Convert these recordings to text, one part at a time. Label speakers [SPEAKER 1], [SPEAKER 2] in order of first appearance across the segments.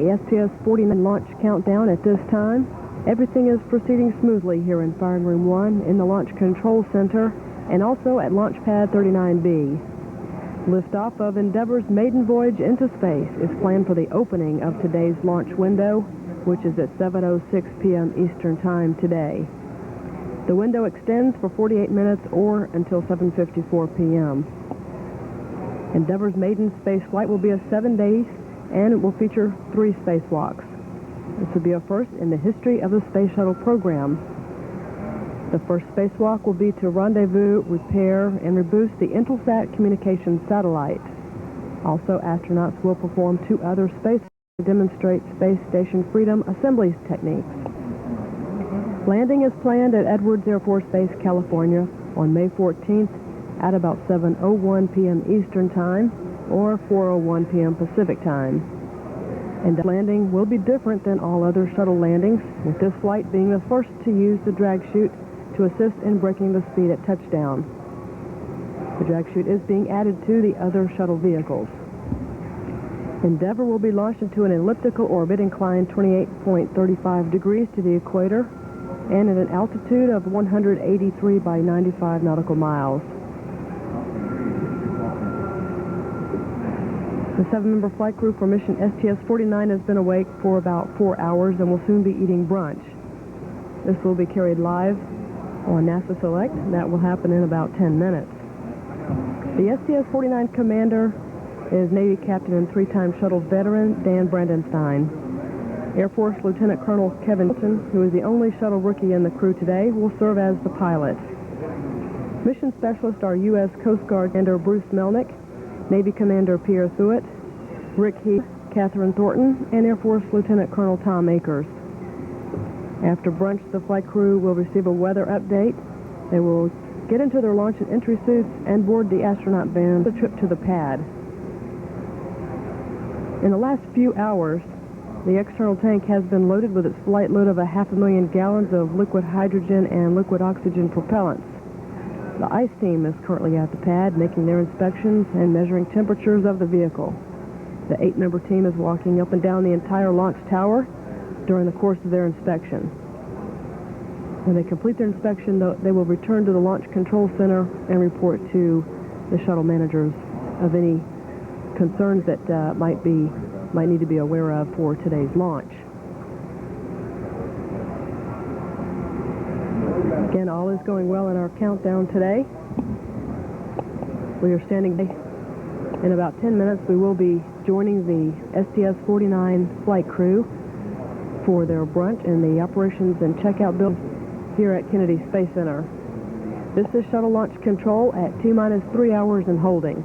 [SPEAKER 1] The STS-49 launch countdown at this time. Everything is proceeding smoothly here in Firing Room 1 in the Launch Control Center and also at Launch Pad 39B. Liftoff of Endeavour's maiden voyage into space is planned for the opening of today's launch window, which is at 7:06 p.m. Eastern Time today. The window extends for 48 minutes or until 7:54 p.m. Endeavour's maiden space flight will be of 7 days, and it will feature 3 spacewalks. This will be a first in the history of the Space Shuttle program. The first spacewalk will be to rendezvous, repair, and reboost the Intelsat communications satellite. Also, astronauts will perform 2 other spacewalks to demonstrate space station freedom assembly techniques. Landing is planned at Edwards Air Force Base, California on May 14th at about 7:01 p.m. Eastern Time or 4:01 p.m. Pacific Time. And the landing will be different than all other shuttle landings, with this flight being the first to use the drag chute to assist in breaking the speed at touchdown. The drag chute is being added to the other shuttle vehicles. Endeavour will be launched into an elliptical orbit inclined 28.35 degrees to the equator and at an altitude of 183 by 95 nautical miles. The 7-member flight crew for mission STS-49 has been awake for about 4 hours and will soon be eating brunch. This will be carried live on NASA Select. That will happen in about 10 minutes. The STS-49 commander is Navy Captain and 3-time shuttle veteran Dan Brandenstein. Air Force Lieutenant Colonel Kevin Hilton, who is the only shuttle rookie in the crew today, will serve as the pilot. Mission specialists are U.S. Coast Guard Commander Bruce Melnick, Navy Commander Pierre Thuet, Rick Heath, Catherine Thornton, and Air Force Lieutenant Colonel Tom Akers. After brunch, the flight crew will receive a weather update. They will get into their launch and entry suits and board the astronaut van for the trip to the pad. In the last few hours, the external tank has been loaded with its flight load of 500,000 gallons of liquid hydrogen and liquid oxygen propellants. The ICE team is currently at the pad making their inspections and measuring temperatures of the vehicle. The 8-member team is walking up and down the entire launch tower during the course of their inspection. When they complete their inspection, they will return to the Launch Control Center and report to the shuttle managers of any concerns that might need to be aware of for today's launch. Again, all is going well in our countdown today. We are standing by. In about 10 minutes, we will be joining the STS-49 flight crew for their brunch in the operations and checkout building here at Kennedy Space Center. This is shuttle launch control at T-3 hours and holding.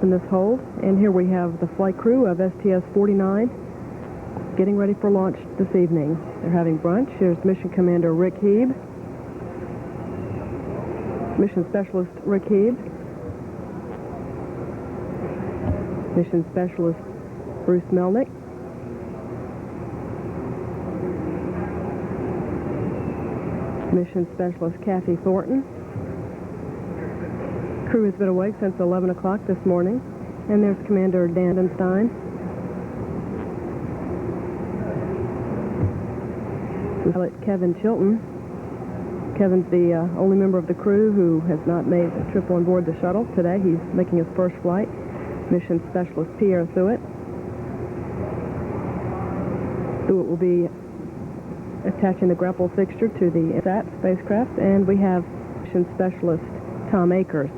[SPEAKER 1] In this hold, and here we have the flight crew of STS-49 getting ready for launch this evening. They're having brunch. Here's Mission Commander Rick Heeb, Mission Specialist Rick Heeb, Mission Specialist Bruce Melnick, Mission Specialist Kathy Thornton. Crew has been awake since 11 o'clock this morning. And there's Commander Dan Brandenstein. Pilot Kevin Chilton. Kevin's the only member of the crew who has not made a trip on board the shuttle today. He's making his first flight. Mission Specialist Pierre Thuet. Thuet will be attaching the grapple fixture to the Intelsat spacecraft. And we have Mission Specialist Tom Akers.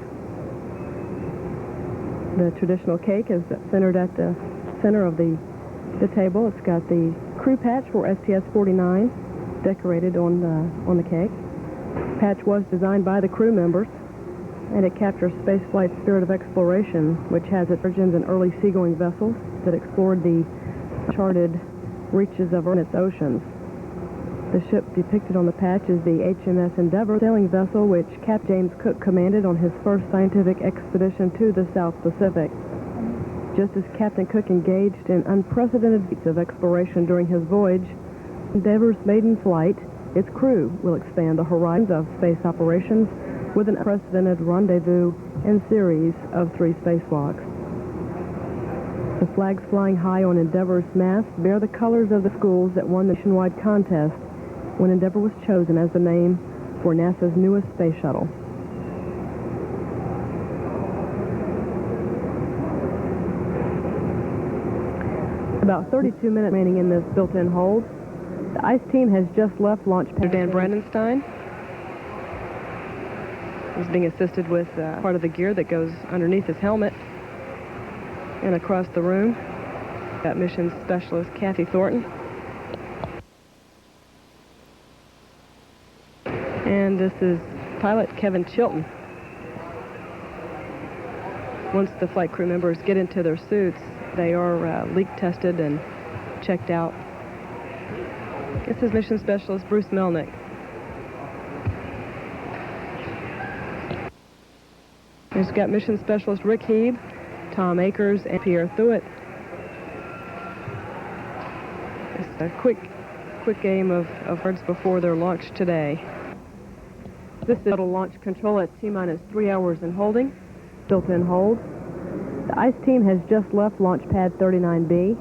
[SPEAKER 1] The traditional cake is centered at the center of the table. It's got the crew patch for STS-49 decorated on the cake. Patch was designed by the crew members, and it captures spaceflight's spirit of exploration, which has its origins in early seagoing vessels that explored the uncharted reaches of Earth's oceans. The ship depicted on the patch is the HMS Endeavour, sailing vessel which Captain James Cook commanded on his first scientific expedition to the South Pacific. Just as Captain Cook engaged in unprecedented feats of exploration during his voyage, Endeavour's maiden flight, its crew will expand the horizons of space operations with an unprecedented rendezvous and series of 3 spacewalks. The flags flying high on Endeavour's mast bear the colors of the schools that won the nationwide contest when Endeavour was chosen as the name for NASA's newest space shuttle. About 32 minutes remaining in this built-in hold. The ICE team has just left launch pad. Dan Brandenstein is being assisted with part of the gear that goes underneath his helmet. And across the room, got mission specialist Kathy Thornton. And this is pilot Kevin Chilton. Once the flight crew members get into their suits, they are leak tested and checked out. This is mission specialist Bruce Melnick. We've got mission specialist Rick Heeb, Tom Akers, and Pierre Thuet. It's a quick game of birds before their launch today. This is shuttle launch control at T-minus 3 hours in holding, built-in hold. The ICE team has just left launch pad 39B.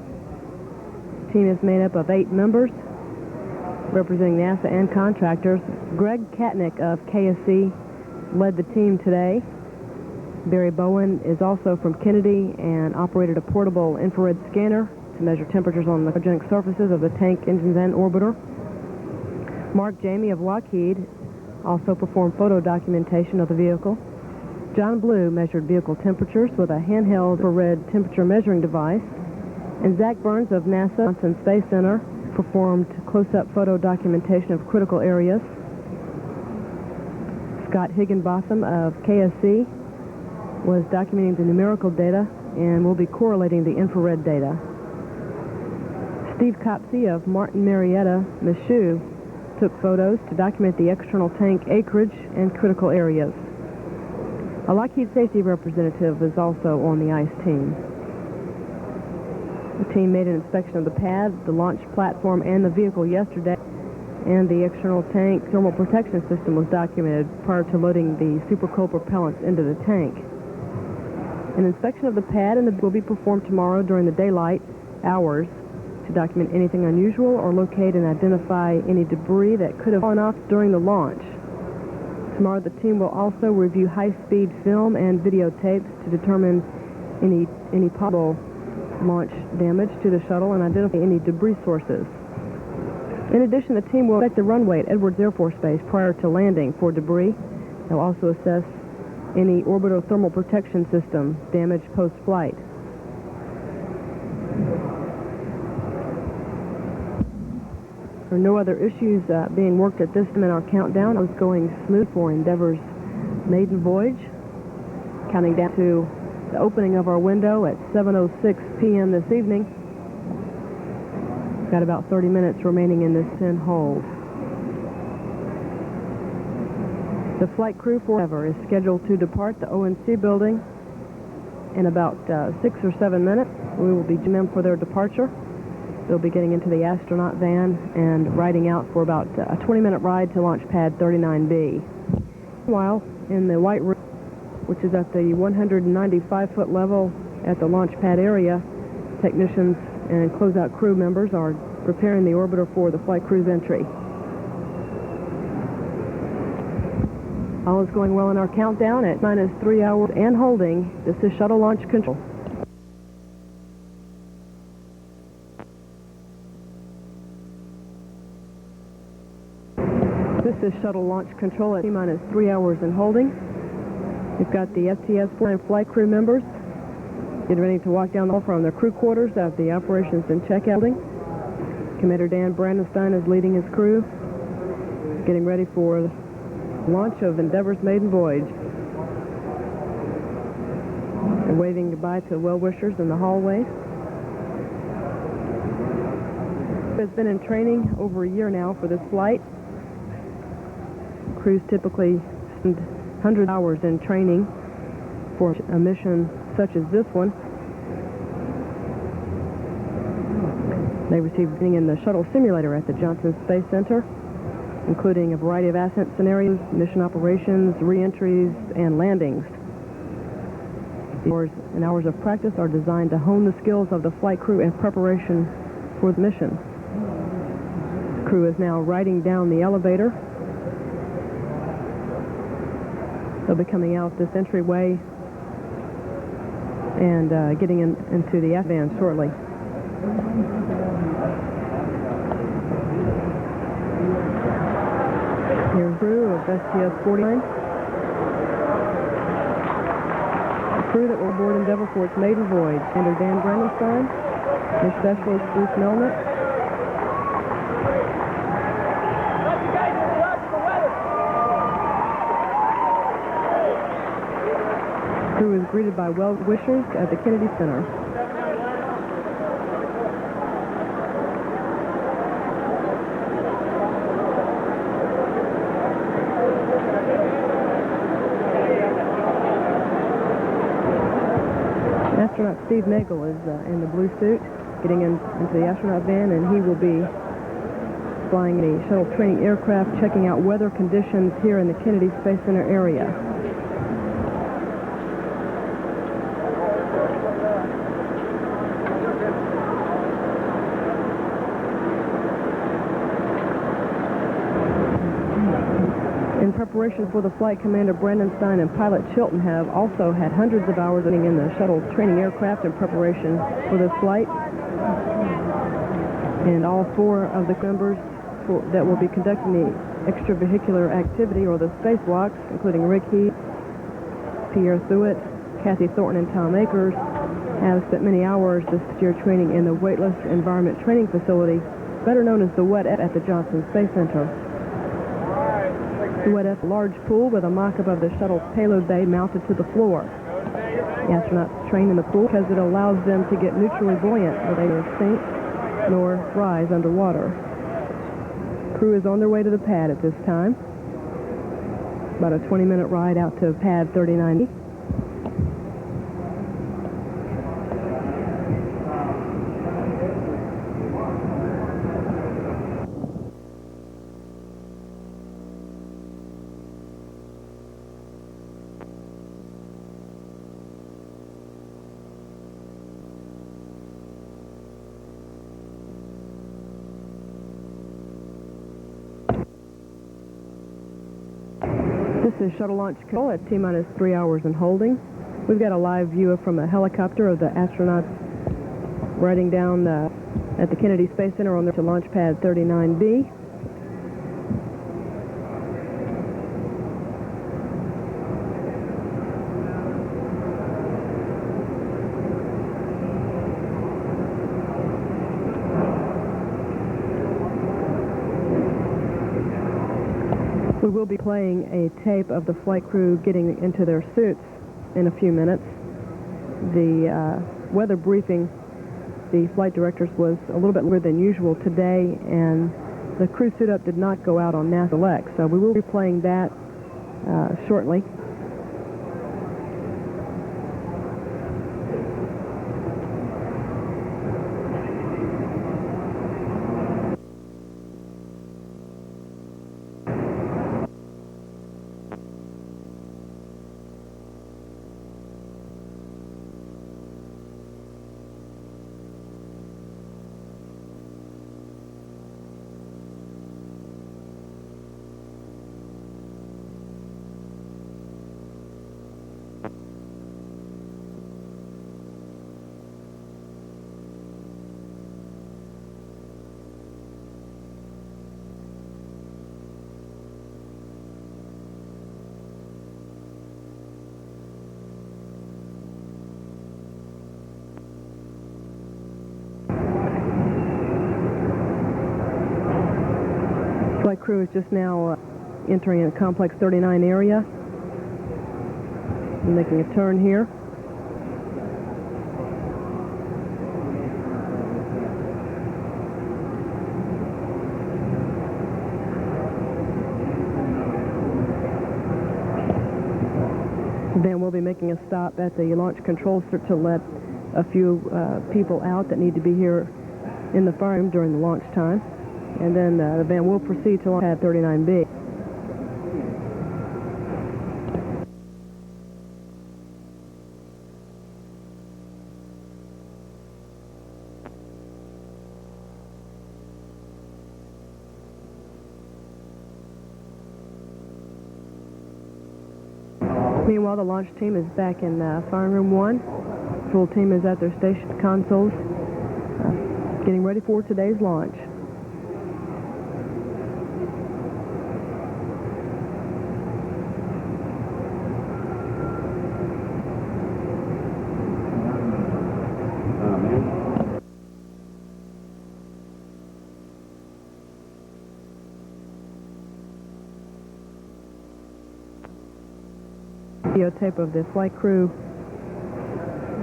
[SPEAKER 1] The team is made up of 8 members, representing NASA and contractors. Greg Katnick of KSC led the team today. Barry Bowen is also from Kennedy and operated a portable infrared scanner to measure temperatures on the cryogenic surfaces of the tank, engines, and orbiter. Mark Jamie of Lockheed also performed photo documentation of the vehicle. John Blue measured vehicle temperatures with a handheld infrared temperature measuring device. And Zach Burns of NASA Johnson Space Center performed close-up photo documentation of critical areas. Scott Higginbotham of KSC was documenting the numerical data and will be correlating the infrared data. Steve Copsey of Martin Marietta, Michoud, took photos to document the external tank acreage and critical areas. A Lockheed safety representative is also on the ICE team. The team made an inspection of the pad, the launch platform, and the vehicle yesterday, and the external tank thermal protection system was documented prior to loading the supercooled propellants into the tank. An inspection of the pad will be performed tomorrow during the daylight hours to document anything unusual or locate and identify any debris that could have fallen off during the launch. Tomorrow the team will also review high-speed film and videotapes to determine any possible launch damage to the shuttle and identify any debris sources. In addition, the team will inspect the runway at Edwards Air Force Base prior to landing for debris. They'll also assess any orbital thermal protection system damage post-flight. There are no other issues being worked at this time in our countdown. It was going smooth for Endeavour's maiden voyage. Counting down to the opening of our window at 7:06 p.m. this evening. We've got about 30 minutes remaining in this 10 hold. The flight crew for Endeavour is scheduled to depart the ONC building in about 6 or 7 minutes. We will be joining them for their departure. They'll be getting into the astronaut van and riding out for about a 20-minute ride to launch pad 39B. Meanwhile, in the white room, which is at the 195-foot level at the launch pad area, technicians and closeout crew members are preparing the orbiter for the flight crew's entry. All is going well in our countdown at minus 3 hours and holding. This is shuttle launch control. This is shuttle launch control at T-minus 3 hours and holding. We've got the STS-49 flight crew members getting ready to walk down the hall from their crew quarters at the operations and checkout building. Commander Dan Brandenstein is leading his crew, getting ready for Launch of Endeavour's maiden voyage. They're waving goodbye to well-wishers in the hallway. It's been in training over a year now for this flight. Crews typically spend 100 hours in training for a mission such as this one. They received training in the shuttle simulator at the Johnson Space Center, including a variety of ascent scenarios, mission operations, re-entries, and landings. The hours and hours of practice are designed to hone the skills of the flight crew in preparation for the mission. The crew is now riding down the elevator. They'll be coming out this entryway and getting into the van shortly. Here's crew of STS-49. The crew that will board Endeavour for its maiden voyage. Commander Dan Brandenstein, Mission Specialist Bruce Malone. Crew is greeted by well-wishers at the Kennedy Center. Astronaut Steve Nagel is in the blue suit, getting into the astronaut van, and he will be flying the shuttle training aircraft, checking out weather conditions here in the Kennedy Space Center area. In preparation for the flight, Commander Brandenstein and pilot Chilton have also had hundreds of hours in the shuttle training aircraft in preparation for this flight. And all four of the members that will be conducting the extravehicular activity, or the spacewalks, including Rick Heath, Pierre Thuet, Kathy Thornton, and Tom Akers, have spent many hours this year training in the Weightless Environment Training Facility, better known as the WET at the Johnson Space Center. The WET is a large pool with a mock-up of the shuttle's payload bay mounted to the floor. The astronauts train in the pool because it allows them to get neutrally buoyant where they neither sink nor rise underwater. Crew is on their way to the pad at this time. About a 20-minute ride out to pad 39B. This is shuttle launch control at T-minus 3 hours and holding. We've got a live view from a helicopter of the astronauts riding down at the Kennedy Space Center on their to launch pad 39B. We will be playing a tape of the flight crew getting into their suits in a few minutes. The weather briefing, the flight directors, was a little bit longer than usual today, and the crew suit-up did not go out on NASA Select, so we will be playing that shortly. Flight crew is just now entering a Complex 39 area. I'm making a turn here. Then we'll be making a stop at the launch control center to let a few people out that need to be here in the fire room during the launch time. And then the van will proceed to launch pad 39B. Meanwhile, the launch team is back in firing room 1. Full team is at their station consoles, getting ready for today's launch. Videotape of the flight crew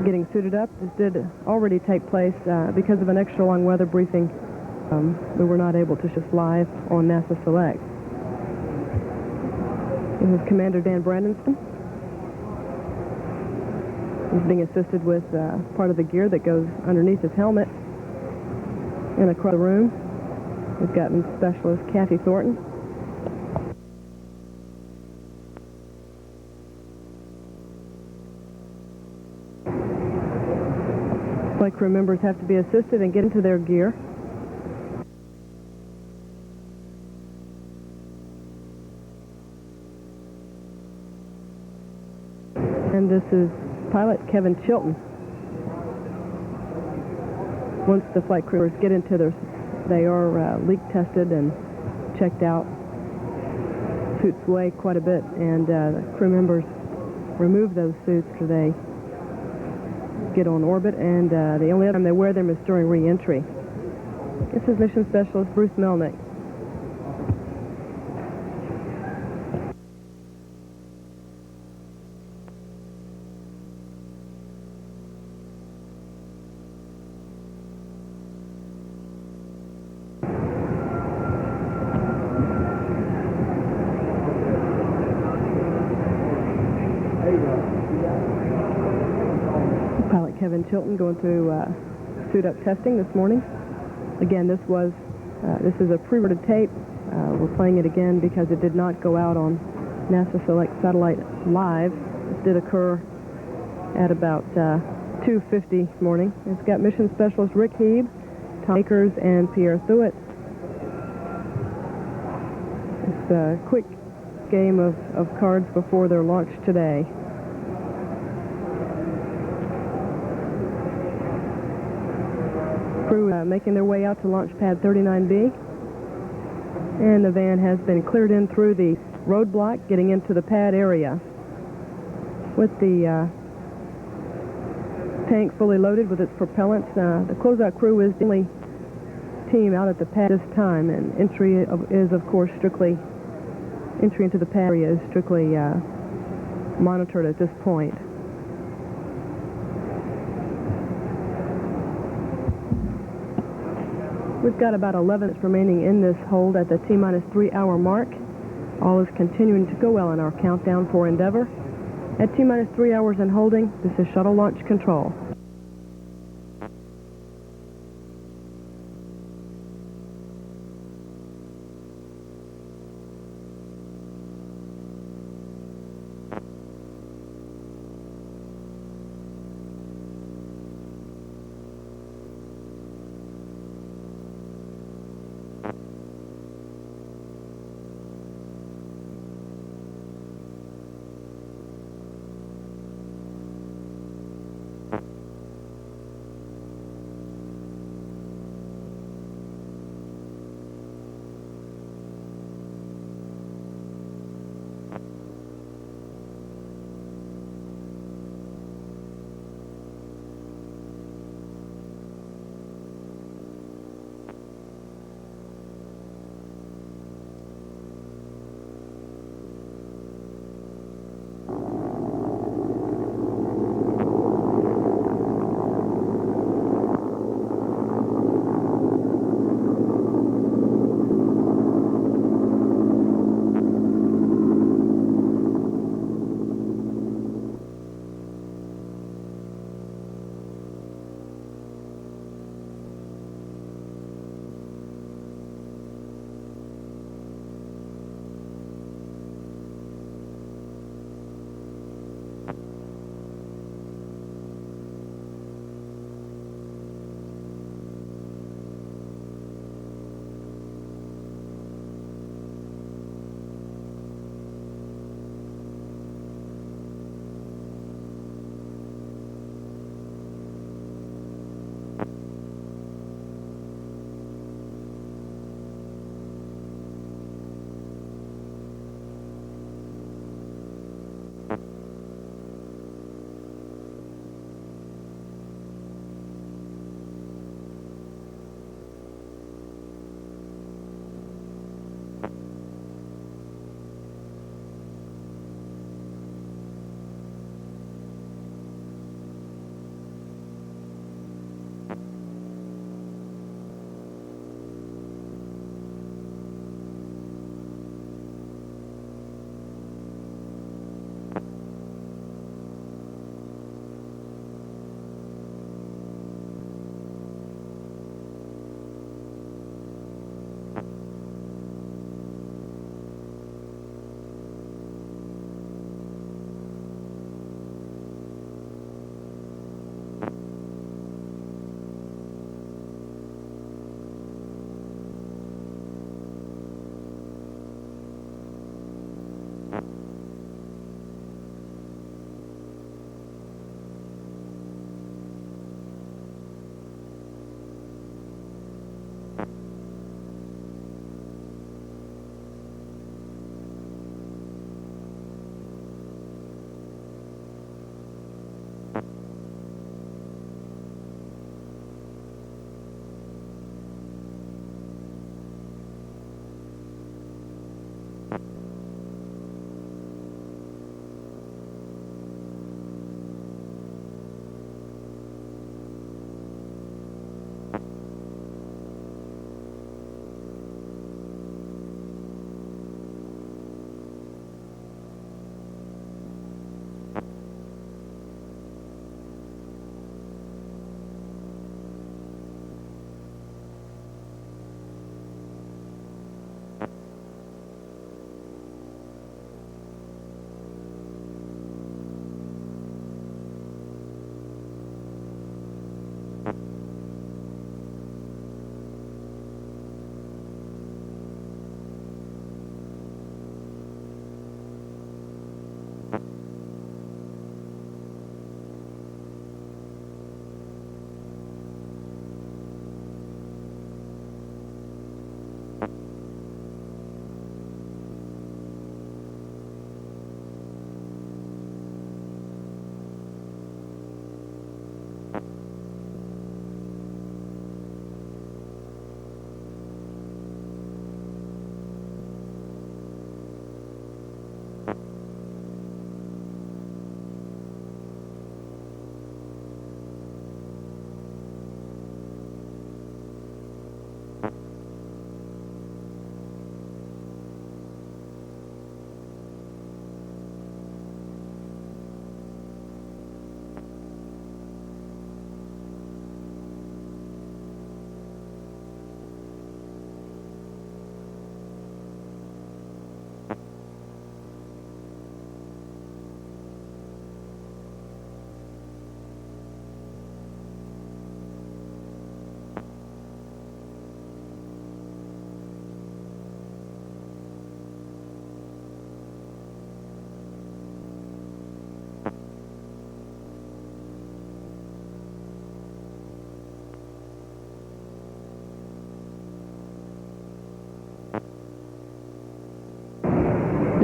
[SPEAKER 1] getting suited up. This did already take place because of an extra long weather briefing. We were not able to just live on NASA Select. This is Commander Dan Brandenstein. He's being assisted with part of the gear that goes underneath his helmet. And across the room, we've got Specialist Kathy Thornton. Flight crew members have to be assisted and get into their gear. And this is pilot Kevin Chilton. Once the flight crews get into their, they are leak tested and checked out. Suits weigh quite a bit, and the crew members remove those suits after they get on orbit, and the only other time they wear them is during re-entry. This is Mission Specialist Bruce Melnick. Pilot Kevin Chilton going through suit-up testing this morning. Again, this is a pre-recorded tape. We're playing it again because it did not go out on NASA Select Satellite Live. This did occur at about 2:50 this morning. It's got Mission Specialist Rick Heeb, Tom Akers, and Pierre Thuet. It's a quick game of cards before their launch today. Crew making their way out to launch pad 39B, and the van has been cleared in through the roadblock, getting into the pad area. With the tank fully loaded with its propellants, the closeout crew is the only team out at the pad this time, and entry is, of course, strictly entry into the pad area is strictly monitored at this point. We've got about 11 minutes remaining in this hold at the T-minus 3-hour mark. All is continuing to go well in our countdown for Endeavour. At T-minus 3 hours and holding, this is Shuttle Launch Control.
[SPEAKER 2] T-minus 3 hours and holding. This is Shuttle Launch Control. 3, 2, 1, 0. Ignition.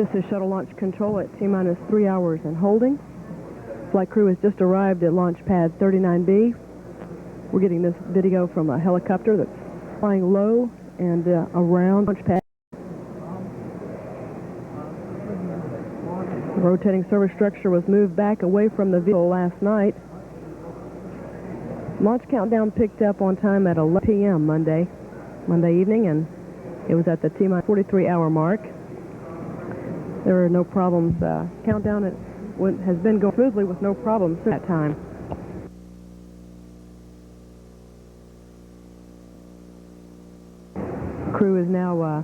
[SPEAKER 1] This is Shuttle Launch Control at T-minus 3 hours and holding. Flight crew has just arrived at Launch Pad 39B. We're getting this video from a helicopter that's flying low and around Launch Pad. The rotating service structure was moved back away from the vehicle last night. Launch countdown picked up on time at 11 p.m. Monday evening, and it was at the T-minus 43-hour mark. There are no problems. Countdown has been going smoothly with no problems since that time. Crew is now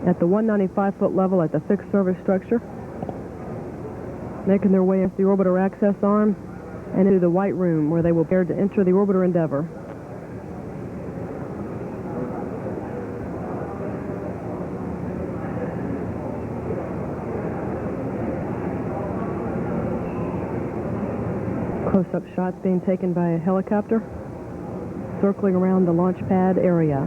[SPEAKER 1] at the 195-foot level at the fixed service structure, making their way into the orbiter access arm and into the white room where they will prepare to enter the orbiter Endeavour. Close-up shots being taken by a helicopter circling around the launch pad area.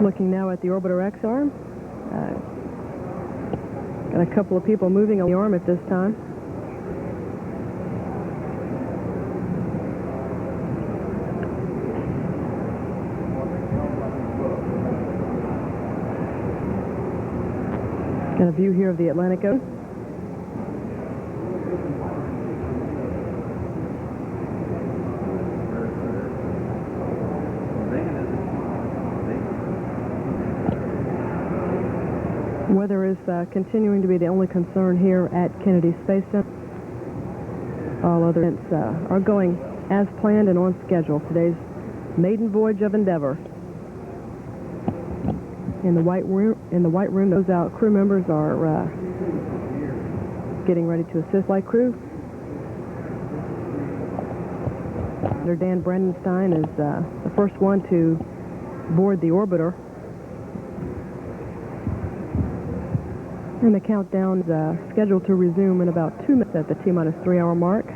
[SPEAKER 1] Looking now at the orbiter X arm. Got a couple of people moving on the arm at this time. Got a view here of the Atlantic Ocean. Weather is continuing to be the only concern here at Kennedy Space Center. All other events are going as planned and on schedule. Today's maiden voyage of Endeavour. In the white room, those out crew members are getting ready to assist flight crew. Dan Brandenstein is the first one to board the orbiter. And the countdown is scheduled to resume in about 2 minutes at the T-minus 3-hour mark.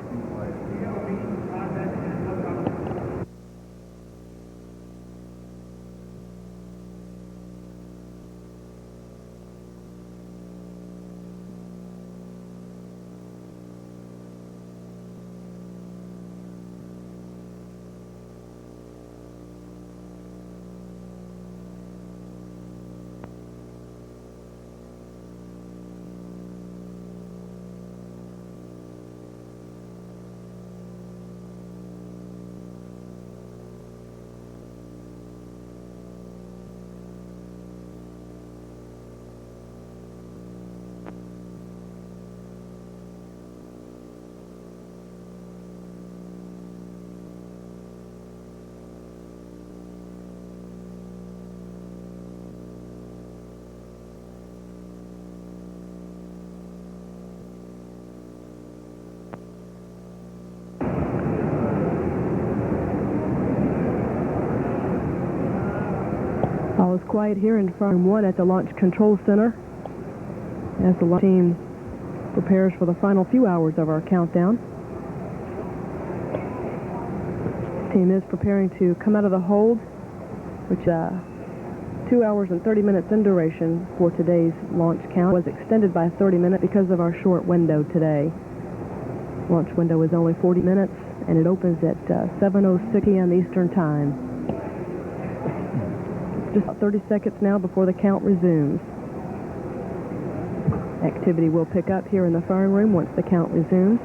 [SPEAKER 1] All is quiet here in Farm 1 at the Launch Control Center as the launch team prepares for the final few hours of our countdown. The team is preparing to come out of the hold, which 2 hours and 30 minutes in duration for today's launch count. Was extended by 30 minutes because of our short window today. Launch window is only 40 minutes, and it opens at 7:06 p.m. Eastern Time. Just 30 seconds now before the count resumes. Activity will pick up here in the firing room once the count resumes.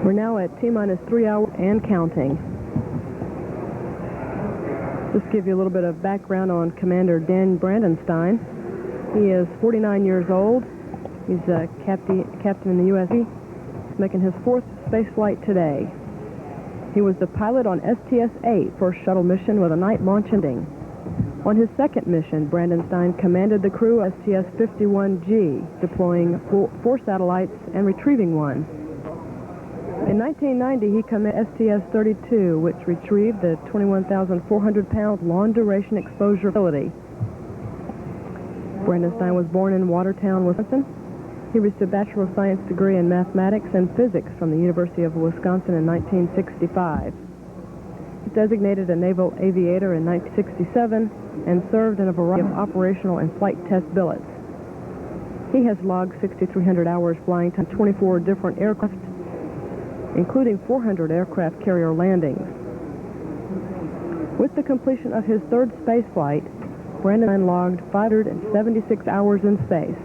[SPEAKER 1] We're now at T-minus 3 hours and counting. Just give you a little bit of background on Commander Dan Brandenstein. He is 49 years old. He's a captain in the U.S. Navy. He's making his 4th space flight today. He was the pilot on STS-8, first shuttle mission with a night launch ending. On his second mission, Brandenstein commanded the crew of STS-51G, deploying four satellites and retrieving one. In 1990, he commanded STS-32, which retrieved the 21,400-pound long-duration exposure facility. Brandenstein was born in Watertown, Wisconsin. He received a Bachelor of Science degree in Mathematics and Physics from the University of Wisconsin in 1965. He was designated a naval aviator in 1967 and served in a variety of operational and flight test billets. He has logged 6,300 hours flying to 24 different aircraft, including 400 aircraft carrier landings. With the completion of his third space flight, Brandenstein logged 576 hours in space.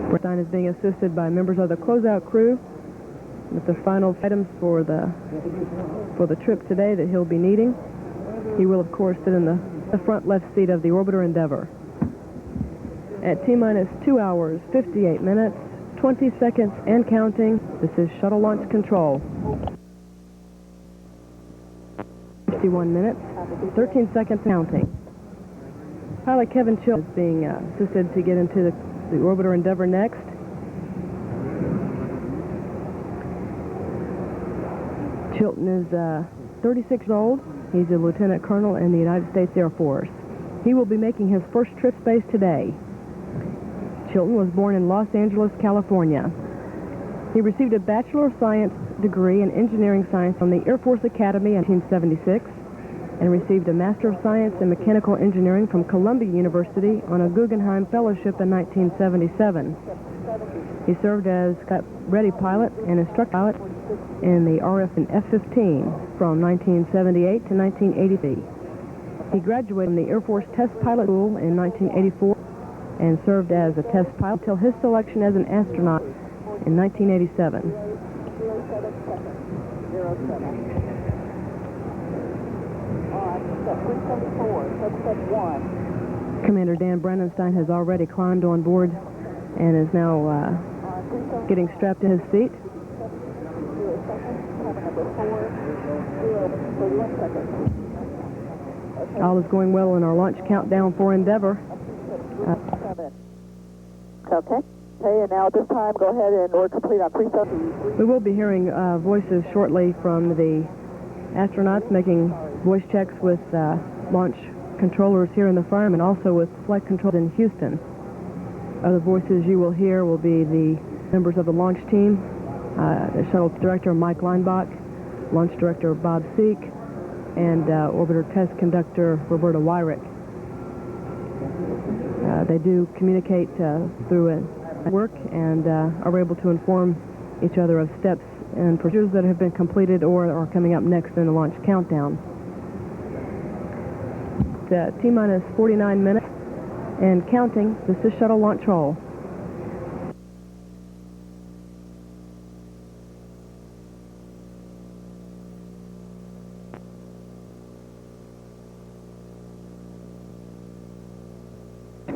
[SPEAKER 1] Brandenstein is being assisted by members of the closeout crew with the final items for the trip today that he'll be needing. He will, of course, sit in the front left seat of the orbiter Endeavour. At T-minus 2 hours, 58 minutes, 20 seconds, and counting, this is shuttle launch control. 51 minutes, 13 seconds, counting. Pilot Kevin Chilton is being assisted to get into the orbiter Endeavour next. Chilton is 36 years old. He's a lieutenant colonel in the United States Air Force. He will be making his first trip to space today. Chilton was born in Los Angeles, California. He received a Bachelor of Science degree in Engineering Science from the Air Force Academy in 1976 and received a Master of Science in Mechanical Engineering from Columbia University on a Guggenheim Fellowship in 1977. He served as ready pilot and instructor pilot in the RF and F-15 from 1978 to 1983. He graduated from the Air Force Test Pilot School in 1984 and served as a test pilot until his selection as an astronaut in 1987. Commander Dan Brandenstein has already climbed on board and is now getting strapped to his seat. All is going well in our launch countdown for Endeavour.
[SPEAKER 2] Okay. Okay, and now at this time, go ahead and we're complete on pre-start.
[SPEAKER 1] We will be hearing voices shortly from the astronauts making voice checks with launch controllers here in the farm and also with flight controls in Houston. Other voices you will hear will be the members of the launch team, the shuttle director Mike Leinbach, launch director Bob Seek, and orbiter test conductor Roberta Wyrick. They do communicate through a network and are able to inform each other of steps and procedures that have been completed or are coming up next in the launch countdown. It's T-minus 49 minutes and counting. This is shuttle launch roll.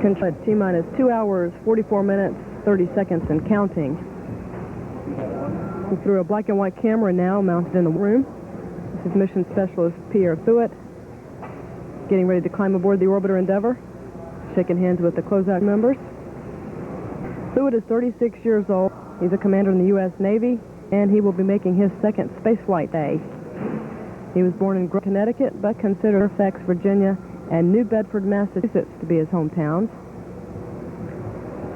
[SPEAKER 1] Control at T-minus 2 hours, 44 minutes, 30 seconds, and counting. Through a black and white camera now mounted in the room. This is Mission Specialist Pierre Thuet, getting ready to climb aboard the orbiter Endeavour, shaking hands with the closeout members. Thuet is 36 years old. He's a commander in the U.S. Navy, and he will be making his second spaceflight day. He was born in Connecticut, but considered Fairfax, Virginia, and New Bedford, Massachusetts to be his hometowns.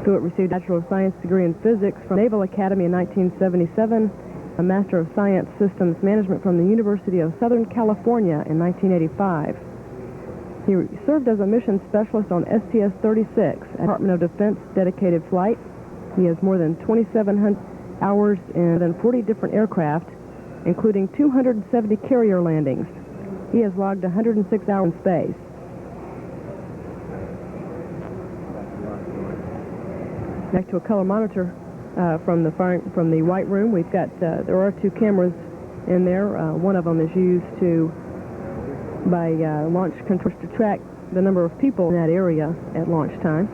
[SPEAKER 1] Thuet received a Bachelor of Science degree in Physics from Naval Academy in 1977, a Master of Science Systems Management from the University of Southern California in 1985. He served as a mission specialist on STS-36, a Department of Defense dedicated flight. He has more than 2,700 hours in more than 40 different aircraft, including 270 carrier landings. He has logged 106 hours in space. Back to a color monitor from the white room. We've got there are two cameras in there. One of them is used by launch controllers to track the number of people in that area at launch time.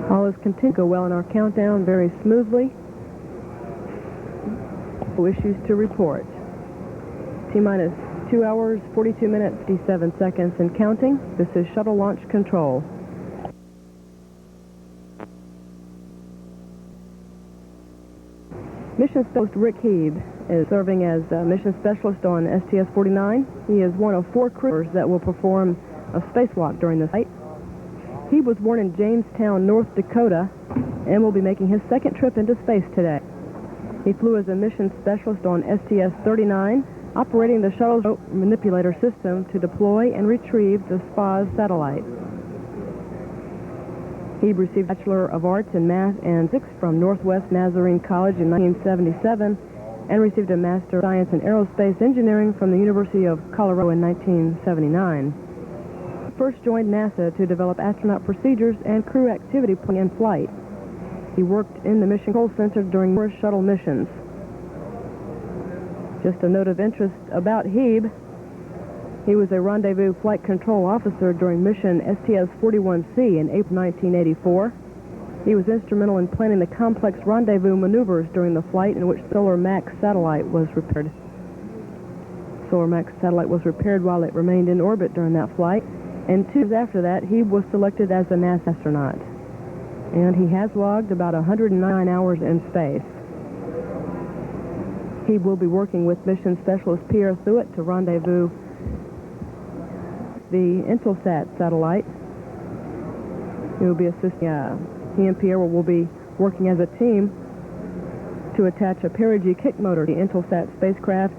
[SPEAKER 1] All is continuing to go well in our countdown, very smoothly. No issues to report. T-minus 2 hours, 42 minutes, 57 seconds and counting. This is Shuttle Launch Control. Mission Specialist Rick Hebe is serving as Mission Specialist on STS-49. He is one of 4 crewers that will perform a spacewalk during this flight. He was born in Jamestown, North Dakota, and will be making his second trip into space today. He flew as a mission specialist on STS-39, operating the shuttle manipulator system to deploy and retrieve the SPAS satellite. He received Bachelor of Arts in Math and Physics from Northwest Nazarene College in 1977 and received a Master of Science in Aerospace Engineering from the University of Colorado in 1979. He first joined NASA to develop astronaut procedures and crew activity planning and flight. He worked in the Mission Control Center during numerous shuttle missions. Just a note of interest about Hebe. He was a rendezvous flight control officer during mission STS-41C in April 1984. He was instrumental in planning the complex rendezvous maneuvers during the flight in which Solar Max satellite was repaired. Solar Max satellite was repaired while it remained in orbit during that flight, and 2 years after that, he was selected as a NASA astronaut. And he has logged about 109 hours in space. He will be working with mission specialist Pierre Thuot to rendezvous the Intelsat satellite. He will be assisting, he and Pierre will be working as a team to attach a perigee kick motor to the Intelsat spacecraft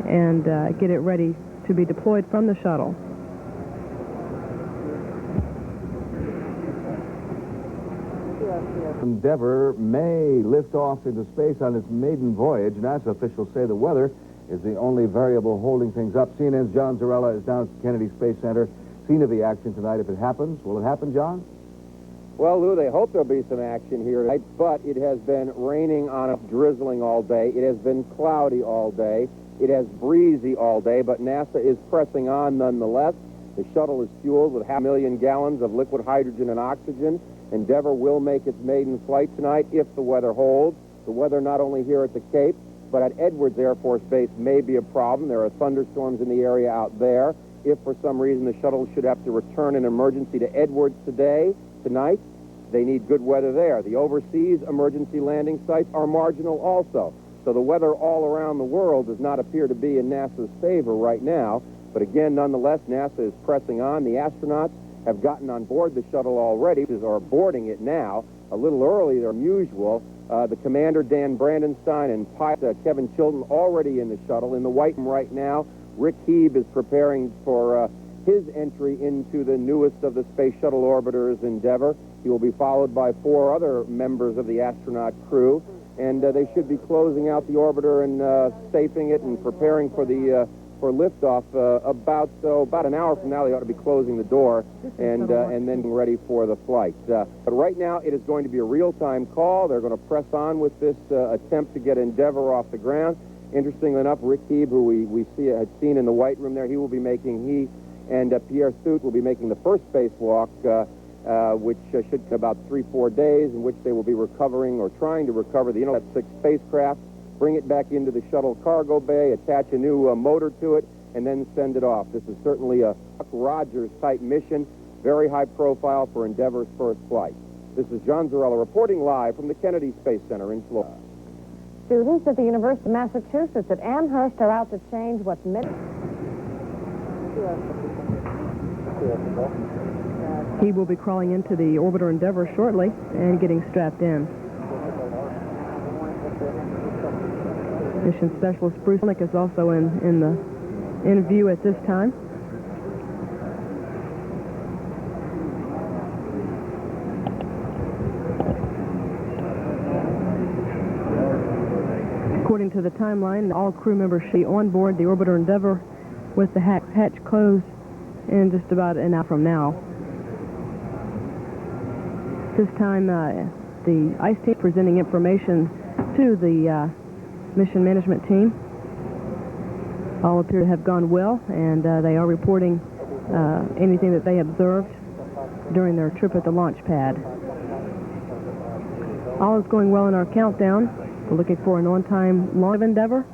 [SPEAKER 1] and get it ready to be deployed from the shuttle.
[SPEAKER 3] Endeavour may lift off into space on its maiden voyage. NASA officials say the weather is the only variable holding things up. CNN's John Zarella is down at the Kennedy Space Center, scene of the action tonight. If it happens, will it happen, John?
[SPEAKER 4] Well, Lou, they hope there'll be some action here tonight, but it has been raining on us, drizzling all day. It has been cloudy all day. It has breezy all day, but NASA is pressing on nonetheless. The shuttle is fueled with 500,000 gallons of liquid hydrogen and oxygen. Endeavour will make its maiden flight tonight if the weather holds. The weather not only here at the Cape, but at Edwards Air Force Base may be a problem. There are thunderstorms in the area out there. If for some reason the shuttle should have to return in emergency to Edwards tonight, they need good weather there. The overseas emergency landing sites are marginal also. So the weather all around the world does not appear to be in NASA's favor right now. But again, nonetheless, NASA is pressing on. The astronauts have gotten on board the shuttle already, are boarding it now, a little earlier than usual. The commander, Dan Brandenstein, and pilot Kevin Chilton already in the shuttle. In the white room right now, Rick Hebe is preparing for his entry into the newest of the Space Shuttle orbiters, Endeavour. He will be followed by 4 other members of the astronaut crew, and they should be closing out the orbiter and safing it and preparing for the for liftoff. About an hour from now, they ought to be closing the door and then getting ready for the flight. But right now, it is going to be a real-time call. They're going to press on with this attempt to get Endeavour off the ground. Interestingly enough, Rick Hebe, who we had seen in the white room there, he and Pierre Thuot will be making the first spacewalk, which should take about 3-4 days, in which they will be recovering or trying to recover the Intelsat VI spacecraft, bring it back into the shuttle cargo bay, attach a new motor to it, and then send it off. This is certainly a Buck Rogers-type mission, very high profile for Endeavour's first flight. This is John Zarella reporting live from the Kennedy Space Center in Florida.
[SPEAKER 5] Students at the University of Massachusetts at Amherst are out to change what
[SPEAKER 1] He will be crawling into the orbiter Endeavour shortly and getting strapped in. Mission Specialist Bruce Nick is also in view at this time. According to the timeline, all crew members should be on board the orbiter Endeavour with the hatch closed in just about an hour from now. This time, the ICE team presenting information to the mission management team. All appear to have gone well, and they are reporting anything that they observed during their trip at the launch pad. All is going well in our countdown. We're looking for an on-time launch of Endeavour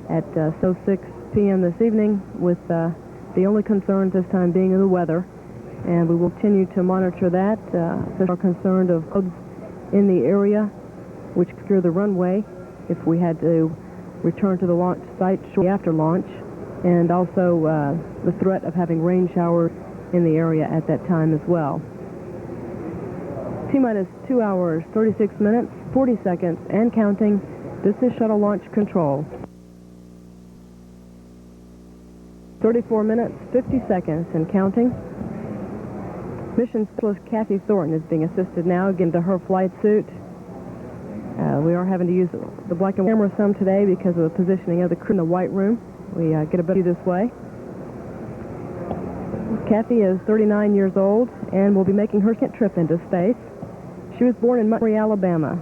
[SPEAKER 1] at 6 p.m. this evening, with the only concern this time being the weather. And we will continue to monitor that. We are concerned of clouds in the area which obscure the runway if we had to return to the launch site shortly after launch, and also the threat of having rain showers in the area at that time as well. T-minus 2 hours, 36 minutes, 40 seconds, and counting. This is Shuttle Launch Control. 34 minutes, 50 seconds, and counting. Mission Specialist Kathy Thornton is being assisted now again to her flight suit. We are having to use the black and white camera some today because of the positioning of the crew in the white room. We get a better view this way. Kathy is 39 years old and will be making her second trip into space. She was born in Montgomery, Alabama.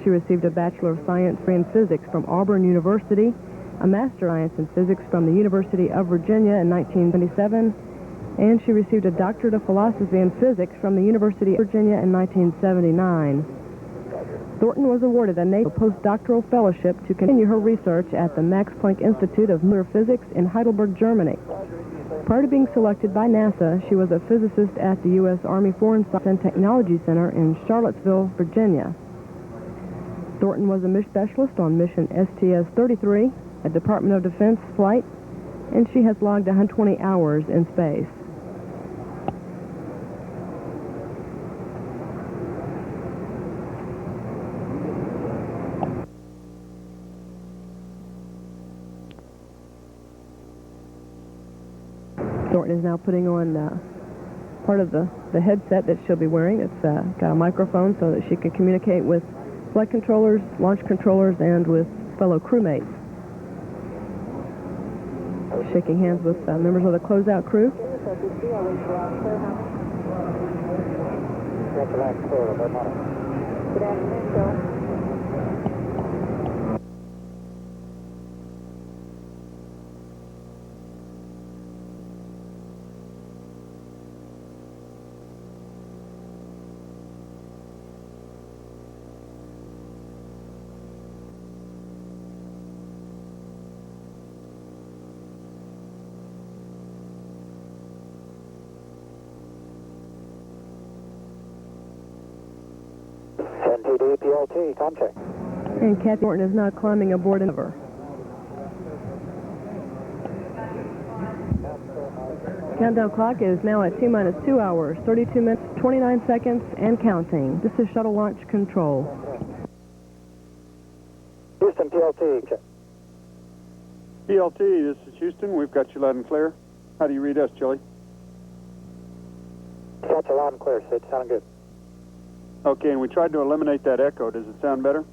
[SPEAKER 1] She received a Bachelor of Science in Physics from Auburn University, a Master of Science in Physics from the University of Virginia in 1977, and she received a Doctorate of Philosophy in Physics from the University of Virginia in 1979. Thornton was awarded a NATO postdoctoral fellowship to continue her research at the Max Planck Institute of Nuclear Physics in Heidelberg, Germany. Prior to being selected by NASA, she was a physicist at the U.S. Army Foreign Science and Technology Center in Charlottesville, Virginia. Thornton was a mission specialist on mission STS-33, a Department of Defense flight, and she has logged 120 hours in space. Thornton is now putting on part of the headset that she'll be wearing. It's got a microphone so that she can communicate with flight controllers, launch controllers, and with fellow crewmates. Shaking hands with members of the closeout crew.
[SPEAKER 2] Good afternoon, Joe. NTD PLT, time check.
[SPEAKER 1] And Kathy Thornton is now climbing aboard Endeavour. Countdown clock is now at T-minus 2 hours, 32 minutes, 29 seconds, and counting. This is Shuttle Launch Control.
[SPEAKER 2] Houston PLT, check.
[SPEAKER 6] PLT, this is Houston. We've got you loud and clear. How do you read us, Chili?
[SPEAKER 2] Got you loud and clear, Sid. Sounding good.
[SPEAKER 6] Okay, and we tried to eliminate that echo. Does it sound better?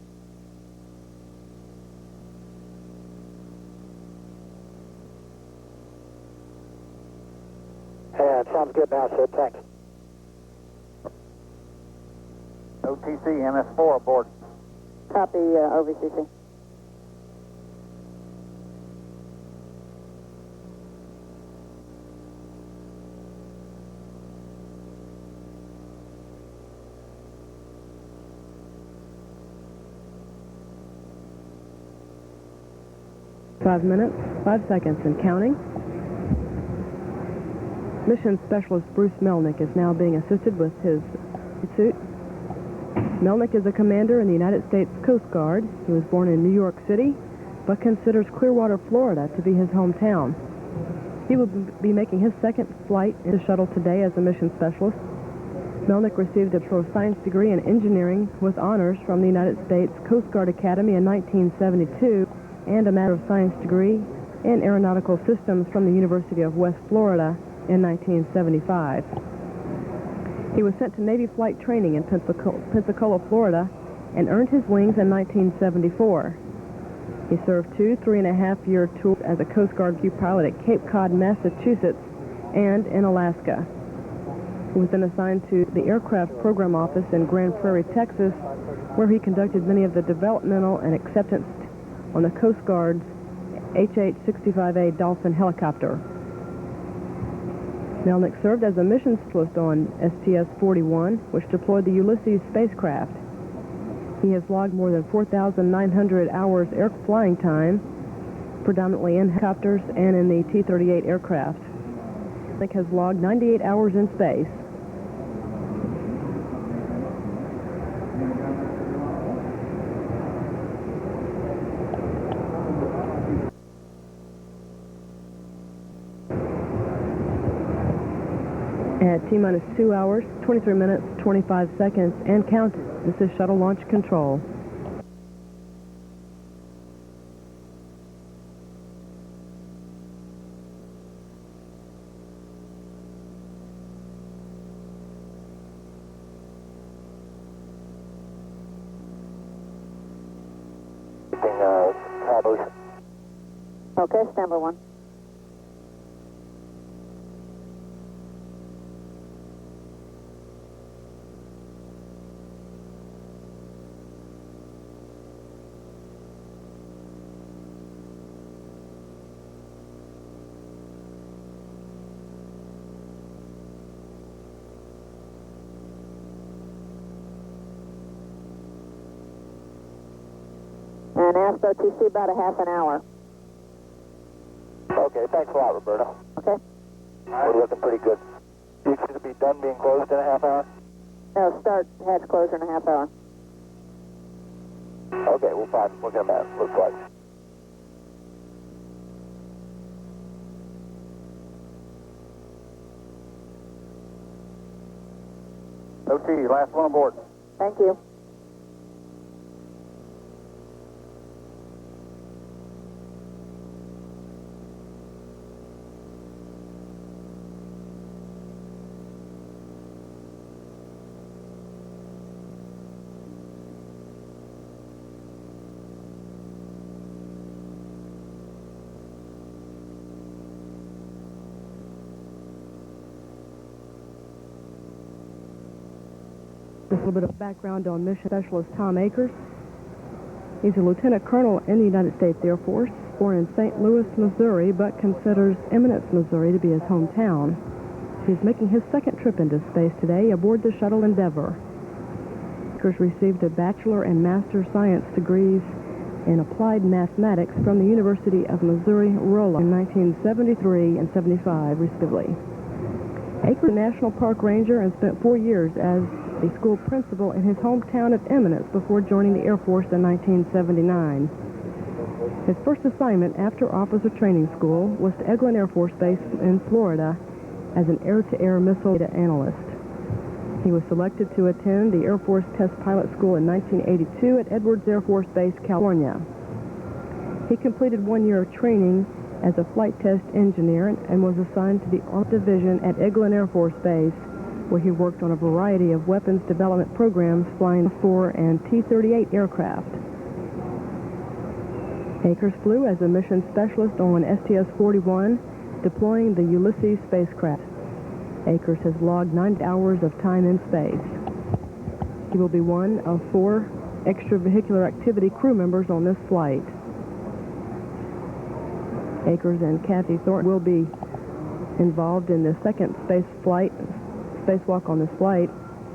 [SPEAKER 2] Yeah, it sounds good now, Sid. Thanks.
[SPEAKER 7] OTC MS4 aboard.
[SPEAKER 2] Copy, OVCC.
[SPEAKER 1] Five minutes, 5 seconds, and counting. Mission Specialist Bruce Melnick is now being assisted with his suit. Melnick is a commander in the United States Coast Guard. He was born in New York City, but considers Clearwater, Florida to be his hometown. He will be making his second flight in the shuttle today as a mission specialist. Melnick received a Bachelor of Science degree in engineering with honors from the United States Coast Guard Academy in 1972, and a Master of Science degree in Aeronautical Systems from the University of West Florida in 1975. He was sent to Navy flight training in Pensacola, Florida, and earned his wings in 1974. He served 2 3.5-year tours as a Coast Guard pilot at Cape Cod, Massachusetts, and in Alaska. He was then assigned to the Aircraft Program Office in Grand Prairie, Texas, where he conducted many of the developmental and acceptance on the Coast Guard's HH-65A Dolphin helicopter. Melnick served as a mission specialist on STS-49, which deployed the Ulysses spacecraft. He has logged more than 4,900 hours air flying time, predominantly in helicopters and in the T-38 aircraft. Nick has logged 98 hours in space. At T-minus 2 hours, 23 minutes, 25 seconds, and counting. This is Shuttle Launch Control.
[SPEAKER 2] Okay, stand by 1. And ask OTC about a half an hour.
[SPEAKER 7] Okay, thanks a lot, Roberto.
[SPEAKER 2] Okay?
[SPEAKER 7] We're looking pretty good. You should be done being closed in a half hour?
[SPEAKER 2] No, start hatch closure in a half hour.
[SPEAKER 7] Okay, we'll find. We'll get that. Looks like. OT, last one aboard.
[SPEAKER 2] Thank you.
[SPEAKER 1] Just a little bit of background on Mission Specialist Tom Akers. He's a lieutenant colonel in the United States Air Force, born in St. Louis, Missouri, but considers Eminence, Missouri to be his hometown. He's making his second trip into space today aboard the Shuttle Endeavour. Akers received a bachelor and master science degrees in applied mathematics from the University of Missouri-Rolla in 1973 and 75, respectively. Akers is a National Park Ranger and spent 4 years as the school principal in his hometown of Eminence before joining the Air Force in 1979. His first assignment after officer training school was to Eglin Air Force Base in Florida as an air-to-air missile data analyst. He was selected to attend the Air Force Test Pilot School in 1982 at Edwards Air Force Base, California. He completed 1 year of training as a flight test engineer and was assigned to the Army Division at Eglin Air Force Base, where he worked on a variety of weapons development programs flying F-4 and T-38 aircraft. Akers flew as a mission specialist on STS-49, deploying the Ulysses spacecraft. Akers has logged 9 hours of time in space. He will be one of 4 extravehicular activity crew members on this flight. Akers and Kathy Thornton will be involved in the second spacewalk on this flight.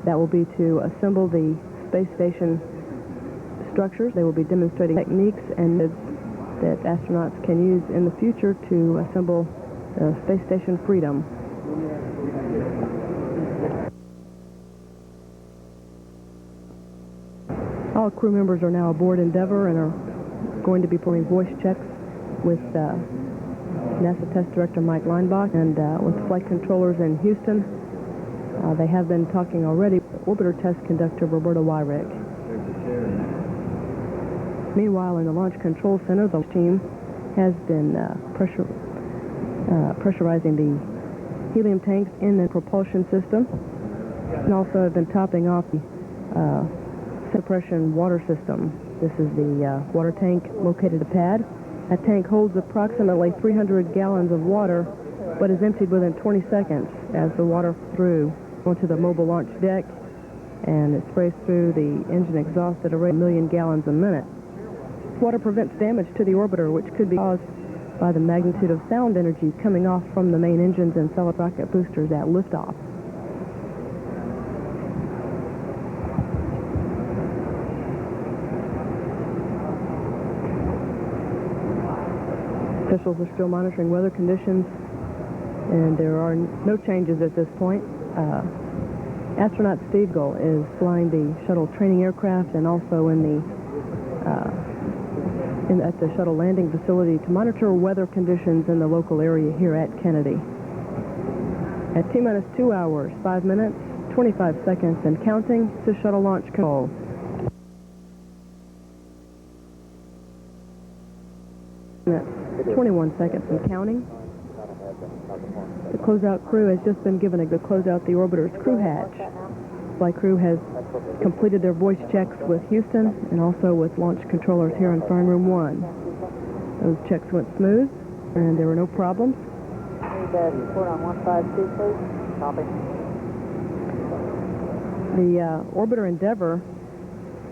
[SPEAKER 1] That will be to assemble the space station structures. They will be demonstrating techniques and that astronauts can use in the future to assemble the Space Station Freedom. All crew members are now aboard Endeavour and are going to be performing voice checks with NASA Test Director Mike Leinbach and with flight controllers in Houston. They have been talking already with orbiter test conductor Roberto Wyrick. Meanwhile, in the Launch Control Center, the team has been pressurizing the helium tanks in the propulsion system, and also have been topping off the suppression water system. This is the water tank located at the pad. That tank holds approximately 300 gallons of water, but is emptied within 20 seconds as the water through onto the mobile launch deck, and it sprays through the engine exhaust at a rate of 1 million gallons a minute. Water prevents damage to the orbiter, which could be caused by the magnitude of sound energy coming off from the main engines and solid rocket boosters at liftoff. Officials are still monitoring weather conditions, and there are no changes at this point. Astronaut Steve Gull is flying the shuttle training aircraft and also at the shuttle landing facility to monitor weather conditions in the local area here at Kennedy. At T-minus 2 hours, 5 minutes, 25 seconds, and counting, this is shuttle launch control. Minutes, 21 seconds, and counting. The closeout crew has just been given to close out the orbiter's crew hatch. Flight crew has completed their voice checks with Houston and also with launch controllers here in Firing Room 1. Those checks went smooth, and there were no problems.
[SPEAKER 2] Report on 152, please. Copy.
[SPEAKER 1] The orbiter Endeavour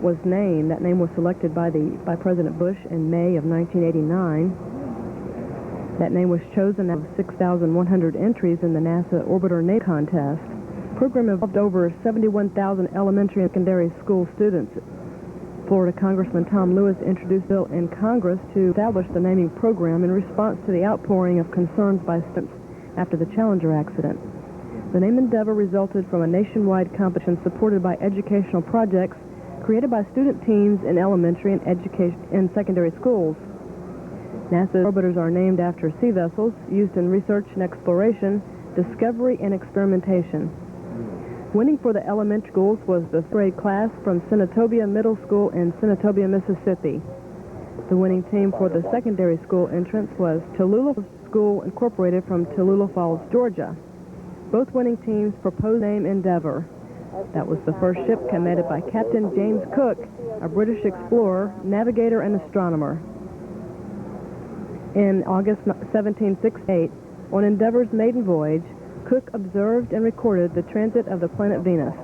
[SPEAKER 1] was named. That name was selected by President Bush in May of 1989. That name was chosen out of 6,100 entries in the NASA Orbiter Name Contest. The program involved over 71,000 elementary and secondary school students. Florida Congressman Tom Lewis introduced a bill in Congress to establish the naming program in response to the outpouring of concerns by students after the Challenger accident. The name Endeavour resulted from a nationwide competition supported by educational projects created by student teams in elementary and secondary schools. NASA orbiters are named after sea vessels used in research and exploration, discovery, and experimentation. Winning for the elementary schools was the grade class from Senatobia Middle School in Senatobia, Mississippi. The winning team for the secondary school entrance was Tallulah School Incorporated from Tallulah Falls, Georgia. Both winning teams proposed the name Endeavour. That was the first ship commanded by Captain James Cook, a British explorer, navigator, and astronomer. In August 1768, on Endeavour's maiden voyage, Cook observed and recorded the transit of the planet Venus.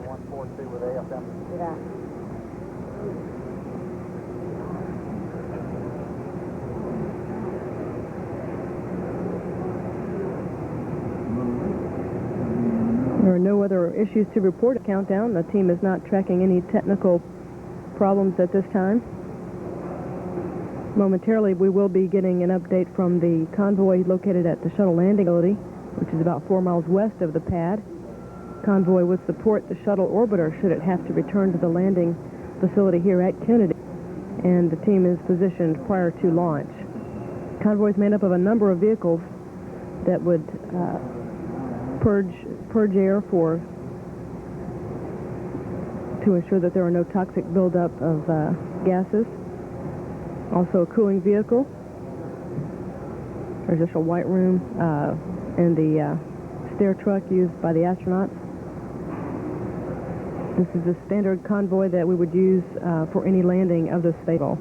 [SPEAKER 1] There are no other issues to report at Countdown. The team is not tracking any technical problems at this time. Momentarily, we will be getting an update from the convoy located at the shuttle landing facility, which is about 4 miles west of the pad. Convoy would support the shuttle orbiter should it have to return to the landing facility here at Kennedy, and the team is positioned prior to launch. Convoy is made up of a number of vehicles that would purge air to ensure that there are no toxic buildup of gases. Also a cooling vehicle. There's just a white room and the stair truck used by the astronauts. This is the standard convoy that we would use for any landing of the space shuttle.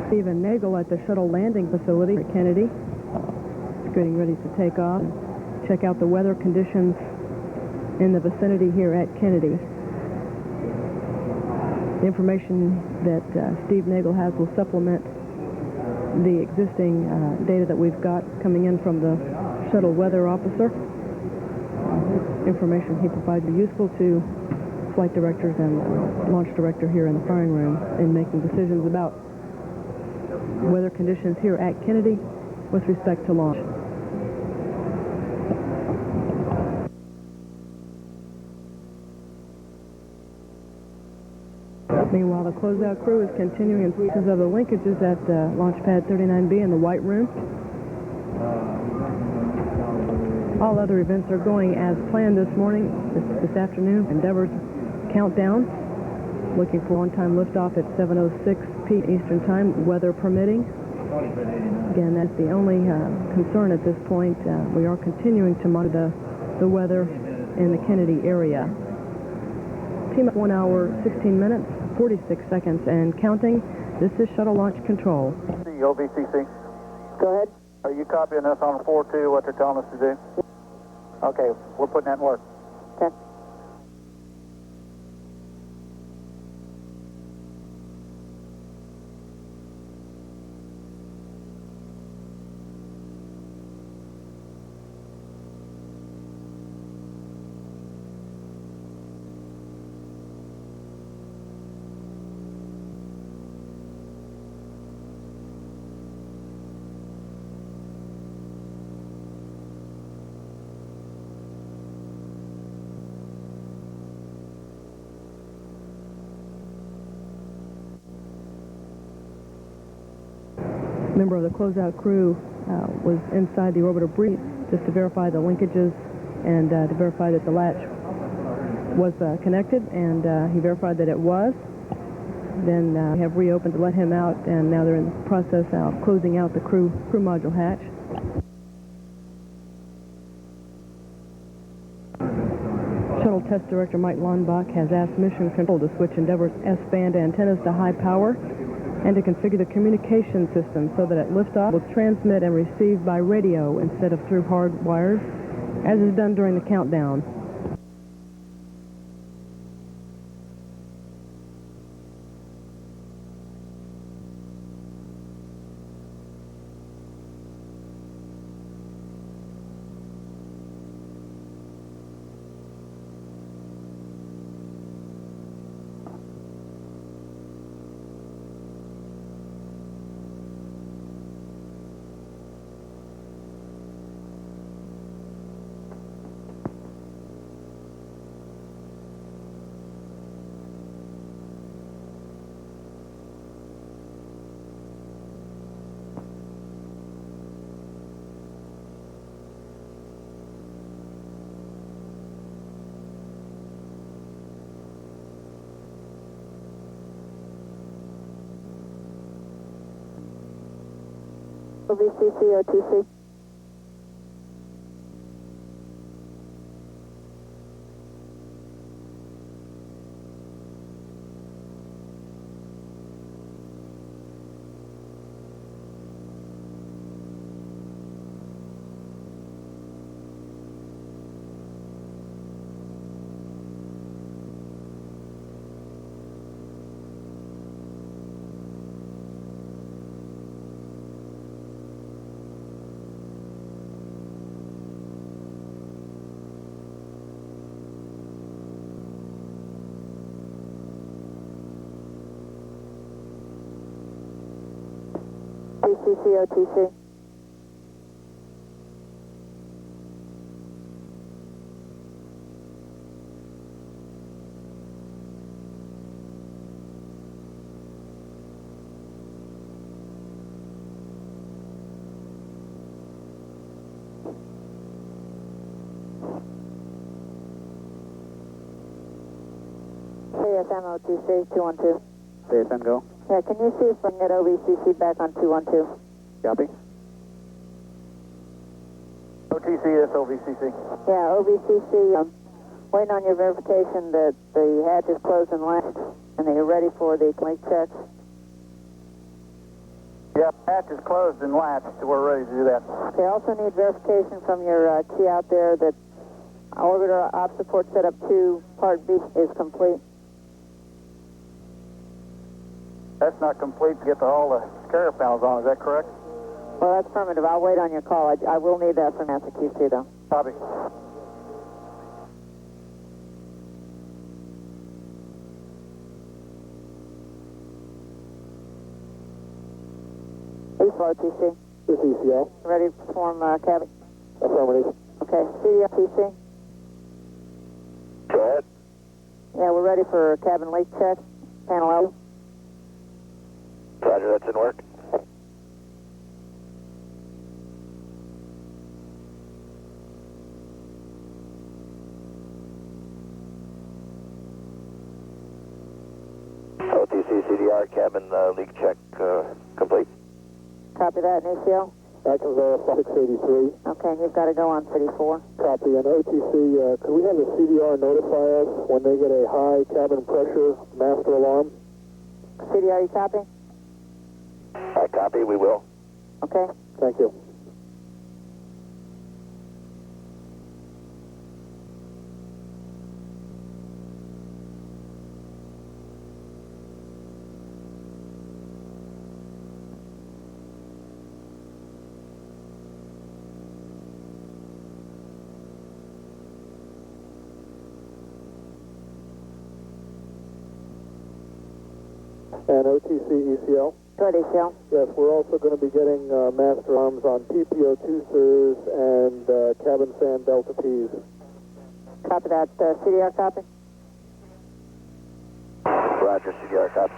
[SPEAKER 1] Stephen Nagel at the shuttle landing facility at Kennedy, getting ready to take off. Check out the weather conditions in the vicinity here at Kennedy. The information that Steve Nagel has will supplement the existing data that we've got coming in from the shuttle weather officer. Information he provides is useful to flight directors and launch director here in the firing room in making decisions about weather conditions here at Kennedy with respect to launch. Meanwhile, the closeout crew is continuing inspections of the linkages at Launch Pad 39B in the White Room. All other events are going as planned this morning, this afternoon. Endeavour's countdown, looking for on-time liftoff at 7:06 p.m. Eastern Time, weather permitting. Again, that's the only concern at this point. We are continuing to monitor the weather in the Kennedy area. Team 1 hour, 16 minutes, 46 seconds, and counting. This is Shuttle Launch Control.
[SPEAKER 7] OVCC.
[SPEAKER 2] Go ahead.
[SPEAKER 7] Are you copying us on 4-2, what they're telling us to do? Okay, we're putting that in work.
[SPEAKER 2] Okay.
[SPEAKER 1] member of the closeout crew was inside the orbiter brief just to verify the linkages and to verify that the latch was connected, and he verified that it was. Then we have reopened to let him out, and now they're in the process of closing out the crew module hatch. Shuttle Test Director Mike Lonbach has asked Mission Control to switch Endeavour's S-band antennas to high power and to configure the communication system so that at liftoff will transmit and receive by radio instead of through hard wires, as is done during the countdown.
[SPEAKER 2] OVCC, OTC. OVCC, OTC. CSM, OTC, 212.
[SPEAKER 7] CSM, go.
[SPEAKER 2] Yeah, can you see if I can get OVCC back on 212?
[SPEAKER 7] Copy. OTC, this OVCC.
[SPEAKER 2] Yeah, OVCC, waiting on your verification that the hatch is closed and latched and that you're ready for the leak checks.
[SPEAKER 7] Yeah, hatch is closed and latched, so we're ready to do that.
[SPEAKER 2] Okay, also need verification from your key out there that orbiter op support setup 2, part B is complete.
[SPEAKER 7] That's not complete to get all the carrier panels on, is that correct?
[SPEAKER 2] Well, that's affirmative. I'll wait on your call. I will need that from NASA QC, though.
[SPEAKER 7] Copy.
[SPEAKER 2] ECL, OTC.
[SPEAKER 7] This ECL.
[SPEAKER 2] Ready to perform cabin?
[SPEAKER 7] Affirmative.
[SPEAKER 2] Okay, CDR, TC.
[SPEAKER 7] Go ahead.
[SPEAKER 2] Yeah, we're ready for cabin leak check. Panel L.
[SPEAKER 7] Roger, that's in work. OTC CDR cabin leak check complete.
[SPEAKER 2] Copy that, and ECL.
[SPEAKER 7] I can verify 683.
[SPEAKER 2] Okay, and you've got to go on 34.
[SPEAKER 7] Copy. And OTC, could we have the CDR notify us when they get a high cabin pressure master alarm?
[SPEAKER 2] CDR, you copy?
[SPEAKER 7] I copy, we will.
[SPEAKER 2] Okay.
[SPEAKER 7] Thank you. And OTC ECL?
[SPEAKER 2] Good, ECL.
[SPEAKER 7] Yes, we're also going to be getting master arms on PPO2 SIRS and cabin fan Delta Ps.
[SPEAKER 2] Copy that. CDR copy?
[SPEAKER 7] Roger, CDR copy.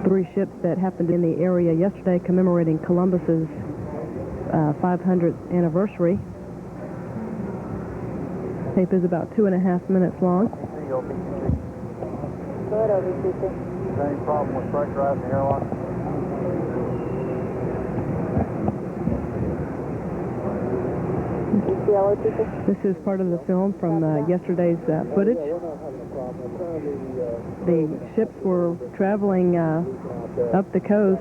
[SPEAKER 1] 3 ships that happened in the area yesterday commemorating Columbus's 500th anniversary. Tape is about 2.5 minutes long.
[SPEAKER 2] Go ahead, OVCC.
[SPEAKER 7] Is there any problem with pressurizing the airlock?
[SPEAKER 1] This is part of the film from yesterday's footage. The ships were traveling up the coast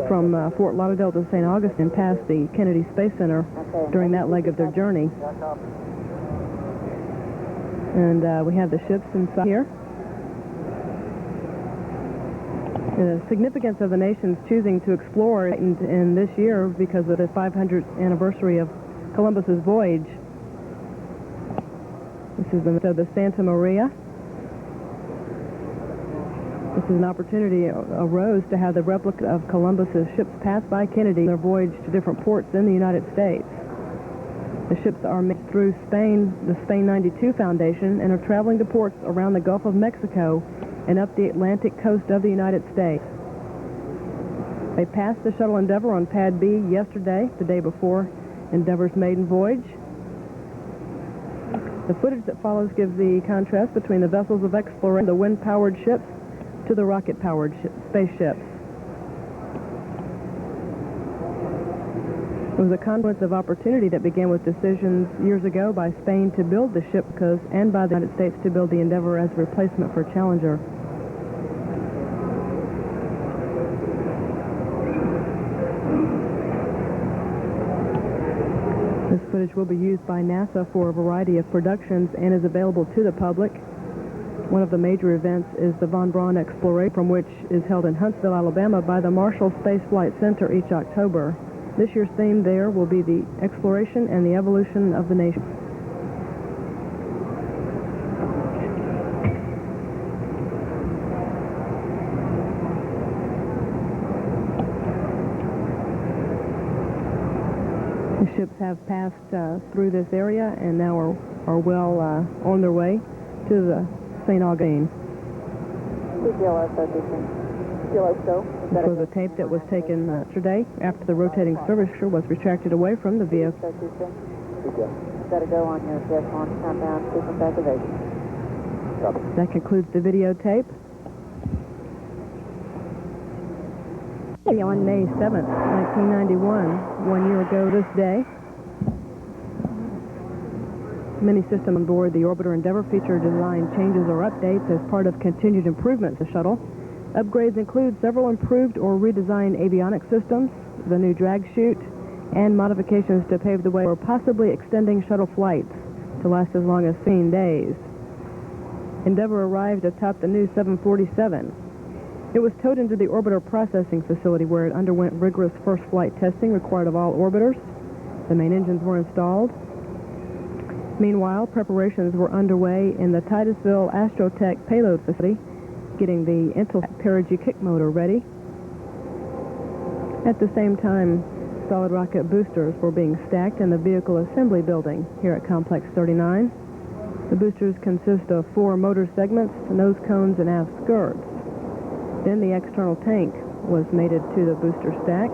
[SPEAKER 1] from Fort Lauderdale to St. Augustine past the Kennedy Space Center during that leg of their journey. And we have the ships inside here. The significance of the nations choosing to explore in this year because of the 500th anniversary of Columbus's voyage. This is the Santa Maria. This is an opportunity arose to have the replica of Columbus's ships pass by Kennedy their voyage to different ports in the United States. The ships are made through Spain, the Spain 92 Foundation, and are traveling to ports around the Gulf of Mexico and up the Atlantic coast of the United States. They passed the Shuttle Endeavour on Pad B yesterday, the day before Endeavour's maiden voyage. The footage that follows gives the contrast between the vessels of exploration, the wind-powered ships, to the rocket-powered spaceships. It was a confluence of opportunity that began with decisions years ago by Spain to build the ship and by the United States to build the Endeavour as a replacement for Challenger. This footage will be used by NASA for a variety of productions and is available to the public. One of the major events is the Von Braun Exploration, from which is held in Huntsville, Alabama by the Marshall Space Flight Center each October. This year's theme there will be the exploration and the evolution of the nation. The ships have passed through this area and now are well on their way to the St. Augustine. This was a tape that was taken yesterday after the rotating service crew was retracted away from the vehicle.
[SPEAKER 2] Got to go on your jet launch countdown sequence activation.
[SPEAKER 1] That concludes the videotape. On May 7th, 1991, 1 year ago this day, many systems on board the Orbiter Endeavour feature design changes or updates as part of continued improvements to the shuttle. Upgrades include several improved or redesigned avionics systems, the new drag chute, and modifications to pave the way for possibly extending shuttle flights to last as long as 15 days. Endeavour arrived atop the new 747. It was towed into the orbiter processing facility where it underwent rigorous first flight testing required of all orbiters. The main engines were installed. Meanwhile, preparations were underway in the Titusville Astrotech payload facility, getting the Intelsat perigee kick motor ready. At the same time, solid rocket boosters were being stacked in the vehicle assembly building here at Complex 39. The boosters consist of 4 motor segments, nose cones, and aft skirts. Then the external tank was mated to the booster stack.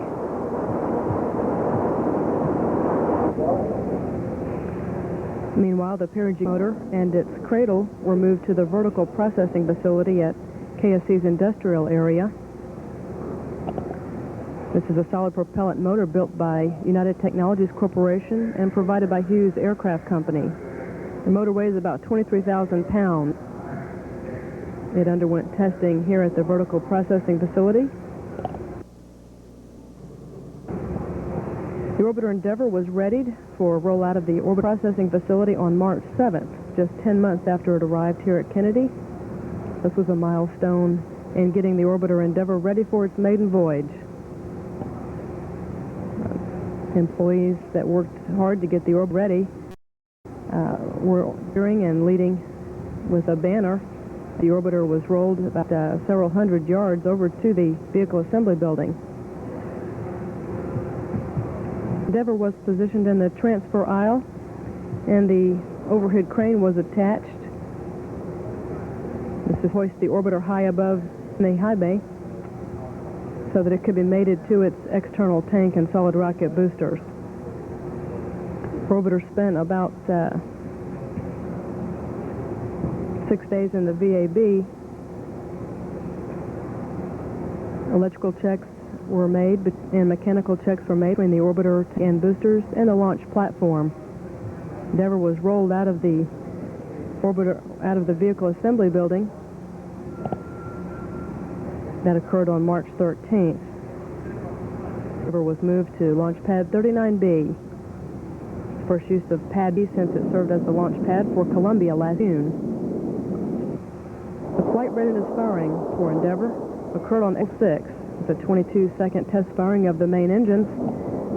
[SPEAKER 1] Meanwhile, the perigee motor and its cradle were moved to the vertical processing facility at KSC's industrial area. This is a solid propellant motor built by United Technologies Corporation and provided by Hughes Aircraft Company. The motor weighs about 23,000 pounds. It underwent testing here at the vertical processing facility. The Orbiter Endeavour was readied for a rollout of the orbit processing facility on March 7th, just 10 months after it arrived here at Kennedy. This was a milestone in getting the Orbiter Endeavour ready for its maiden voyage. Employees that worked hard to get the orbit ready were cheering and leading with a banner. The orbiter was rolled about several hundred yards over to the vehicle assembly building. Endeavour was positioned in the transfer aisle, and the overhead crane was attached. This is to hoist the orbiter high above in the high bay so that it could be mated to its external tank and solid rocket boosters. Orbiter spent about 6 days in the VAB. Electrical checks were made and mechanical checks were made between the orbiter and boosters and the launch platform. Endeavour was rolled out of the vehicle assembly building. That occurred on March 13th. Endeavour was moved to launch pad 39B. First use of pad B since it served as the launch pad for Columbia last June. The flight readiness firing for Endeavour occurred on April 6th. It's a 22-second test firing of the main engines.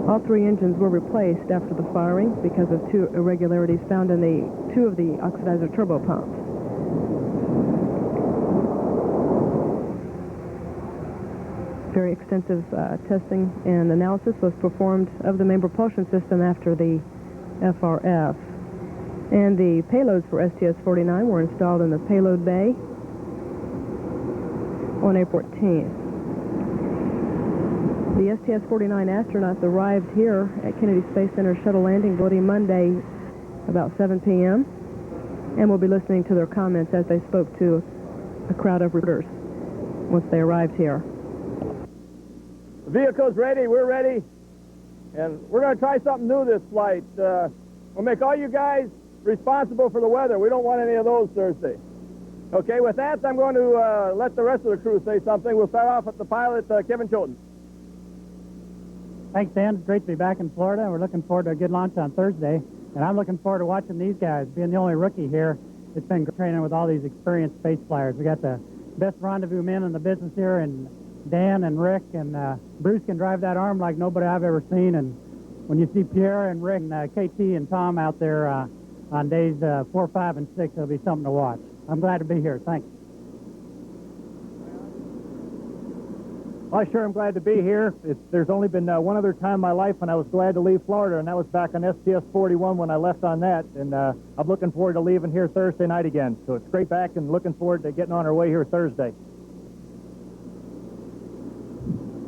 [SPEAKER 1] All 3 engines were replaced after the firing because of 2 irregularities found in 2 of the oxidizer turbo pumps. Very extensive testing and analysis was performed of the main propulsion system after the FRF. And the payloads for STS-49 were installed in the payload bay on April 14th. The STS-49 astronauts arrived here at Kennedy Space Center Shuttle Landing Building Monday about 7 p.m. and we'll be listening to their comments as they spoke to a crowd of reporters once they arrived here.
[SPEAKER 8] The vehicle's ready, we're ready, and we're going to try something new this flight. We'll make all you guys responsible for the weather. We don't want any of those Thursday. Okay, with that, I'm going to let the rest of the crew say something. We'll start off with the pilot, Kevin Choten.
[SPEAKER 9] Thanks, Dan. It's great to be back in Florida. We're looking forward to a good launch on Thursday, and I'm looking forward to watching these guys. Being the only rookie here, it's been training with all these experienced space flyers. We got the best rendezvous men in the business here, and Dan and Rick, and Bruce can drive that arm like nobody I've ever seen. And when you see Pierre and Rick and KT and Tom out there on days 4, 5, and 6, it'll be something to watch. I'm glad to be here. Thanks.
[SPEAKER 8] Well, I sure am glad to be here. There's only been one other time in my life when I was glad to leave Florida, and that was back on STS-41 when I left on that. And I'm looking forward to leaving here Thursday night again. So it's great back and looking forward to getting on our way here Thursday.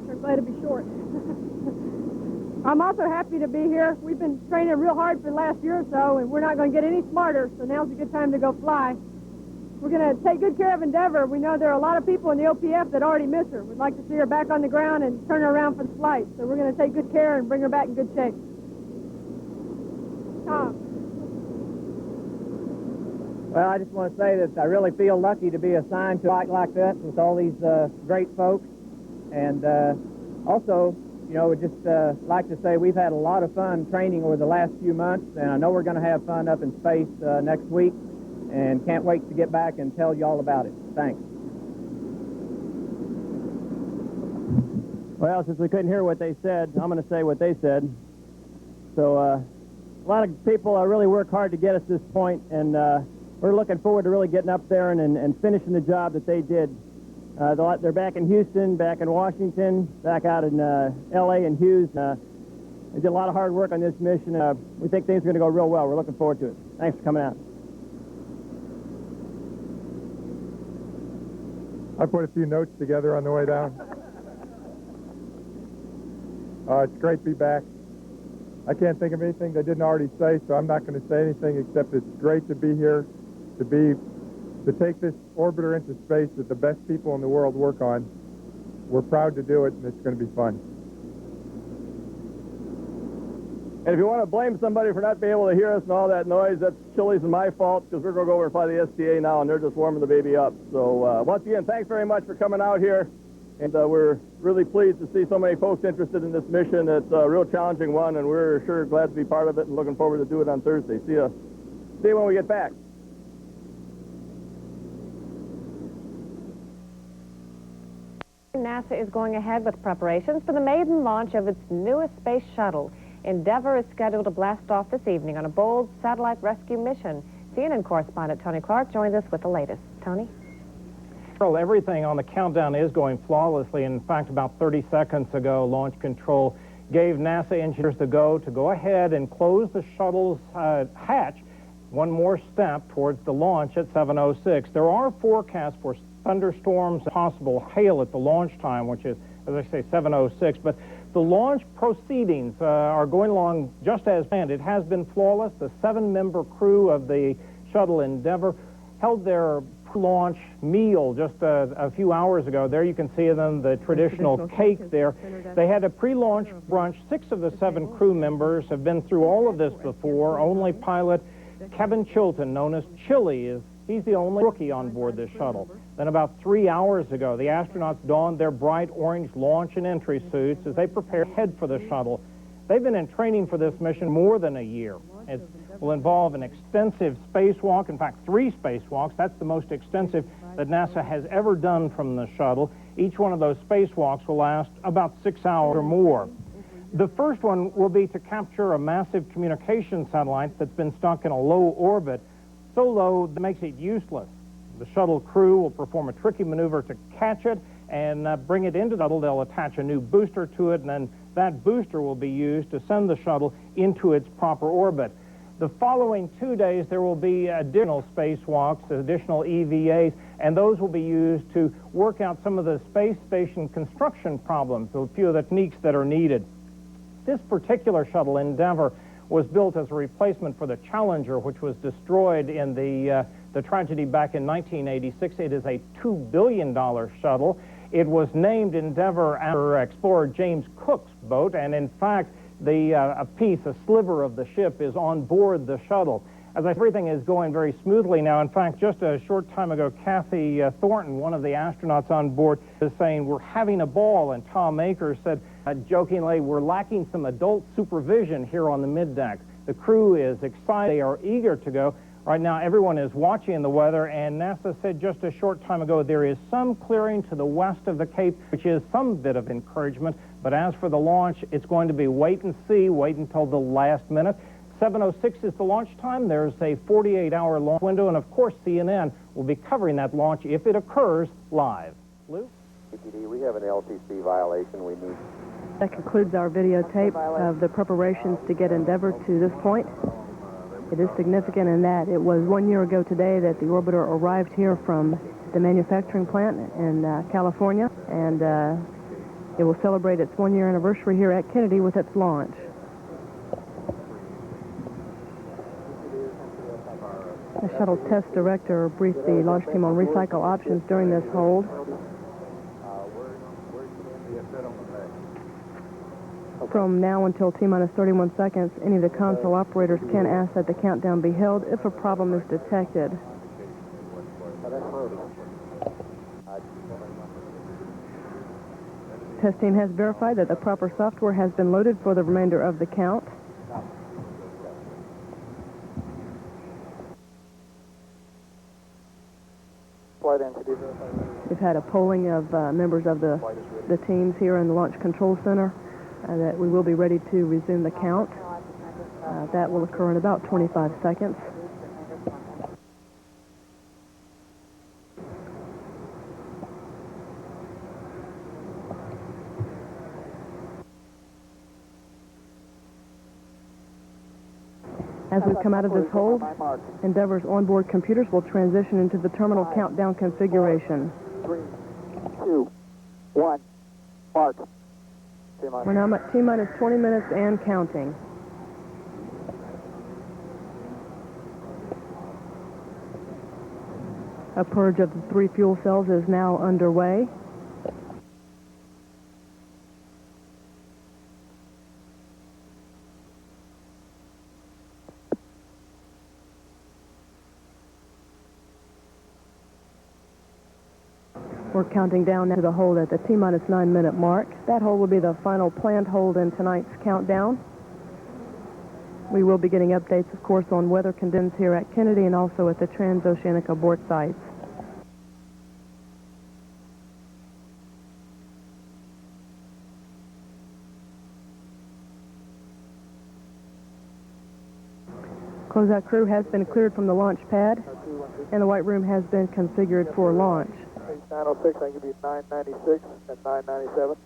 [SPEAKER 10] Sure glad to be short. I'm also happy to be here. We've been training real hard for the last year or so, and we're not going to get any smarter, so now's a good time to go fly. We're going to take good care of Endeavour. We know there are a lot of people in the OPF that already miss her. We'd like to see her back on the ground and turn her around for the flight. So we're going to take good care and bring her back in good shape. Tom.
[SPEAKER 11] Well, I just want to say that I really feel lucky to be assigned to a flight like that with all these great folks. And also, you know, we'd just like to say we've had a lot of fun training over the last few months, and I know we're going to have fun up in space next week. And can't wait to get back and tell you all about it. Thanks.
[SPEAKER 8] Well, since we couldn't hear what they said, I'm going to say what they said. So a lot of people really work hard to get us to this point, and we're looking forward to really getting up there and finishing the job that they did. They're back in Houston, back in Washington, back out in L.A. and Hughes. They did a lot of hard work on this mission. We think things are going to go real well. We're looking forward to it. Thanks for coming out.
[SPEAKER 12] I put a few notes together on the way down. It's great to be back. I can't think of anything they didn't already say, so I'm not going to say anything except it's great to be here, to take this orbiter into space that the best people in the world work on. We're proud to do it, and it's going to be fun.
[SPEAKER 8] And if you want to blame somebody for not being able to hear us and all that noise, that's Chili's and my fault, because we're going to go over and fly the STA now, and they're just warming the baby up. So once again, thanks very much for coming out here. And we're really pleased to see so many folks interested in this mission. It's a real challenging one, and we're sure glad to be part of it and looking forward to do it on Thursday. See you when we get back.
[SPEAKER 5] NASA is going ahead with preparations for the maiden launch of its newest space shuttle. Endeavour is scheduled to blast off this evening on a bold satellite rescue mission. CNN correspondent Tony Clark joins us with the latest. Tony?
[SPEAKER 13] Well, everything on the countdown is going flawlessly. In fact, about 30 seconds ago, Launch Control gave NASA engineers the go to go ahead and close the shuttle's hatch one more step towards the launch at 7:06. There are forecasts for thunderstorms, possible hail at the launch time, which is, as I say, 7:06. But the launch proceedings are going along just as planned. It has been flawless. The 7-member crew of the Shuttle Endeavour held their launch meal just a few hours ago. There you can see them, the traditional cake there. They had a pre-launch brunch. 6 of the 7 crew members have been through all of this before. Only pilot Kevin Chilton, known as Chili, he's the only rookie on board this shuttle. Then about 3 hours ago, the astronauts donned their bright orange launch and entry suits as they prepare to head for the shuttle. They've been in training for this mission more than a year. It will involve an extensive spacewalk, in fact 3 spacewalks. That's the most extensive that NASA has ever done from the shuttle. Each one of those spacewalks will last about 6 hours or more. The first one will be to capture a massive communication satellite that's been stuck in a low orbit, so low that makes it useless. The shuttle crew will perform a tricky maneuver to catch it and bring it into the shuttle. They'll attach a new booster to it, and then that booster will be used to send the shuttle into its proper orbit. The following 2 days, there will be additional spacewalks, additional EVAs, and those will be used to work out some of the space station construction problems, a few of the techniques that are needed. This particular shuttle, Endeavour, was built as a replacement for the Challenger, which was destroyed in the tragedy back in 1986. It is a $2 billion shuttle. It was named Endeavour after explorer James Cook's boat, and in fact, a sliver of the ship is on board the shuttle. As everything is going very smoothly now. In fact, just a short time ago, Kathy Thornton, one of the astronauts on board, was saying, "We're having a ball," and Tom Akers said, jokingly, "We're lacking some adult supervision here on the middeck." The crew is excited. They are eager to go. Right now, everyone is watching the weather, and NASA said just a short time ago there is some clearing to the west of the Cape, which is some bit of encouragement. But as for the launch, it's going to be wait and see, wait until the last minute. 7:06 is the launch time. There's a 48-hour launch window, and of course, CNN will be covering that launch if it occurs live. Lou?
[SPEAKER 4] APD, we have an LTC violation we need.
[SPEAKER 1] That concludes our videotape of the preparations to get Endeavour to this point. It is significant in that it was 1 year ago today that the orbiter arrived here from the manufacturing plant in California, and it will celebrate its 1-year anniversary here at Kennedy with its launch. The shuttle test director briefed the launch team on recycle options during this hold. From now until T-minus 31 seconds, any of the console operators can ask that the countdown be held if a problem is detected. Test team has verified that the proper software has been loaded for the remainder of the count. We've had a polling of members of the teams here in the Launch Control Center that we will be ready to resume the count. That will occur in about 25 seconds. As we come out of this hold, Endeavour's onboard computers will transition into the terminal countdown configuration.
[SPEAKER 7] 3, 2, 1, mark.
[SPEAKER 1] We're now at T-minus 20 minutes and counting. A purge of the 3 fuel cells is now underway. We're counting down to the hold at the T-minus 9-minute mark. That hold will be the final planned hold in tonight's countdown. We will be getting updates, of course, on weather conditions here at Kennedy and also at the transoceanic abort sites. Closeout crew has been cleared from the launch pad, and the white room has been configured for launch.
[SPEAKER 7] 906, I can give you 996 and 997.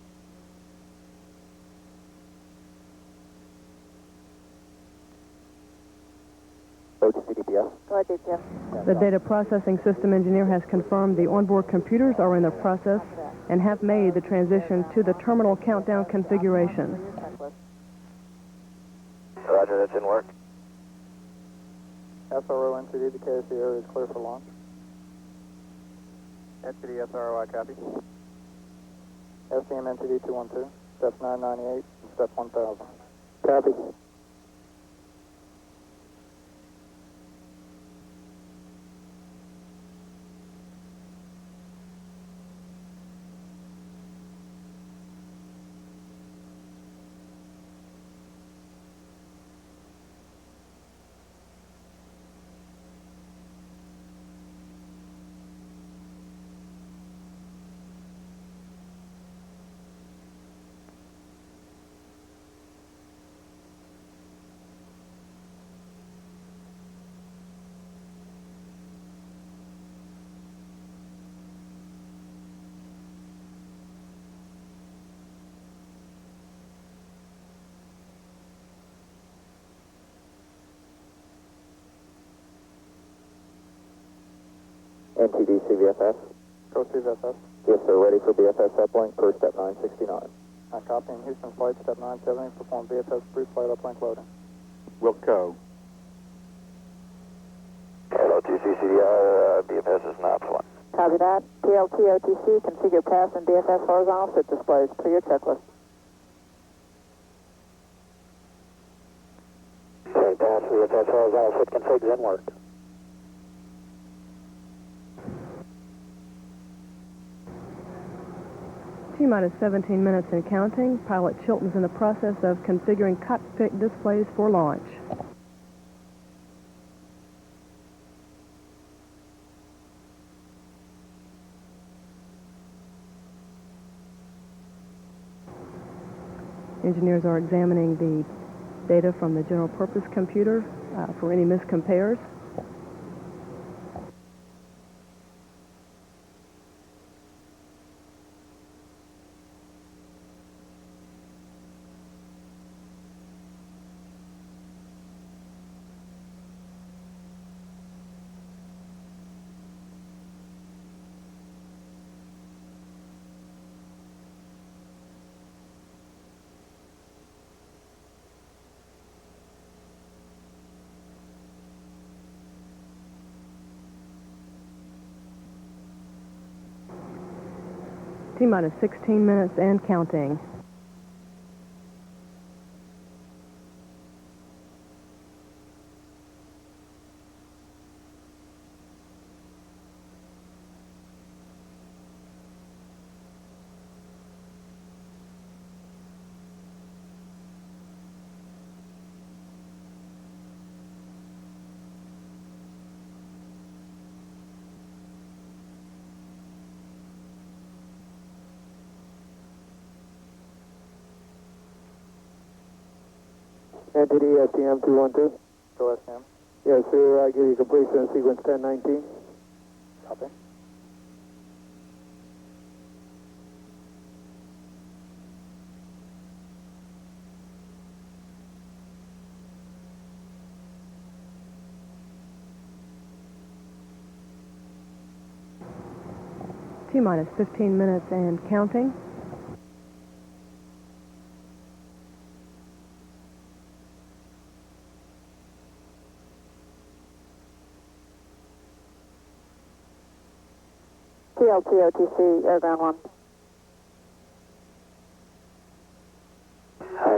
[SPEAKER 7] OTC DPS.
[SPEAKER 2] Go ahead, DPS.
[SPEAKER 1] The data processing system engineer has confirmed the onboard computers are in the process and have made the transition to the terminal countdown configuration.
[SPEAKER 7] Roger, that's in work. SRO NCD indicates the area is clear for launch. NCD SRO, I copy. SDM NCD 212, step 998, and step 1000. Copy. NTD CVFS. Go CVFS. Yes, sir. Ready for BFS uplink per step 969. I'm copying Houston flight step 970. Perform BFS pre-flight uplink loading.
[SPEAKER 6] Wilco.
[SPEAKER 7] Hello, TCCDR. BFS is not flying.
[SPEAKER 2] Copy that. PLT OTC, configure pass and BFS horizontal sit displays per your checklist.
[SPEAKER 7] Okay, pass BFS horizontal sit configs in work.
[SPEAKER 1] T-minus 17 minutes and counting. Pilot Chilton's in the process of configuring cockpit displays for launch. Engineers are examining the data from the general purpose computer for any miscompares. T-minus 16 minutes and counting.
[SPEAKER 7] NTD STM 212. Go STM. Yes, sir. I give you completion of sequence 1019. Copy.
[SPEAKER 1] T-minus 15 minutes and counting.
[SPEAKER 2] PLT OTC, Air Ground 1.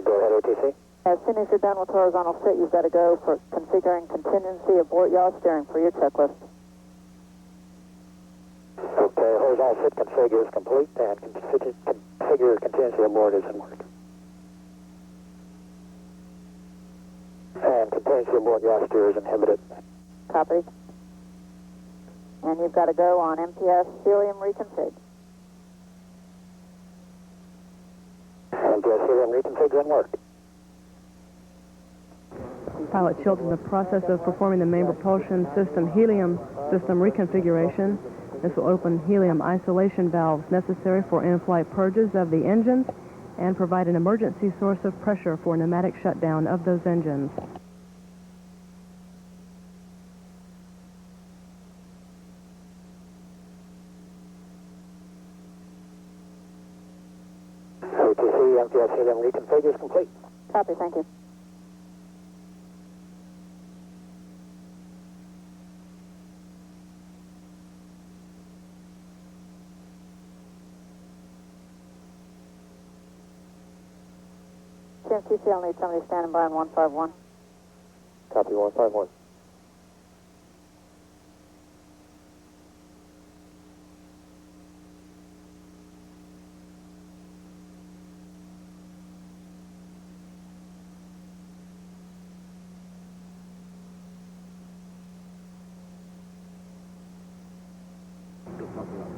[SPEAKER 7] Go ahead, OTC.
[SPEAKER 2] As soon as you're done with horizontal sit, you've got to go for configuring contingency abort yaw steering for your checklist.
[SPEAKER 7] Okay, horizontal sit config is complete and configure contingency abort is in work. And contingency abort yaw steer is inhibited.
[SPEAKER 2] Copy. And you've got to go on MPS Helium Reconfig.
[SPEAKER 7] MPS Helium Reconfig in work.
[SPEAKER 1] Pilot Chilton in the process of performing the main propulsion system helium system reconfiguration. This will open helium isolation valves necessary for in-flight purges of the engines and provide an emergency source of pressure for pneumatic shutdown of those engines.
[SPEAKER 7] OTC, MTS Helium Reconfig is complete.
[SPEAKER 2] Copy, thank you. TC, I'll need somebody standing by on 151.
[SPEAKER 7] Copy 151.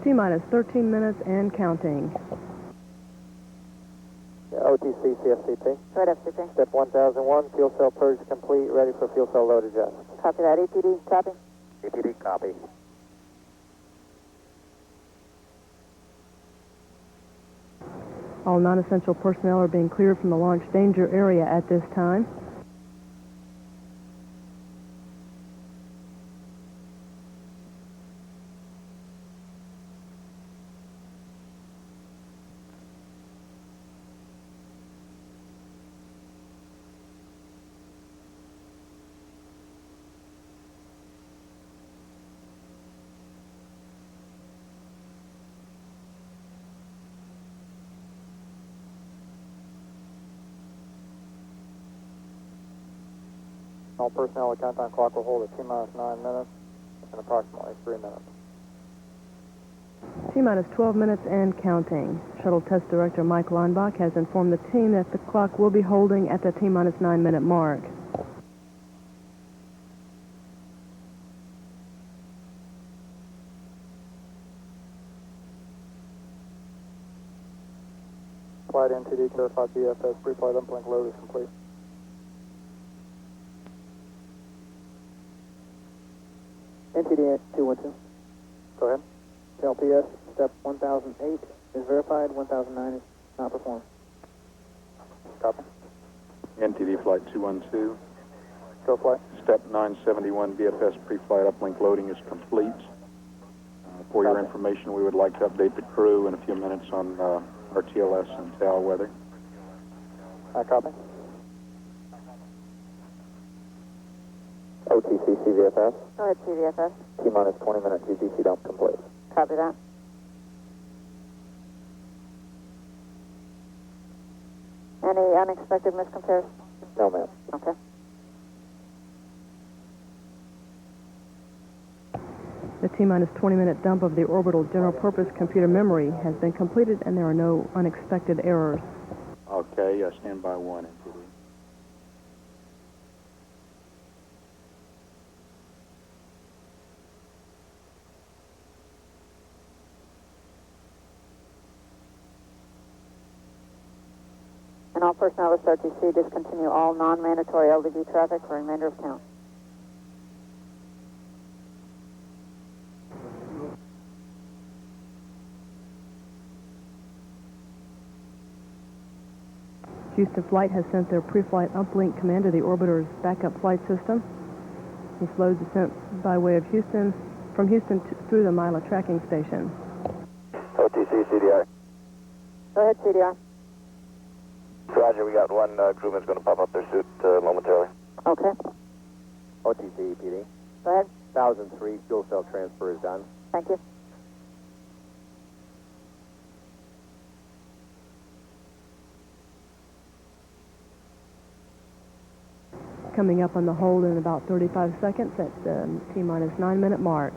[SPEAKER 1] T-minus 13 minutes and counting.
[SPEAKER 7] OTC, CFCP.
[SPEAKER 2] Right, FCP.
[SPEAKER 7] Step 1001, fuel cell purge complete, ready for fuel cell load adjust.
[SPEAKER 2] Copy that. EPD, copy.
[SPEAKER 7] EPD, copy.
[SPEAKER 1] All non-essential personnel are being cleared from the launch danger area at this time.
[SPEAKER 7] All personnel, the countdown clock will hold at T-minus 9 minutes in approximately 3 minutes.
[SPEAKER 1] T-minus 12 minutes and counting. Shuttle Test Director Mike Leinbach has informed the team that the clock will be holding at the T-minus 9 minute mark.
[SPEAKER 7] Flight NTD clarified BFS pre-flight uplink load is complete.
[SPEAKER 2] NTD 212.
[SPEAKER 7] Go ahead.
[SPEAKER 2] LPS, step 1008 is verified, 1009 is not performed.
[SPEAKER 7] Copy.
[SPEAKER 14] NTD Flight 212.
[SPEAKER 7] Go flight.
[SPEAKER 14] Step 971 BFS pre-flight uplink loading is complete. For your information, we would like to update the crew in a few minutes on RTLS and TAL weather.
[SPEAKER 7] Copy. OTC CVFS.
[SPEAKER 2] Go ahead, CVFS.
[SPEAKER 7] T-minus 20 minute GGC dump complete.
[SPEAKER 2] Copy that. Any unexpected miscompares?
[SPEAKER 7] No, ma'am.
[SPEAKER 2] Okay.
[SPEAKER 1] The T-minus 20 minute dump of the orbital general purpose computer memory has been completed and there are no unexpected errors.
[SPEAKER 14] Okay, stand by 1, NTD.
[SPEAKER 2] And all personnel of SRTC discontinue all non-mandatory LDV traffic for remainder of count.
[SPEAKER 1] Houston Flight has sent their pre-flight uplink command to the orbiter's backup flight system. This load is sent by way of Houston, from Houston through the Mila tracking station.
[SPEAKER 7] OTC CDI.
[SPEAKER 2] Go ahead, CDI.
[SPEAKER 7] Roger, we got one crewman's going to pop up their suit momentarily.
[SPEAKER 2] Okay.
[SPEAKER 4] OTC EPD.
[SPEAKER 2] Go ahead.
[SPEAKER 4] 1003 fuel cell transfer is done.
[SPEAKER 2] Thank you.
[SPEAKER 1] Coming up on the hold in about 35 seconds at the T-minus 9 minute mark.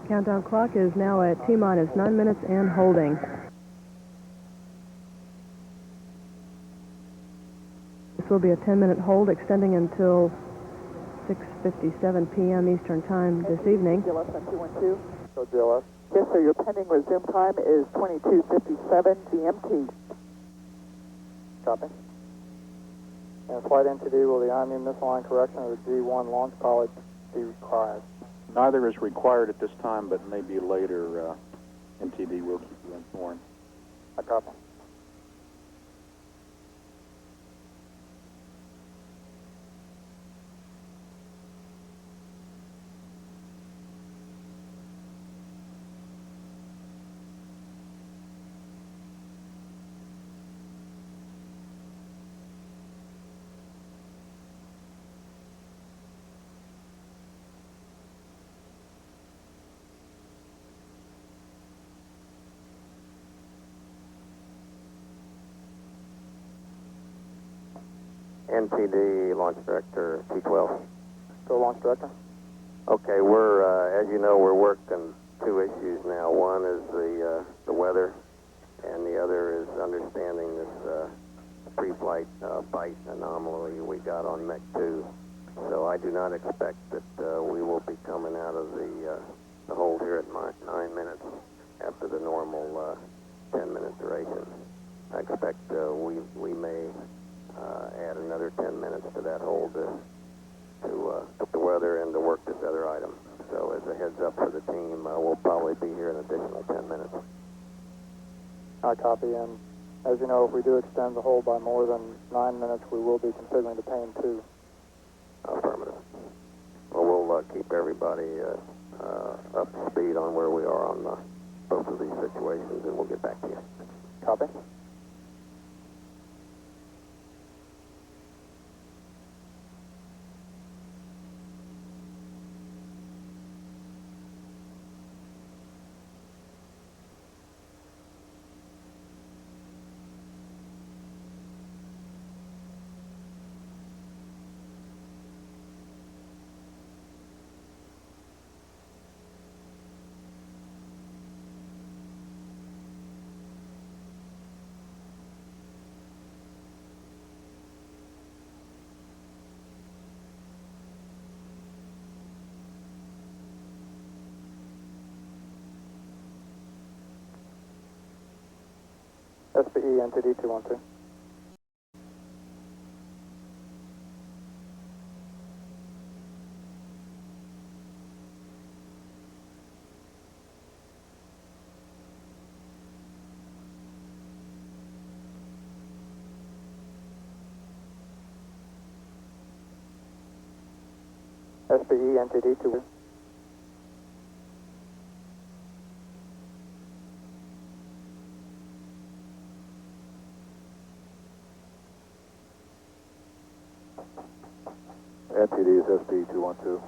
[SPEAKER 1] Countdown clock is now at T-minus 9 minutes and holding. This will be a 10-minute hold extending until 6:57 p.m. Eastern Time this evening.
[SPEAKER 2] GLS 212.
[SPEAKER 7] Go GLS.
[SPEAKER 2] Yes, sir. Your pending resume time is 22:57 GMT.
[SPEAKER 7] Copy. And flight NTD, will the IMU missile line correction or the G1 launch college be required?
[SPEAKER 14] Neither is required at this time, but maybe later. NTD will keep you informed.
[SPEAKER 7] I copy.
[SPEAKER 15] NTD Launch Director T12.
[SPEAKER 7] Go Launch Director.
[SPEAKER 15] Okay, as you know, we're working two issues now. One is the weather, and the other is understanding this pre-flight bite anomaly we got on Mech 2. So I do not expect that we will be coming out of the hold here at 9 minutes after the normal 10-minute duration. I expect we may add another 10 minutes to that hold to the weather and to work this other item. So as a heads up for the team, we'll probably be here an additional 10 minutes.
[SPEAKER 7] I copy. And as you know, if we do extend the hold by more than 9 minutes, we will be considering the PAIN 2.
[SPEAKER 15] Affirmative. Well, we'll keep everybody up to speed on where we are on both of these situations, and we'll get back to you.
[SPEAKER 7] Copy. SPE NTD 212. SPE NTD 212.
[SPEAKER 14] NTD is SPE 212.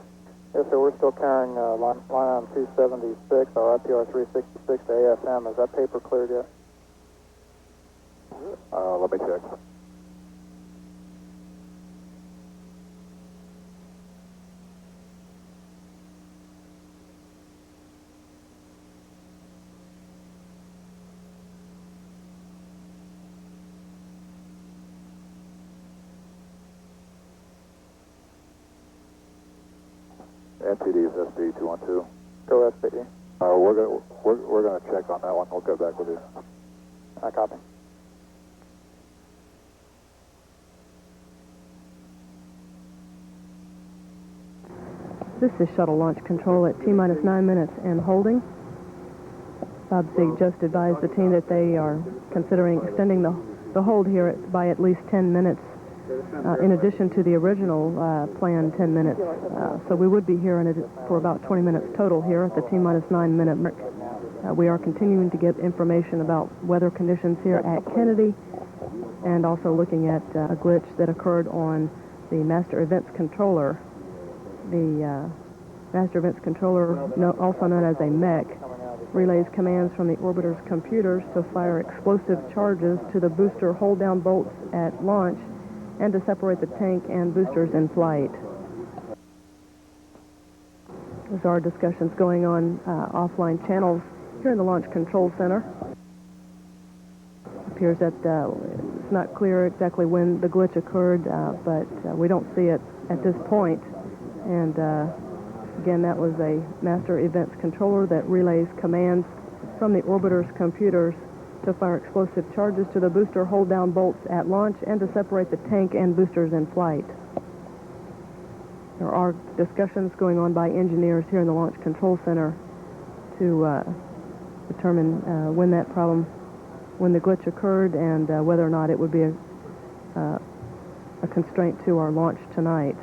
[SPEAKER 7] Yes, sir. We're still carrying line on 276, our IPR 366 to AFM. Is that paper cleared yet?
[SPEAKER 14] Let me check. NTD is SPE 212.
[SPEAKER 7] Go SPE.
[SPEAKER 14] We're gonna check on that one. We'll get back with you.
[SPEAKER 7] I copy.
[SPEAKER 1] This is Shuttle Launch Control at T-minus 9 minutes and holding. Bob Sieg just advised the team that they are considering extending the hold here by at least 10 minutes, in addition to the original planned 10 minutes. So we would be here for about 20 minutes total here at the T-minus 9 minute mark. We are continuing to get information about weather conditions here at Kennedy, and also looking at a glitch that occurred on the Master Events Controller. The Master Events Controller, also known as a MEC, relays commands from the orbiter's computers to fire explosive charges to the booster hold-down bolts at launch and to separate the tank and boosters in flight. There's our discussions going on offline channels here in the Launch Control Center. It appears that it's not clear exactly when the glitch occurred, but we don't see it at this point. And Again, that was a master events controller that relays commands from the orbiter's computers to fire explosive charges to the booster hold-down bolts at launch and to separate the tank and boosters in flight. There are discussions going on by engineers here in the Launch Control Center to determine when the glitch occurred and whether or not it would be a constraint to our launch tonight.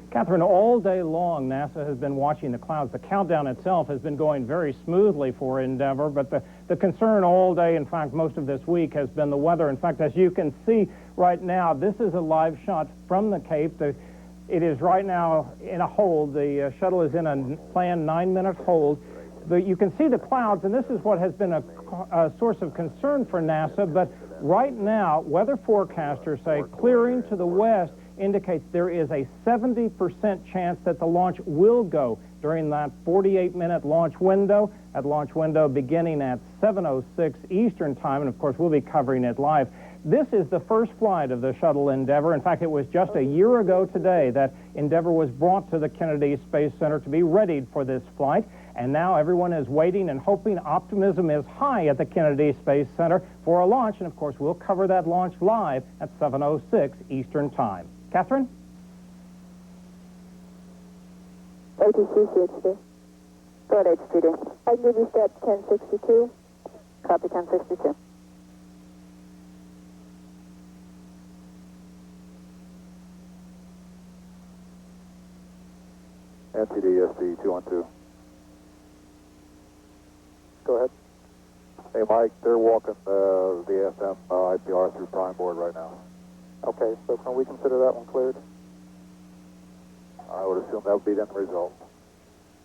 [SPEAKER 13] Catherine, all day long, NASA has been watching the clouds. The countdown itself has been going very smoothly for Endeavour, but the concern all day, in fact, most of this week, has been the weather. In fact, as you can see right now, this is a live shot from the Cape. It is right now in a hold. The shuttle is in a planned 9-minute hold. But you can see the clouds, and this is what has been a source of concern for NASA. But right now, weather forecasters say clearing to the west indicates there is a 70% chance that the launch will go during that 48-minute launch window. That launch window beginning at 7:06 Eastern Time, and of course we'll be covering it live. This is the first flight of the shuttle Endeavour. In fact, it was just a year ago today that Endeavour was brought to the Kennedy Space Center to be readied for this flight. And now everyone is waiting and hoping. Optimism is high at the Kennedy Space Center for a launch. And of course, we'll cover that launch live at 7:06 Eastern Time. Catherine?
[SPEAKER 2] ATC HD. Go ahead, HGD. I can give you stat 1062. Copy 1062.
[SPEAKER 7] NTD SD 212. Go ahead. Hey, Mike, they're walking the FM IPR through prime board right now. Okay, so can we consider that one cleared? I would assume that would be the end result.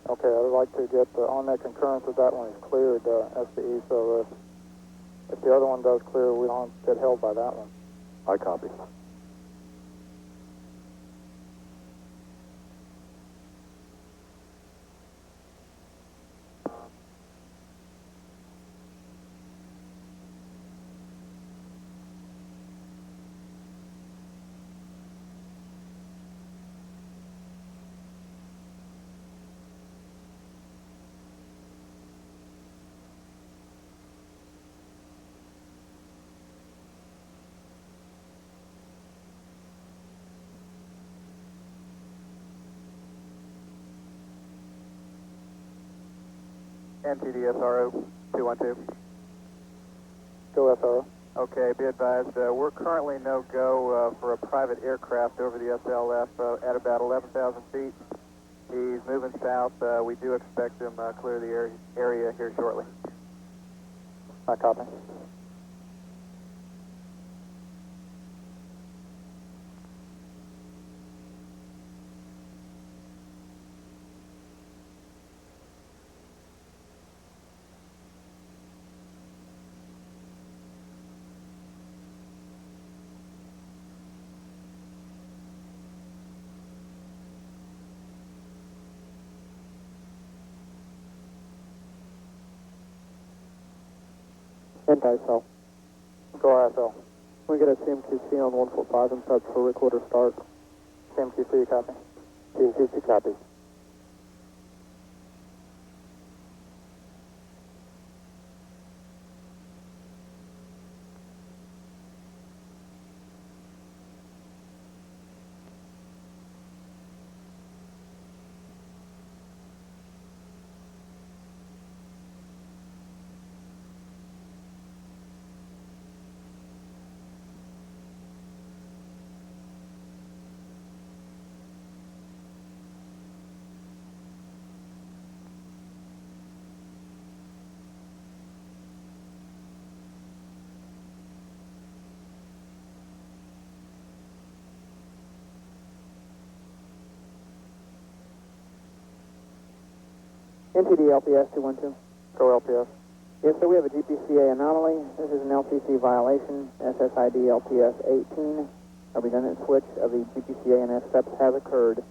[SPEAKER 7] Okay, I would like to get on that concurrence that that one is cleared, SDE, so if the other one does clear, we don't get held by that one. I copy. NTD SRO 212. Go SRO. Okay, be advised, we're currently no-go for a private aircraft over the SLF at about 11,000 feet. He's moving south. We do expect him clear the area here shortly. I copy. Anti-cell. Go ISL. We get a CMQC on 145 and start for recorder start. CMQC, copy. CMQC, copy. NTD LPS 212. Go LPS. Yes, sir, we have a GPCA anomaly. This is an LCC violation. SSID LPS 18. A redundant switch of the GPCA and SSEPs has occurred.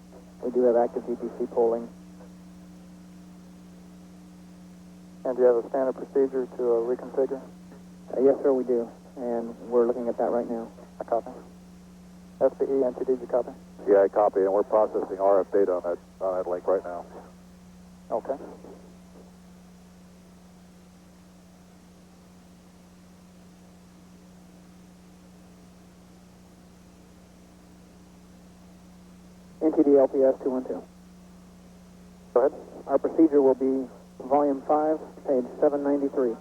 [SPEAKER 7] We do have active GPC polling. And do you have a standard procedure to reconfigure? Yes, sir, we do. And we're looking at that right now. I copy. SPE, NTD, did you copy?
[SPEAKER 14] Yeah, I copy, and we're processing RF data on that link right now.
[SPEAKER 7] Okay. NTD LPS 212.
[SPEAKER 14] Go ahead.
[SPEAKER 7] Our procedure will be volume 5, page 793.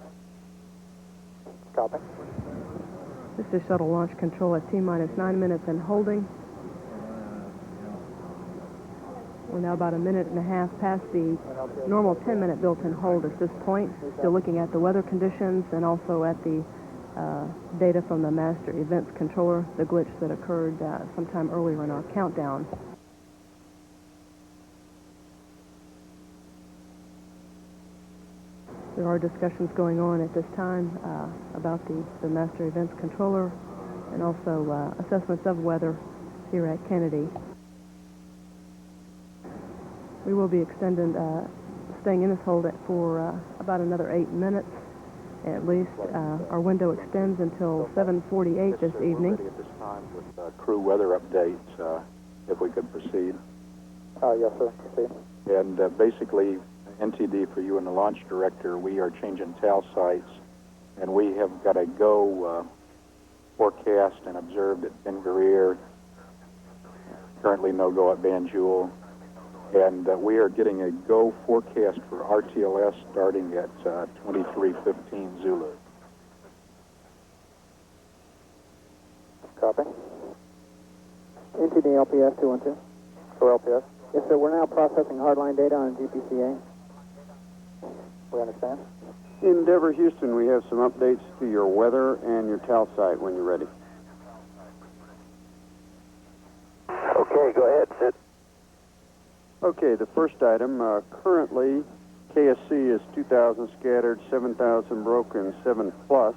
[SPEAKER 7] Copy.
[SPEAKER 1] This is shuttle launch control at T-minus 9 minutes and holding. We're now about a minute and a half past the normal 10-minute built-in hold at this point. Still looking at the weather conditions and also at the data from the master events controller, the glitch that occurred sometime earlier in our countdown. There are discussions going on at this time about the master events controller and also assessments of weather here at Kennedy. We will be staying in this hold for about another 8 minutes at least. Our window extends until 7:48 this evening.
[SPEAKER 14] We're ready at this time with crew weather updates, if we could proceed.
[SPEAKER 7] Yes, sir. Proceed.
[SPEAKER 14] And basically, NTD for you and the launch director, we are changing tail sites, and we have got a go forecast and observed at Ben Guerir. Currently no go at Banjul. And we are getting a go forecast for RTLS starting at 23:15 Zulu.
[SPEAKER 7] Copy. NTD LPS 212. So LPS? Yes, sir. We're now processing hardline data on GPCA. We understand.
[SPEAKER 6] Endeavour Houston, we have some updates to your weather and your TAL site when you're ready.
[SPEAKER 15] Okay, go ahead, Sid.
[SPEAKER 6] Okay, the first item, currently KSC is 2,000 scattered, 7,000 broken, 7 plus.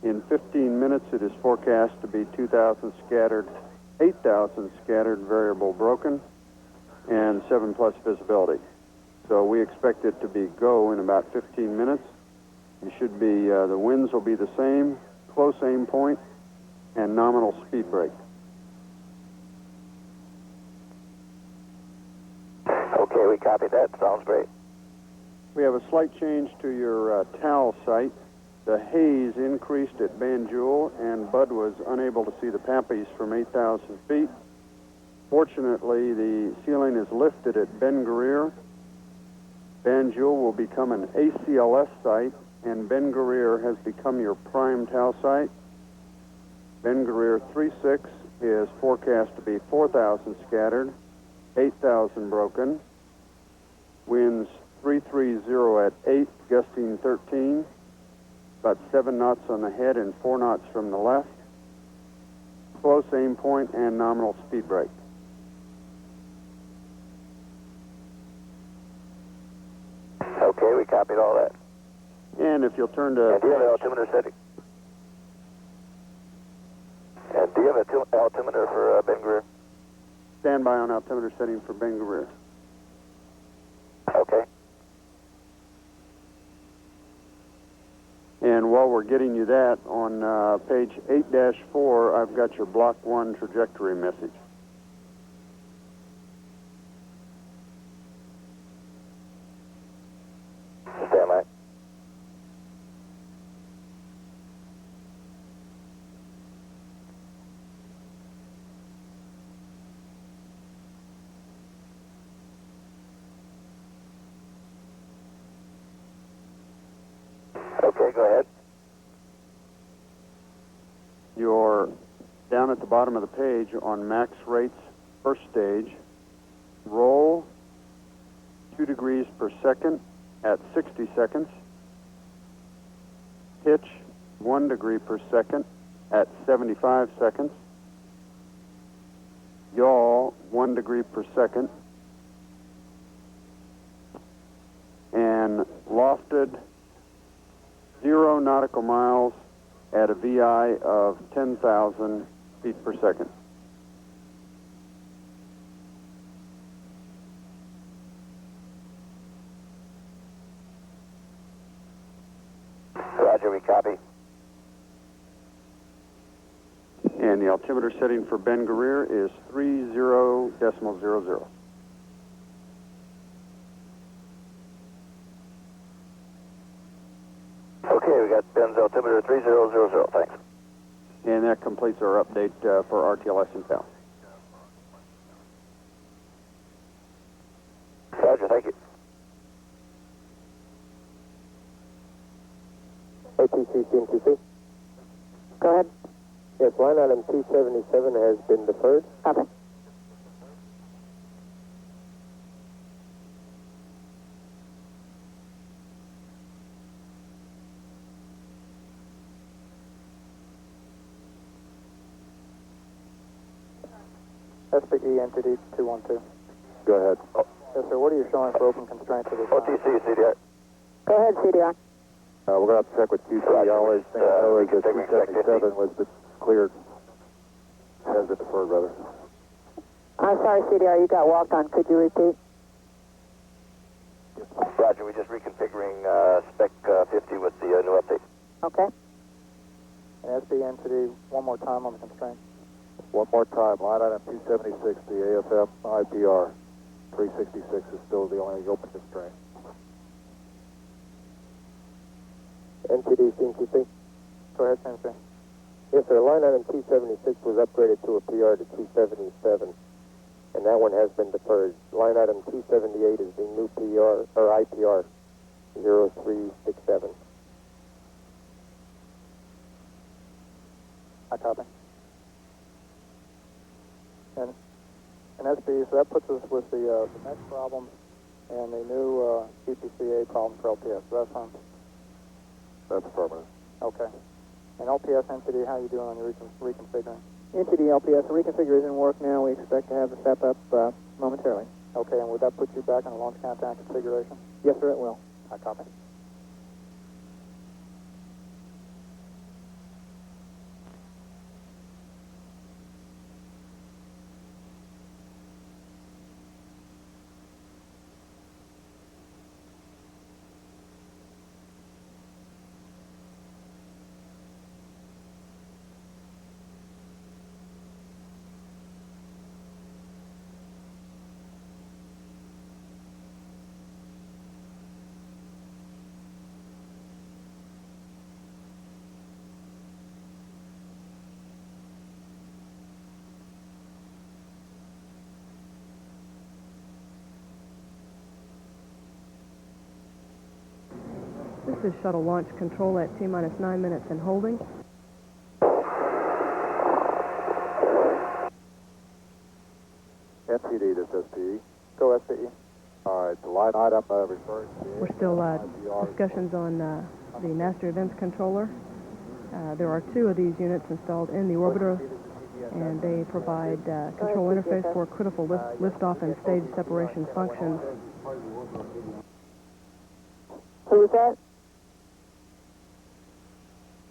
[SPEAKER 6] In 15 minutes it is forecast to be 2,000 scattered, 8,000 scattered, variable broken, and 7 plus visibility. So we expect it to be go in about 15 minutes. You should be, the winds will be the same, close aim point, and nominal speed break.
[SPEAKER 15] Okay, we copy that. Sounds great.
[SPEAKER 6] We have a slight change to your TAL site. The haze increased at Banjul, and Bud was unable to see the Pappies from 8,000 feet. Fortunately, the ceiling is lifted at Ben Guerir. Banjul will become an ACLS site, and Ben Guerir has become your prime TAL site. Ben Guerir 3-6 is forecast to be 4,000 scattered, 8,000 broken. Winds 330 at 8, gusting 13. About 7 knots on the head and 4 knots from the left. Close aim point and nominal speed break.
[SPEAKER 15] Okay, we copied all that.
[SPEAKER 6] And if you'll turn to...
[SPEAKER 15] And do you have an altimeter setting? And do you have an altimeter for Ben Guerir?
[SPEAKER 6] Stand by on altimeter setting for Ben Guerir.
[SPEAKER 15] Okay.
[SPEAKER 6] And while we're getting you that, on page 8-4, I've got your Block 1 trajectory message.
[SPEAKER 15] Stand by. Okay, go ahead.
[SPEAKER 6] You're down at the bottom of the page on max rates first stage. Roll 2 degrees per second at 60 seconds. Pitch 1 degree per second at 75 seconds. Yaw 1 degree per second. And lofted 0 nautical miles at a VI of 10,000 feet per second.
[SPEAKER 15] Roger, we copy.
[SPEAKER 6] And the altimeter setting for Ben Guerir is 30.00.
[SPEAKER 15] Okay, we got Ben's altimeter 3000, thanks.
[SPEAKER 6] And that completes our update for RTLS and PAL.
[SPEAKER 15] Roger, thank you.
[SPEAKER 16] ATC CMQC.
[SPEAKER 2] Go ahead.
[SPEAKER 16] Yes, line item 277 has been deferred.
[SPEAKER 2] Copy.
[SPEAKER 7] SPE entity 212.
[SPEAKER 16] Go ahead.
[SPEAKER 7] Yes, sir. What are you showing for open constraints at this time?
[SPEAKER 15] OTC, CDR.
[SPEAKER 2] Go ahead, CDR.
[SPEAKER 16] We're going to have to check with QC. The only thing I know is that 277 was cleared. Has been deferred, rather.
[SPEAKER 2] I'm sorry, CDR, you got walked on. Could you repeat?
[SPEAKER 15] Roger, we're just reconfiguring spec 50 with the new update.
[SPEAKER 2] Okay.
[SPEAKER 7] And SPE entity, one more time on the constraint.
[SPEAKER 16] One more time, line item 276, the AFM IPR 366 is still the only open constraint. NTD CMQC.
[SPEAKER 7] Go ahead, Sensei.
[SPEAKER 16] Yes, sir. Line item 276 was upgraded to a PR to 277, and that one has been deferred. Line item 278 is the new PR, or IPR 0367.
[SPEAKER 7] I copy. And SPE, so that puts us with the next problem and the new GPCA problem for LPS. So that's fine.
[SPEAKER 16] That's affirmative.
[SPEAKER 7] Okay. And LPS entity, how are you doing on your reconfiguring?
[SPEAKER 11] Entity LPS, the reconfigure is in work now. We expect to have the step up momentarily.
[SPEAKER 7] Okay, and would that put you back in the launch countdown configuration?
[SPEAKER 11] Yes, sir, it will.
[SPEAKER 7] I copy.
[SPEAKER 1] This is shuttle launch control at T-minus 9 minutes and holding.
[SPEAKER 16] NTD, this SPE.
[SPEAKER 7] Go SPE.
[SPEAKER 16] All right, the line item referring to...
[SPEAKER 1] We're still discussions on the master events controller. There are 2 of these units installed in the orbiter, and they provide control interface for critical liftoff and stage separation functions.
[SPEAKER 2] Who is that?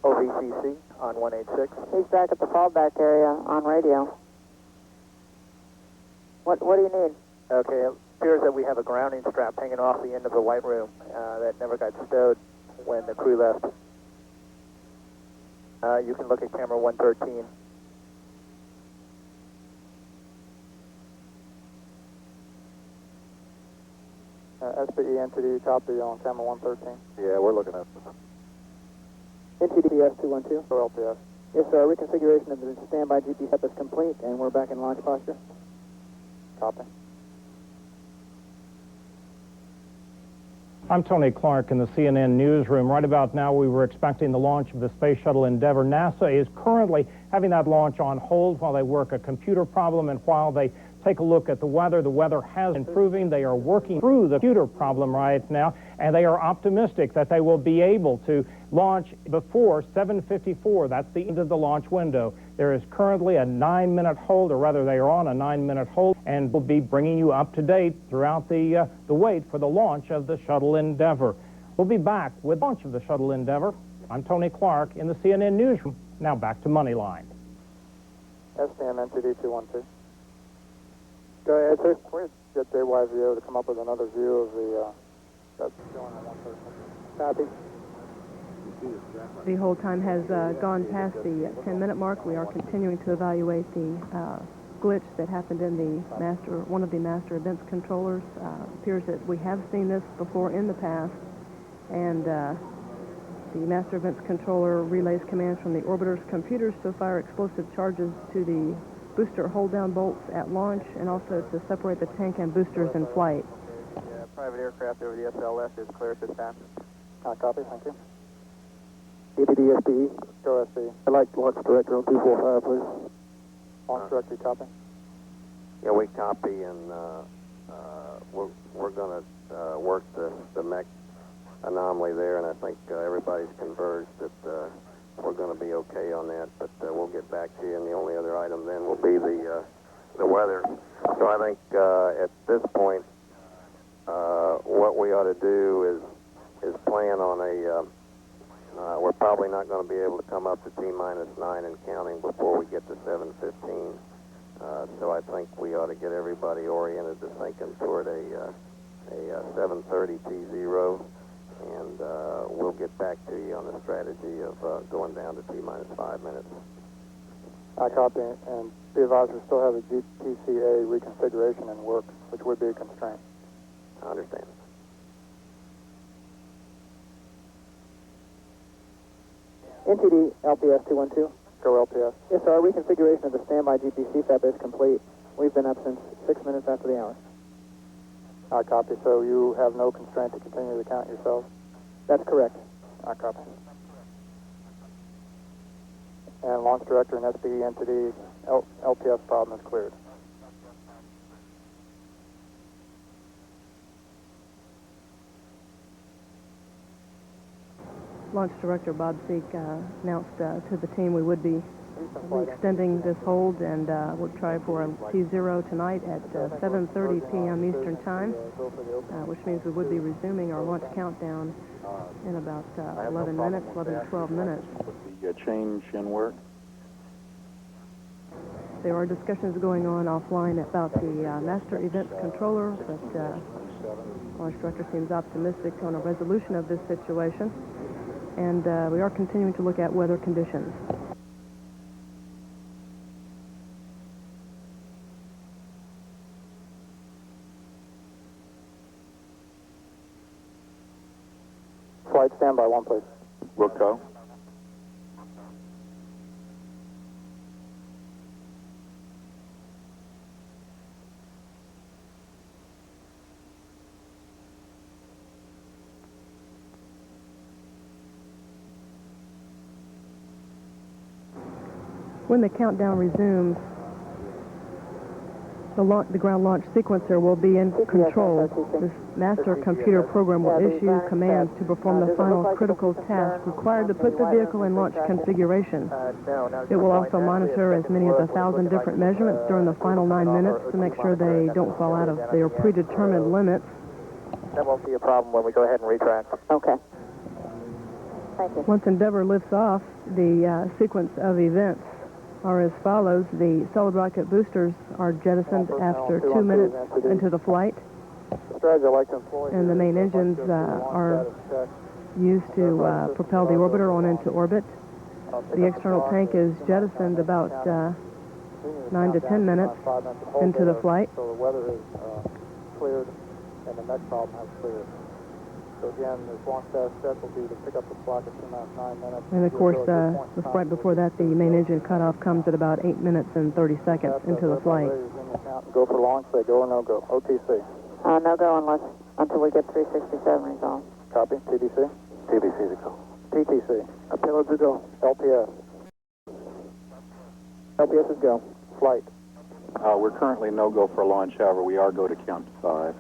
[SPEAKER 11] OVCC on 186.
[SPEAKER 2] He's back at the fallback area on radio. What do you need?
[SPEAKER 11] Okay, it appears that we have a grounding strap hanging off the end of the white room that never got stowed when the crew left. You can look at camera 113.
[SPEAKER 7] SPE entity copy on camera 113.
[SPEAKER 16] Yeah, we're looking at this.
[SPEAKER 11] NTDS 212.
[SPEAKER 7] For LPS.
[SPEAKER 11] Yes, sir. Our reconfiguration of the standby GP is complete, and we're back in launch posture.
[SPEAKER 7] Copy.
[SPEAKER 13] I'm Tony Clark in the CNN newsroom. Right about now, we were expecting the launch of the Space Shuttle Endeavour. NASA is currently having that launch on hold while they work a computer problem and while they take a look at the weather. The weather has been improving. They are working through the computer problem right now, and they are optimistic that they will be able to launch before 7:54. That's the end of the launch window. There is currently a 9-minute hold, or rather they are on a 9-minute hold, and we'll be bringing you up to date throughout the wait for the launch of the Shuttle Endeavour. We'll be back with the launch of the Shuttle Endeavour. I'm Tony Clark in the CNN newsroom. Now back to Moneyline.
[SPEAKER 7] STM entity 212. Go ahead, sir. We're get JYVO to come up with another view of the that's showing on 113. Copy.
[SPEAKER 1] The hold time has gone past the 10-minute mark. We are continuing to evaluate the glitch that happened in one of the master events controllers. Appears that we have seen this before in the past, and the master events controller relays commands from the orbiter's computers to fire explosive charges to the booster hold-down bolts at launch, and also to separate the tank and boosters in flight.
[SPEAKER 7] Private aircraft over the SLS is clear at this time. Copy, thank you. EPD SPE. Go SPE. I'd like launch director on 245, please. Launch director, copy.
[SPEAKER 15] Yeah, we copy, and we're going to work the mech anomaly there, and I think everybody's converged that we're going to be okay on that, but we'll get back to you, and the only other item then will be the weather. So I think at this point, what we ought to do is plan on we're probably not going to be able to come up to T-9 and counting before we get to 7:15. So I think we ought to get everybody oriented to thinking toward a 7:30 T0, and we'll get back to you on the strategy of going down to T-5 minutes.
[SPEAKER 7] I copy, and the advisors still have a GPCA reconfiguration in work, which would be a constraint.
[SPEAKER 15] I understand.
[SPEAKER 2] NTD LPS 212.
[SPEAKER 7] Go LPS.
[SPEAKER 2] Yes, sir. Our reconfiguration of the standby GPC FAB is complete. We've been up since 6 minutes after the hour.
[SPEAKER 7] I copy, so you have no constraint to continue the count yourselves?
[SPEAKER 2] That's correct.
[SPEAKER 7] I copy. And launch director and SPE entity LPS problem is cleared.
[SPEAKER 1] Launch Director Bob Seek announced to the team we would be extending this hold, and we'll try for a T0 tonight at 7:30 p.m. Eastern Time, which means we would be resuming our launch countdown in about 11 minutes, 11 to 12 minutes.
[SPEAKER 14] The change in work?
[SPEAKER 1] There are discussions going on offline about the master events controller, but Launch Director seems optimistic on a resolution of this situation. And we are continuing to look at weather conditions.
[SPEAKER 7] Flight standby 1, please.
[SPEAKER 14] Wilco.
[SPEAKER 1] When the countdown resumes, the ground launch sequencer will be in control. This master computer program will issue commands to perform the final critical task required to put the vehicle in launch configuration. It will also monitor as many as 1,000 different measurements during the final 9 minutes to make sure they don't fall out of their predetermined limits.
[SPEAKER 7] That won't be a problem when we go ahead and retract.
[SPEAKER 2] Okay. Thank you.
[SPEAKER 1] Once Endeavour lifts off, the sequence of events are as follows. The solid rocket boosters are jettisoned after 2 minutes into the flight, and the main engines are used to propel the orbiter on into orbit. The external tank is jettisoned about 9 to 10 minutes into the flight.
[SPEAKER 7] So the weather is cleared, and the next problem has cleared. So again, this launch test set will be to pick up the clock at 9 minutes.
[SPEAKER 1] And of course, right before that, the main engine cutoff comes at about 8 minutes and 30 seconds into the flight.
[SPEAKER 7] Go for launch, say go or no go. OTC.
[SPEAKER 2] No go until we get 367 resolved.
[SPEAKER 7] Copy. TBC?
[SPEAKER 15] TBC to go.
[SPEAKER 7] TTC.
[SPEAKER 2] Appeal to go.
[SPEAKER 7] LPS.
[SPEAKER 2] LPS is go.
[SPEAKER 7] Flight.
[SPEAKER 14] We're currently no go for launch, however, we are go to count to 5.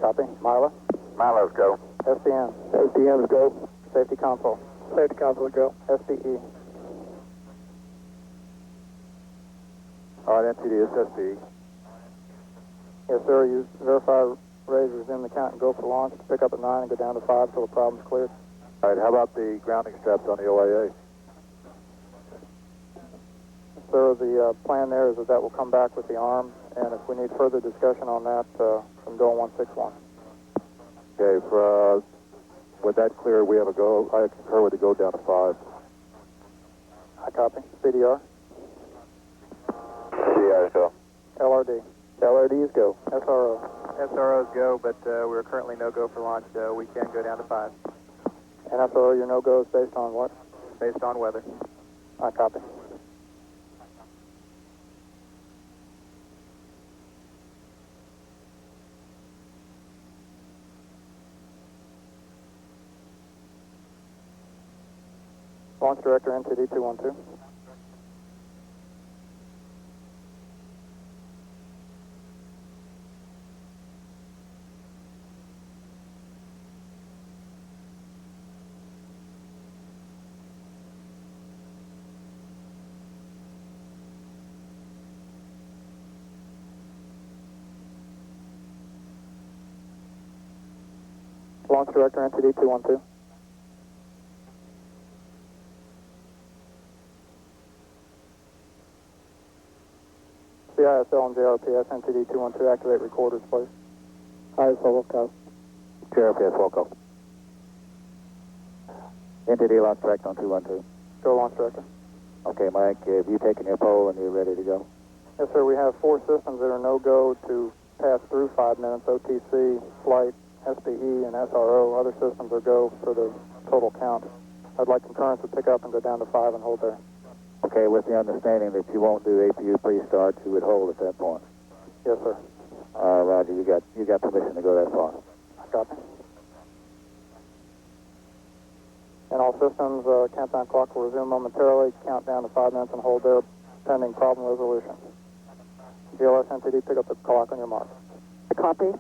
[SPEAKER 7] Copy. Mila?
[SPEAKER 15] Milo's go.
[SPEAKER 7] SDN.
[SPEAKER 2] SDN's go.
[SPEAKER 7] Safety console.
[SPEAKER 2] Safety console go.
[SPEAKER 7] SPE.
[SPEAKER 15] All right, NTD is SPE.
[SPEAKER 7] Yes, sir. You verify raise, resume the count, and go for launch to pick up at 9 and go down to 5 until the problem's cleared.
[SPEAKER 15] All right, how about the grounding straps on the OIA?
[SPEAKER 7] Sir, the plan there is that will come back with the arm, and if we need further discussion on that, I'm going 161.
[SPEAKER 15] Okay, for
[SPEAKER 7] With that clear, we have a go. I concur with the go down to 5. I copy. CDR.
[SPEAKER 15] CDR, go.
[SPEAKER 7] LRD. LRDs go. SRO. SROs go, but we're currently no-go for launch. We can go down to 5. And SRO, your no-go is based on what? Based on weather. I copy. Launch Director, NTD 212. Launch Director, NTD 212. CISL and JRPS, NTD 212, activate recorders, please. ISL, Wilco.
[SPEAKER 15] JRPS, Wilco. NTD launch direct on 212.
[SPEAKER 7] Go, Launch Director.
[SPEAKER 15] Okay, Mike, have you taken your poll and you're ready to go?
[SPEAKER 7] Yes, sir. We have 4 systems that are no-go to pass through 5 minutes, OTC, flight, SPE, and SRO. Other systems are go for the total count. I'd like concurrence to pick up and go down to 5 and hold there.
[SPEAKER 15] Okay, with the understanding that you won't do Apu Pre-Start, you would hold at that point.
[SPEAKER 7] Yes, sir.
[SPEAKER 15] Roger, you got permission to go that far.
[SPEAKER 7] Copy. And all systems, countdown clock will resume momentarily. Count down to 5 minutes and hold there pending problem resolution. GLS NTD, pick up the clock on your mark.
[SPEAKER 2] Copy.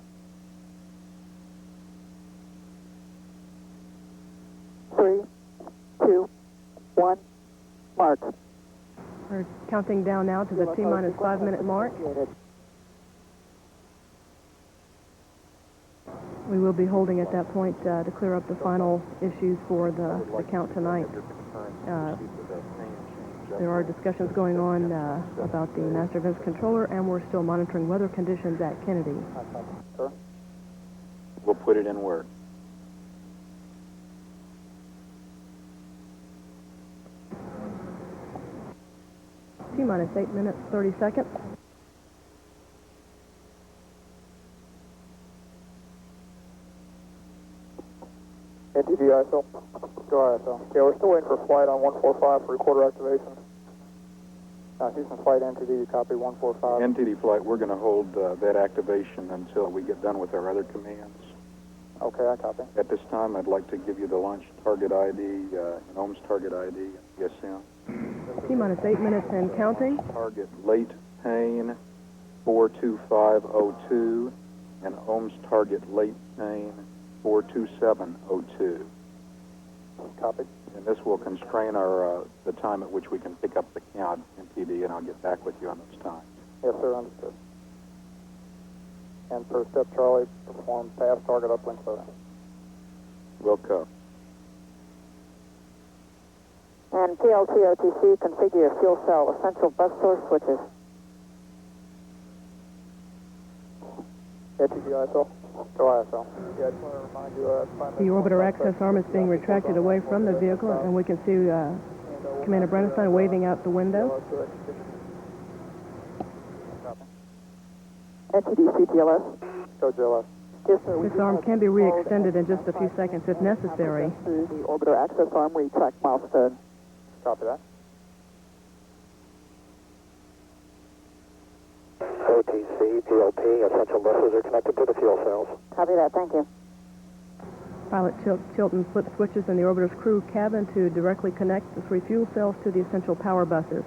[SPEAKER 2] Three, two, one, mark.
[SPEAKER 1] We're counting down now to the T-minus 5 minute mark. We will be holding at that point to clear up the final issues for the count tonight. There are discussions going on about the Master Events Controller, and we're still monitoring weather conditions at Kennedy.
[SPEAKER 14] We'll put it in work.
[SPEAKER 1] T-minus 8 minutes, 30 seconds.
[SPEAKER 7] NTD ISL. Go ISL. Okay, we're still waiting for flight on 145 for recorder activation. Houston flight NTD, you copy 145.
[SPEAKER 14] NTD flight, we're going to hold that activation until we get done with our other commands.
[SPEAKER 7] Okay, I copy.
[SPEAKER 14] At this time, I'd like to give you the launch target ID, and OMS target ID, and ESM.
[SPEAKER 1] T-minus 8 minutes and counting.
[SPEAKER 14] Target late pane 42502, and OMS target late pane 42702.
[SPEAKER 7] Copy.
[SPEAKER 14] And this will constrain our the time at which we can pick up the count NTD, and I'll get back with you on those times.
[SPEAKER 7] Yes, sir, understood. And per step Charlie, perform pass target uplink loading.
[SPEAKER 14] Wilco.
[SPEAKER 2] And PLT OTC, configure your fuel cell essential bus source switches.
[SPEAKER 7] NTD ISL. Go ISL. Yeah, I just want to remind you,
[SPEAKER 1] The orbiter access arm is being retracted away from the vehicle, and we can see Commander Brandenstein waving out the window.
[SPEAKER 2] NTD CGLS.
[SPEAKER 7] Go GLS.
[SPEAKER 2] Yes, sir.
[SPEAKER 1] This arm can be re-extended in just a few seconds if necessary.
[SPEAKER 2] The orbiter access arm retract milestone.
[SPEAKER 7] Copy that.
[SPEAKER 15] OTC, PLP, essential buses are connected to the fuel cells.
[SPEAKER 2] Copy that, thank you.
[SPEAKER 1] Pilot Chilton flipped switches in the orbiter's crew cabin to directly connect the 3 fuel cells to the essential power buses.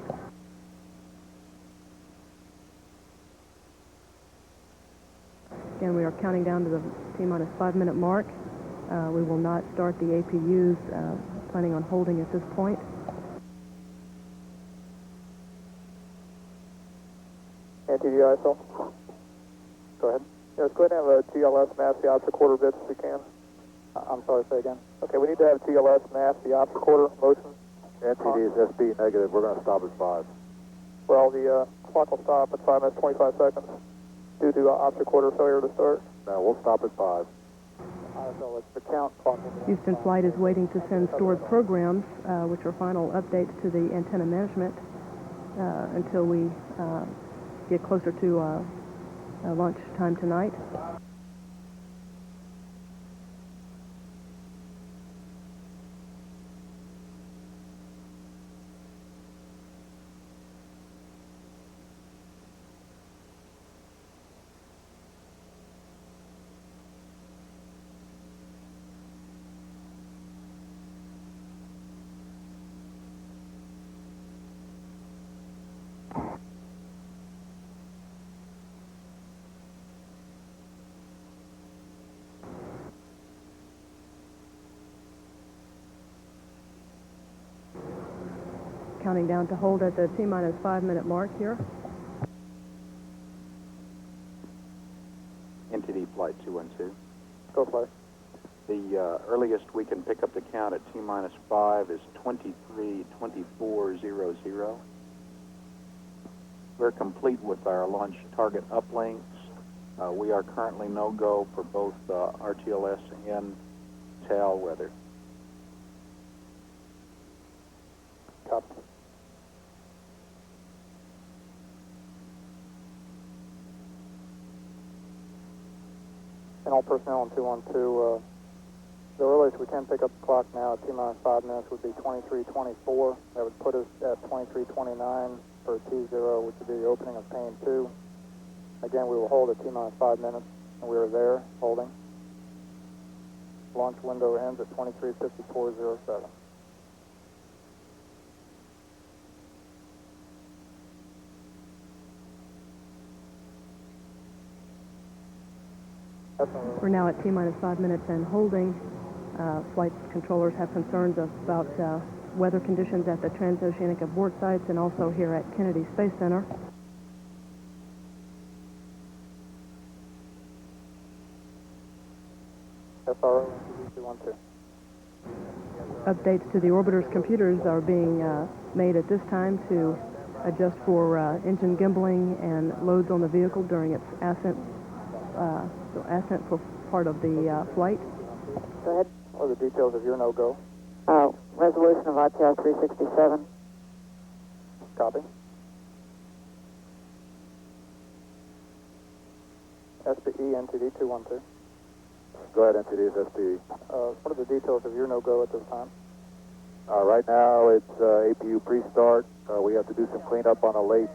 [SPEAKER 1] Again, we are counting down to the T-minus 5 minute mark. We will not start the APUs, planning on holding at this point.
[SPEAKER 7] NTD ISL. Go ahead. Yes, go ahead and have a TLS mask the ops recorder bits if we can. I'm sorry, say again. Okay, we need to have TLS mask the ops recorder motion.
[SPEAKER 15] NTD is SB negative. We're going to stop at 5.
[SPEAKER 7] Well, the clock will stop at 5 minutes, 25 seconds due to ops recorder failure to start.
[SPEAKER 15] No, we'll stop at 5.
[SPEAKER 7] ISL, it's the count clock.
[SPEAKER 1] Houston Flight is waiting to send stored programs, which are final updates to the antenna management, until we get closer to launch time tonight. Counting down to hold at the T-minus 5 minute mark here.
[SPEAKER 14] NTD Flight 212.
[SPEAKER 7] Go flight.
[SPEAKER 14] The earliest we can pick up the count at T-minus 5 is 23:24:00. We're complete with our launch target uplinks. We are currently no-go for both RTLS and TAL weather.
[SPEAKER 7] Copy. And all personnel on 212, the earliest we can pick up the clock now at T-minus 5 minutes would be 23:24. That would put us at 23:29 for T0, which would be the opening of pane 2. Again, we will hold at T-minus 5 minutes, and we are there, holding. Launch window ends at 23:54:07.
[SPEAKER 1] We're now at T-minus 5 minutes and holding. Flight controllers have concerns about weather conditions at the transoceanic abort sites and also here at Kennedy Space Center.
[SPEAKER 7] SRO 212.
[SPEAKER 1] Updates to the orbiter's computers are being made at this time to adjust for engine gimbling and loads on the vehicle during its ascent for part of the flight.
[SPEAKER 7] Go ahead. What are the details of your no-go?
[SPEAKER 2] Resolution of ITR 367.
[SPEAKER 7] Copy. SPE NTD 212.
[SPEAKER 17] Go ahead, NTD is SPE.
[SPEAKER 7] What are the details of your no-go at this time?
[SPEAKER 17] Right now it's Apu Pre-Start. We have to do some cleanup on the late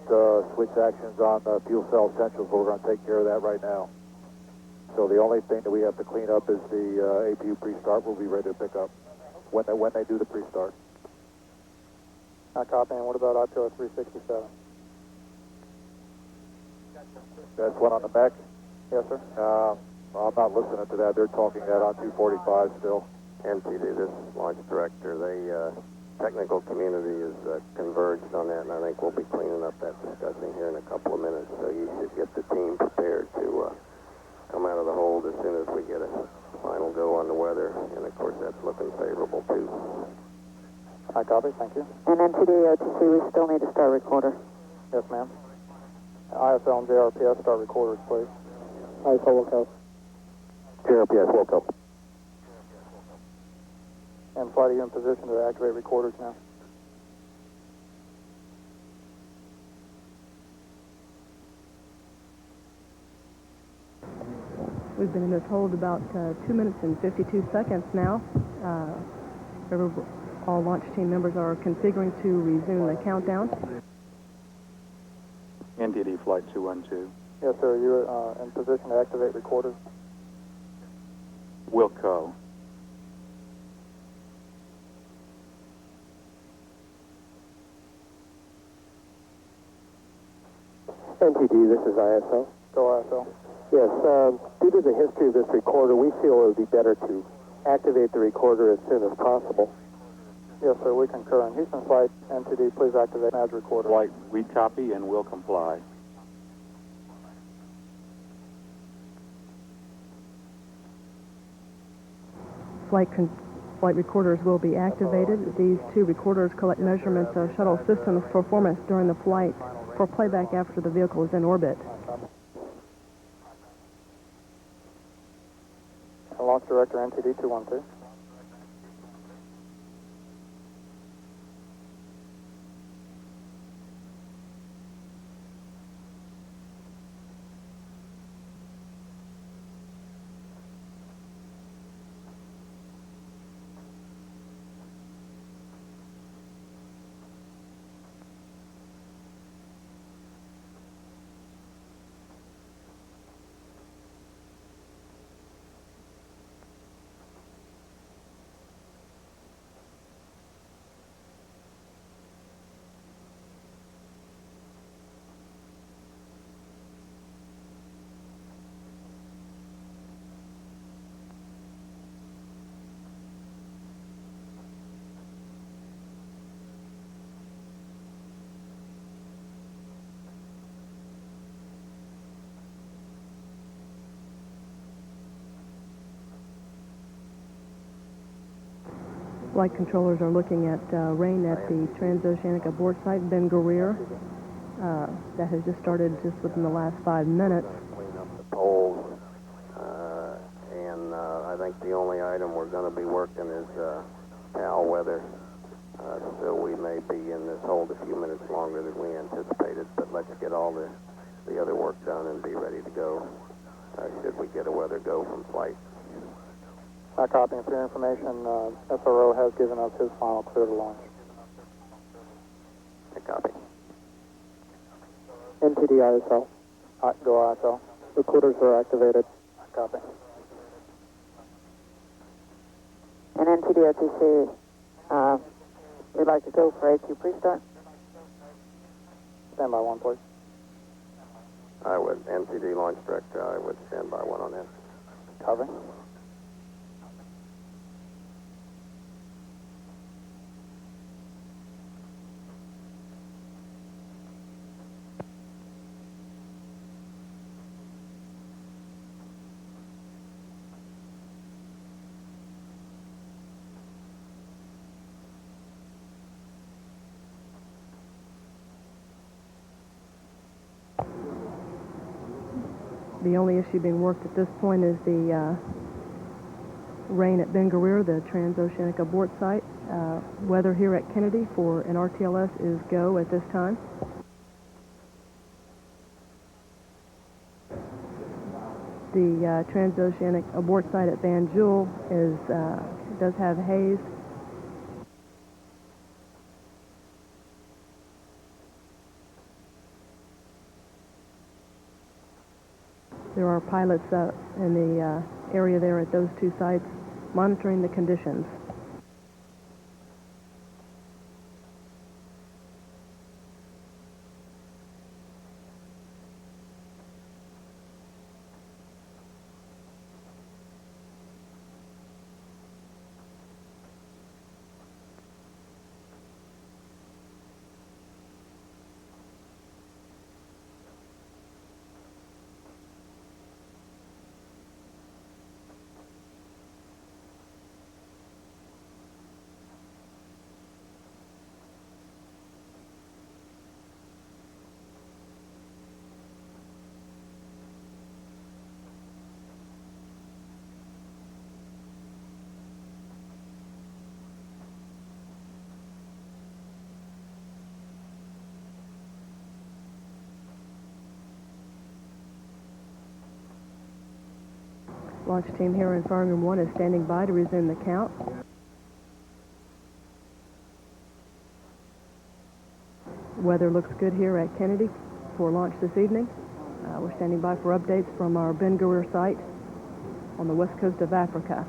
[SPEAKER 17] switch actions on fuel cell essentials, but we're going to take care of that right now. So the only thing that we have to clean up is the Apu Pre-Start. We'll be ready to pick up when they do the pre-start.
[SPEAKER 7] Not copying. What about ITR 367?
[SPEAKER 17] That's one on the mech?
[SPEAKER 7] Yes, sir.
[SPEAKER 17] I'm not listening to that. They're talking that on 245 still.
[SPEAKER 15] NTD, this is launch director. The technical community is converged on that, and I think we'll be cleaning up that discussion here in a couple of minutes. So you should get the team prepared to come out of the hold as soon as we get a final go on the weather, and of course that's looking favorable too.
[SPEAKER 7] I copy, thank you.
[SPEAKER 2] And NTD OTC, we still need to start recorder.
[SPEAKER 7] Yes, ma'am. ISL and JRPS start recorders, please. ISL will go.
[SPEAKER 17] JRPS will go.
[SPEAKER 7] And flight, are you in position to activate recorders now?
[SPEAKER 1] We've been in this hold about 2 minutes and 52 seconds now. All launch team members are configuring to resume the countdown.
[SPEAKER 14] NTD Flight 212.
[SPEAKER 7] Yes, sir. Are you in position to activate recorders?
[SPEAKER 14] Wilco.
[SPEAKER 16] NTD, this is ISL.
[SPEAKER 7] Go ISL.
[SPEAKER 16] Yes, due to the history of this recorder, we feel it would be better to activate the recorder as soon as possible.
[SPEAKER 7] Yes, sir, we concur. And Houston Flight, NTD, please activate NAS recorder.
[SPEAKER 14] Flight, we copy and will comply.
[SPEAKER 1] Flight recorders will be activated. These two recorders collect measurements of shuttle systems performance during the flight for playback after the vehicle is in orbit.
[SPEAKER 7] Launch Director, NTD 212.
[SPEAKER 1] Flight controllers are looking at rain at the transoceanic abort site, Ben Guerir. That has just started just within the last 5 minutes.
[SPEAKER 15] Clean up the poles, and I think the only item we're going to be working is TAL weather. So we may be in this hold a few minutes longer than we anticipated, but let's get all the other work done and be ready to go should we get a weather go from flight.
[SPEAKER 7] Copying for your information, SRO has given us his final clear to launch.
[SPEAKER 15] Copy.
[SPEAKER 7] NTD ISL. Go ISL. Recorders are activated. Copy.
[SPEAKER 2] And NTD OTC, we'd like to go for Apu Pre-Start.
[SPEAKER 7] Stand by one, please.
[SPEAKER 15] I would, NTD Launch Director, I would stand by one on that.
[SPEAKER 7] Copy.
[SPEAKER 1] The only issue being worked at this point is the rain at Ben Guerir, the transoceanic abort site. Weather here at Kennedy for an RTLS is go at this time. The transoceanic abort site at Banjul does have haze. There are pilots in the area there at those two sites monitoring the conditions. Launch team here in firing room 1 is standing by to resume the count. Weather looks good here at Kennedy for launch this evening. We're standing by for updates from our Ben Guerir site on the west coast of Africa.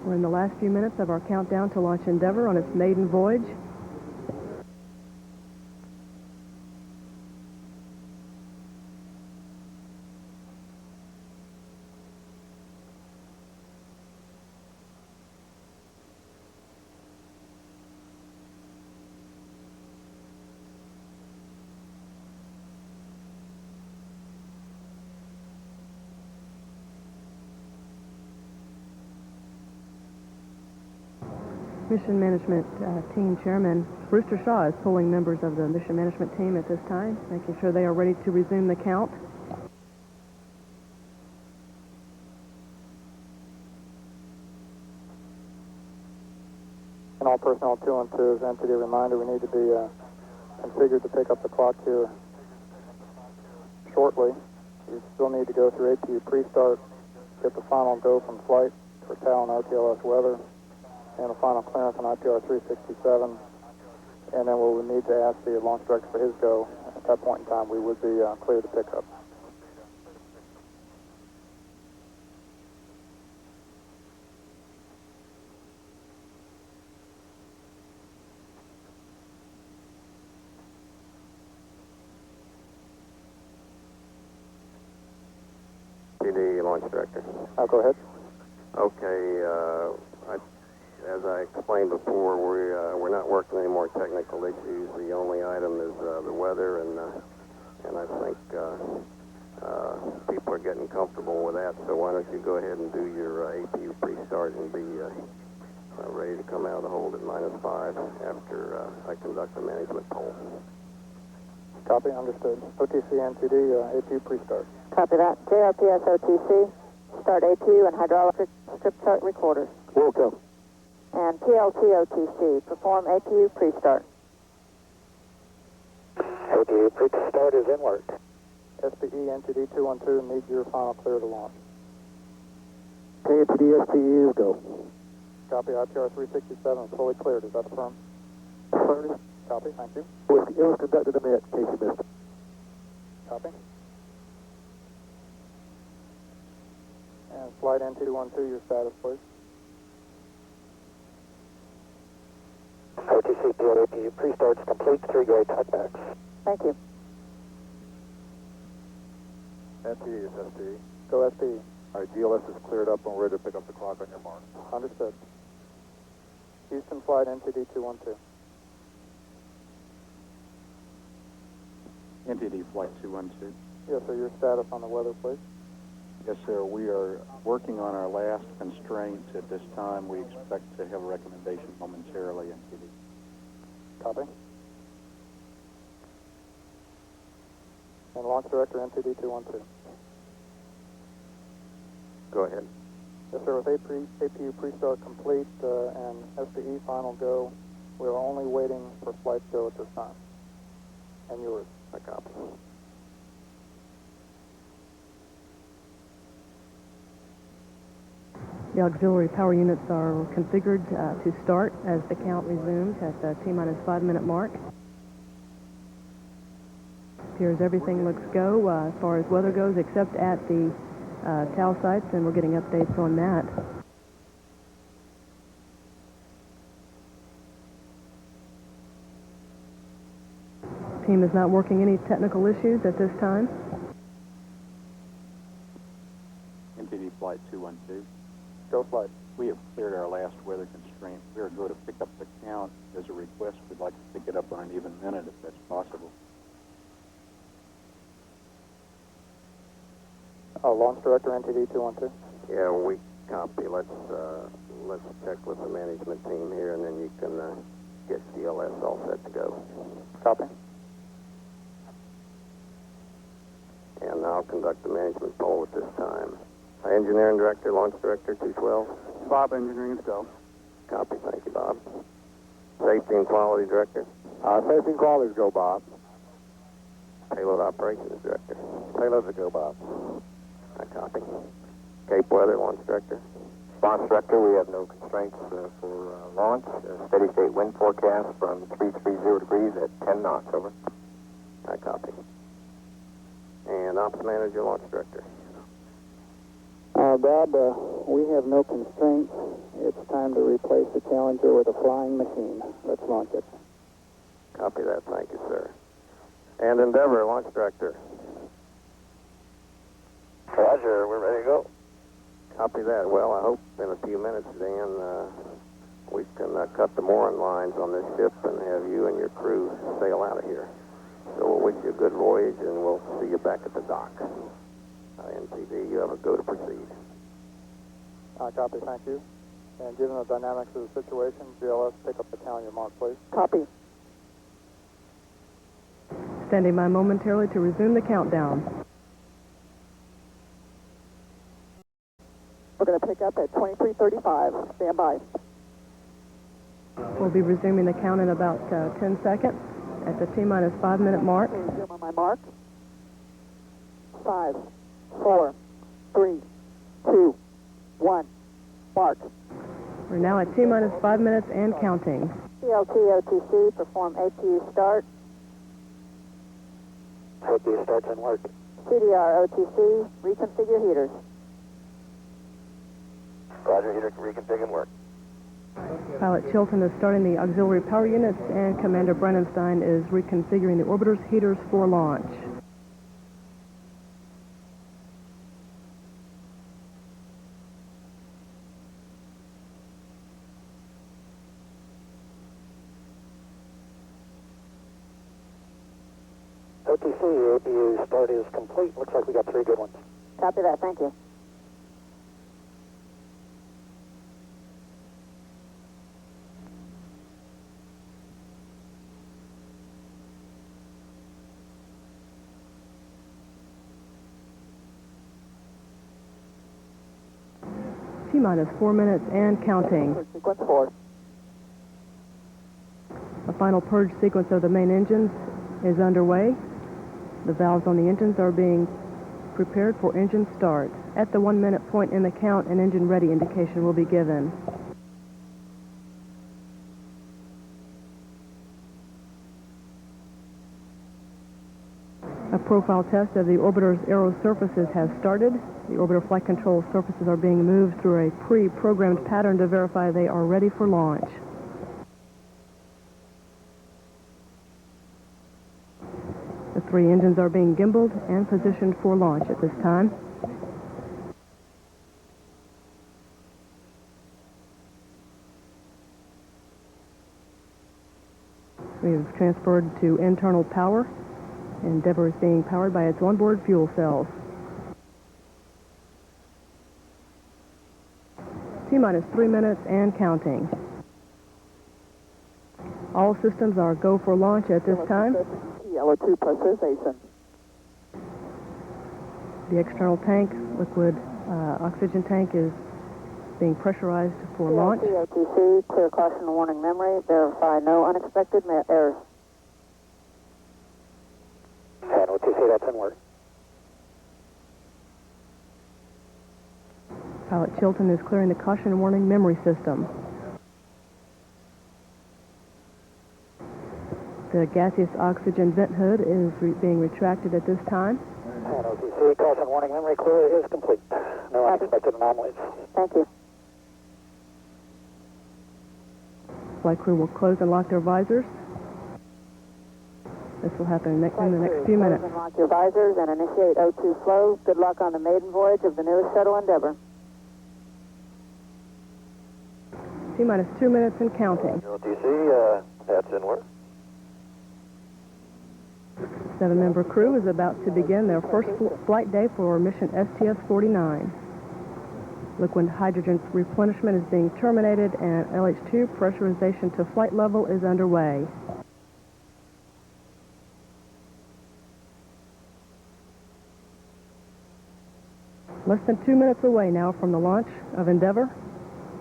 [SPEAKER 1] We're in the last few minutes of our countdown to launch Endeavour on its maiden voyage. Mission Management Team Chairman Brewster Shaw is pulling members of the Mission Management Team at this time, making sure they are ready to resume the count.
[SPEAKER 7] And all personnel 2 and 2 is entity reminder. We need to be configured to pick up the clock here shortly. You still need to go through APU pre-start, get the final go from flight for TAL and RTLS weather, and the final clearance on IPR 367. And then we would need to ask the launch director for his go. At that point in time, we would be clear to pick up.
[SPEAKER 15] PD launch director.
[SPEAKER 7] Go ahead.
[SPEAKER 15] Okay, as I explained before, we're not working any more technical issues. The only item is the weather, and I think people are getting comfortable with that. So why don't you go ahead and do your APU pre-start and be ready to come out of the hold at -5 after I conduct the management poll.
[SPEAKER 7] Copy, understood. OTC NTD, APU pre-start.
[SPEAKER 2] Copy that. JRPS OTC, start APU and hydraulic strip chart recorders.
[SPEAKER 7] Welcome.
[SPEAKER 2] And PLT OTC, perform APU pre-start.
[SPEAKER 7] APU pre-start is in work. SPE NTD 212 needs your final clear to launch.
[SPEAKER 18] NTD SPE go.
[SPEAKER 7] Copy, IPR 367 is fully cleared. Is that affirmed?
[SPEAKER 18] Affirmative.
[SPEAKER 7] Copy, thank you.
[SPEAKER 18] It was conducted a minute, in case you missed it.
[SPEAKER 7] Copy. And flight NTD 212, your status, please.
[SPEAKER 18] OTC PLAPU pre-starts complete, 3-gate touchbacks.
[SPEAKER 2] Thank you.
[SPEAKER 17] NTE is SPE.
[SPEAKER 7] Go SPE.
[SPEAKER 17] All right, GLS is cleared up and we're ready to pick up the clock on your mark.
[SPEAKER 7] Understood. Houston flight NTD 212.
[SPEAKER 14] NTD Flight 212.
[SPEAKER 7] Yes, sir, your status on the weather, please.
[SPEAKER 14] Yes, sir. We are working on our last constraint at this time. We expect to have a recommendation momentarily, NTD.
[SPEAKER 7] Copy. And launch director NTD 212.
[SPEAKER 15] Go ahead.
[SPEAKER 7] Yes, sir. With APU pre-start complete and SPE final go, we are only waiting for flight go at this time. And yours.
[SPEAKER 15] I copy.
[SPEAKER 1] The auxiliary power units are configured to start as the count resumes at the T-5 minute mark. Appears everything looks go as far as weather goes, except at the TAL sites, and we're getting updates on that. Team is not working any technical issues at this time.
[SPEAKER 14] NTD Flight 212.
[SPEAKER 7] Go flight.
[SPEAKER 14] We have cleared our last weather constraint. We are going to pick up the count. As a request, we'd like to pick it up on an even minute if that's possible.
[SPEAKER 7] Launch director NTD 212.
[SPEAKER 15] Yeah, we copy. Let's check with the management team here, and then you can get GLS all set to go.
[SPEAKER 7] Copy.
[SPEAKER 15] And I'll conduct the management poll at this time. Engineering director, launch director, 212.
[SPEAKER 18] Bob, engineering is go.
[SPEAKER 15] Copy, thank you, Bob. Safety and quality director.
[SPEAKER 17] Safety and quality is go, Bob.
[SPEAKER 15] Payload operations director.
[SPEAKER 17] Payloads is go, Bob.
[SPEAKER 15] I copy. Cape weather, launch director.
[SPEAKER 19] Launch director, we have no constraints for launch. Steady state wind forecast from 330 degrees at 10 knots, over.
[SPEAKER 15] I copy. And ops manager, launch director.
[SPEAKER 20] Bob, we have no constraints. It's time to replace the Challenger with a flying machine. Let's launch it.
[SPEAKER 15] Copy that, thank you, sir. And Endeavour, launch director.
[SPEAKER 19] Roger, we're ready to go.
[SPEAKER 15] Copy that. Well, I hope in a few minutes, Dan, we can cut the mooring lines on this ship and have you and your crew sail out of here. So we'll wish you a good voyage, and we'll see you back at the dock. NTD, you have a go to proceed.
[SPEAKER 7] Copy, thank you. And given the dynamics of the situation, GLS, pick up the calendar mark, please.
[SPEAKER 2] Copy.
[SPEAKER 1] Standing by momentarily to resume the countdown.
[SPEAKER 2] We're going to pick up at 23:35. Stand by.
[SPEAKER 1] We'll be resuming the count in about 10 seconds at the T-minus 5-minute mark.
[SPEAKER 2] Resume on my mark. 5, 4, 3, 2, 1. Mark.
[SPEAKER 1] We're now at T-minus 5 minutes and counting.
[SPEAKER 2] CLT OTC, perform APU start.
[SPEAKER 19] APU starts and work.
[SPEAKER 2] CDR OTC, reconfigure heaters.
[SPEAKER 19] Roger, heater reconfig and work.
[SPEAKER 1] Pilot Chilton is starting the auxiliary power units, and Commander Brandenstein is reconfiguring the orbiter's heaters for launch.
[SPEAKER 19] OTC, APU start is complete. Looks like we got 3 good ones.
[SPEAKER 2] Copy that. Thank you.
[SPEAKER 1] T-minus 4 minutes and counting.
[SPEAKER 2] Sequence 4.
[SPEAKER 1] A final purge sequence of the main engines is underway. The valves on the engines are being prepared for engine start. At the 1-minute point in the count, an engine ready indication will be given. A profile test of the orbiter's aero surfaces has started. The orbiter flight control surfaces are being moved through a pre-programmed pattern to verify they are ready for launch. The 3 engines are being gimbaled and positioned for launch at this time. We have transferred to internal power. Endeavour is being powered by its onboard fuel cells. T-minus 3 minutes and counting. All systems are go for launch at this time.
[SPEAKER 2] Yellow 2 pressurization.
[SPEAKER 1] The external tank, liquid oxygen tank, is being pressurized for launch.
[SPEAKER 2] CLT, clear caution and warning memory. Verify no unexpected errors.
[SPEAKER 19] And OTC, that's in work.
[SPEAKER 1] Pilot Chilton is clearing the caution and warning memory system. The gaseous oxygen vent hood is being retracted at this time.
[SPEAKER 19] And OTC, caution warning memory clear is complete. No unexpected anomalies.
[SPEAKER 2] Thank you.
[SPEAKER 1] Flight crew will close and lock their visors. This will happen in the next few minutes.
[SPEAKER 2] Close and lock your visors and initiate O2 flow. Good luck on the maiden voyage of the newest shuttle Endeavour.
[SPEAKER 1] T-minus 2 minutes and counting.
[SPEAKER 19] OTC, that's in work.
[SPEAKER 1] 7-member crew is about to begin their first flight day for mission STS-49. Liquid hydrogen replenishment is being terminated, and LH2 pressurization to flight level is underway. Less than 2 minutes away now from the launch of Endeavour.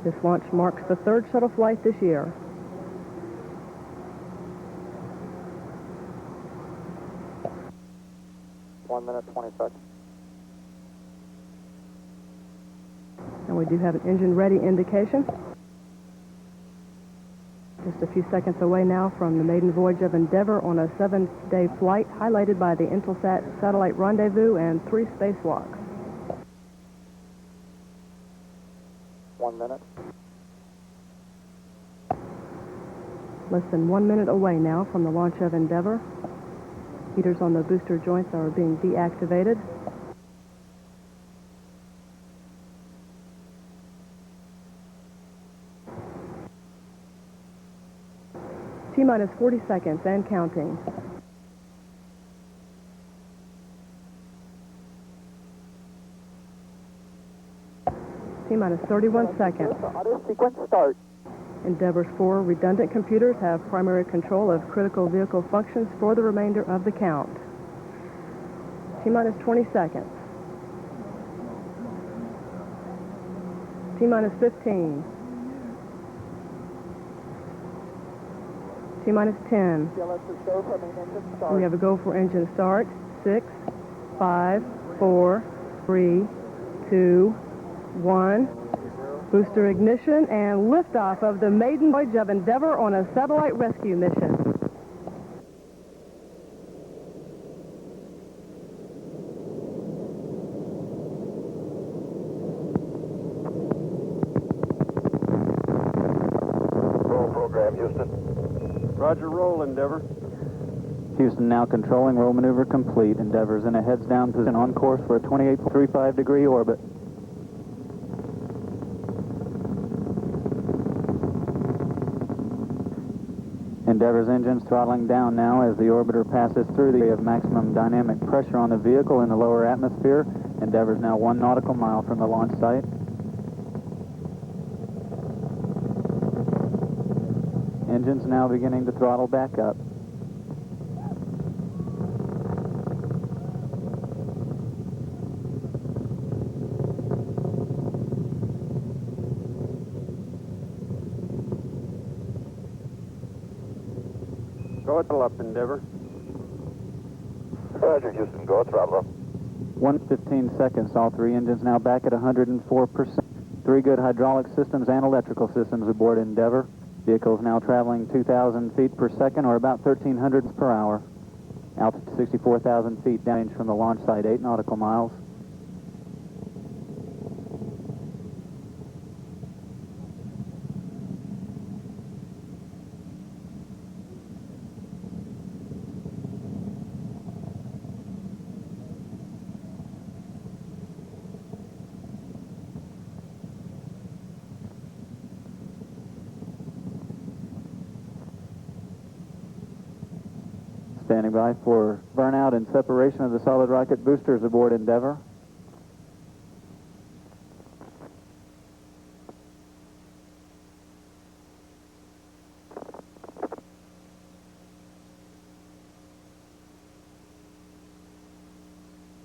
[SPEAKER 1] This launch marks the 3rd shuttle flight this year.
[SPEAKER 7] One minute, 20 seconds.
[SPEAKER 1] And we do have an engine ready indication. Just a few seconds away now from the maiden voyage of Endeavour on a 7-day flight, highlighted by the Intelsat satellite rendezvous and 3 spacewalks.
[SPEAKER 7] 1 minute.
[SPEAKER 1] Less than 1 minute away now from the launch of Endeavour. Heaters on the booster joints are being deactivated. T-minus 40 seconds and counting. T-minus 31 seconds.
[SPEAKER 2] Auto sequence start.
[SPEAKER 1] Endeavour's 4 redundant computers have primary control of critical vehicle functions for the remainder of the count. T-minus 20 seconds. T-minus 15. T-minus 10. We have a go for engine start. 6, 5, 4, 3, 2, 1. Booster ignition and liftoff of the maiden voyage of Endeavour on a satellite rescue mission.
[SPEAKER 18] Roll program, Houston.
[SPEAKER 6] Roger, roll, Endeavour.
[SPEAKER 20] Houston now controlling, roll maneuver complete. Endeavour's in a heads-down position on course for a 28.35-degree orbit. Endeavour's engines throttling down now as the orbiter passes through the area of maximum dynamic pressure on the vehicle in the lower atmosphere. Endeavour's now 1 nautical mile from the launch site. Engines now beginning to throttle back up.
[SPEAKER 6] Go throttle up, Endeavour.
[SPEAKER 18] Roger, Houston, go throttle up.
[SPEAKER 20] 1:15 seconds. All 3 engines now back at 104%. 3 good hydraulic systems and electrical systems aboard Endeavour. Vehicle's now traveling 2,000 feet per second, or about 1,300 per hour. Altitude 64,000 feet, range from the launch site, 8 nautical miles. Standing by for burnout and separation of the solid rocket boosters aboard Endeavour.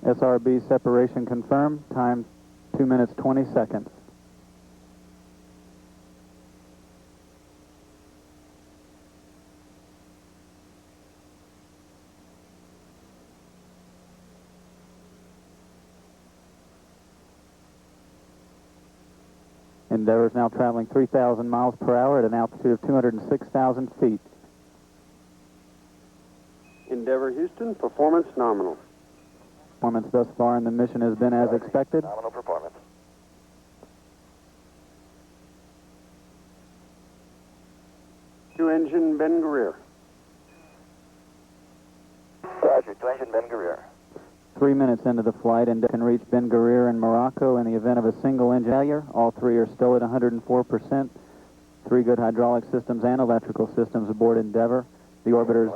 [SPEAKER 20] SRB separation confirmed. Time 2 minutes 20 seconds. Endeavour is now traveling 3,000 miles per hour at an altitude of 206,000 feet.
[SPEAKER 6] Endeavour Houston, performance nominal.
[SPEAKER 20] Performance thus far in the mission has been as expected.
[SPEAKER 18] Nominal performance.
[SPEAKER 6] Two-engine Ben Guerrier.
[SPEAKER 18] Roger, two-engine Ben Guerrier.
[SPEAKER 20] 3 minutes into the flight, and can reach Ben Guerrier in Morocco in the event of a single engine failure. All 3 are still at 104%. 3 good hydraulic systems and electrical systems aboard Endeavour. The orbiter's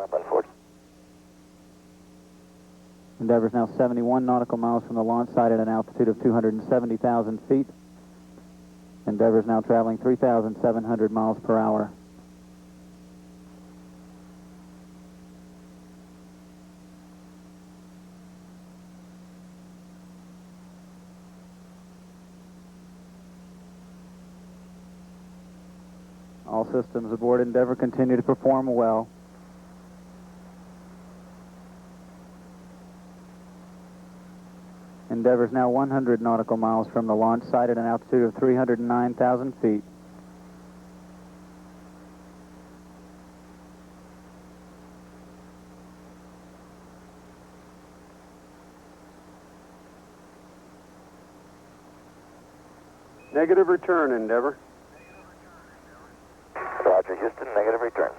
[SPEAKER 20] Endeavour's now 71 nautical miles from the launch site at an altitude of 270,000 feet. Endeavour's now traveling 3,700 miles per hour. All systems aboard Endeavour continue to perform well. Endeavour's now 100 nautical miles from the launch site at an altitude of 309,000 feet.
[SPEAKER 6] Negative return, Endeavour.
[SPEAKER 18] Roger, Houston, negative return.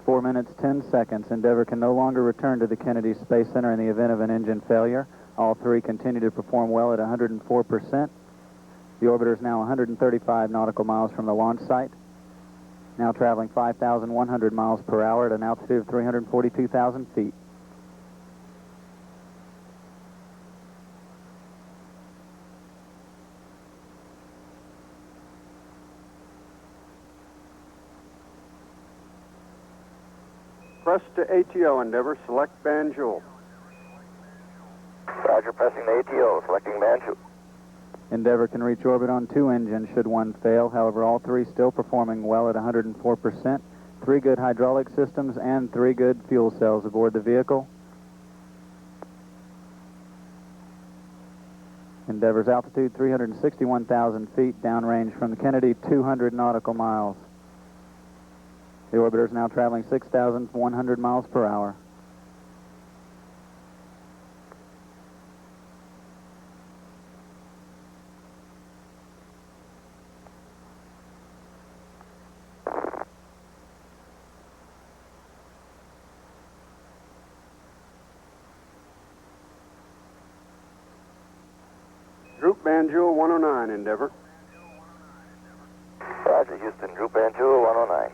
[SPEAKER 20] 4 minutes, 10 seconds. Endeavour can no longer return to the Kennedy Space Center in the event of an engine failure. All 3 continue to perform well at 104%. The orbiter is now 135 nautical miles from the launch site, now traveling 5,100 miles per hour at an altitude of 342,000 feet.
[SPEAKER 6] Press to ATO, Endeavour. Select Banjul.
[SPEAKER 18] Roger, pressing the ATO, selecting Banjul.
[SPEAKER 20] Endeavour can reach orbit on 2 engines should one fail. However, all 3 still performing well at 104%. 3 good hydraulic systems and 3 good fuel cells aboard the vehicle. Endeavour's altitude 361,000 feet, downrange from the Kennedy 200 nautical miles. The orbiter is now traveling 6,100 miles per hour.
[SPEAKER 6] Droop Banjul 109, Endeavour.
[SPEAKER 18] Roger, Houston, Droop Banjul 109.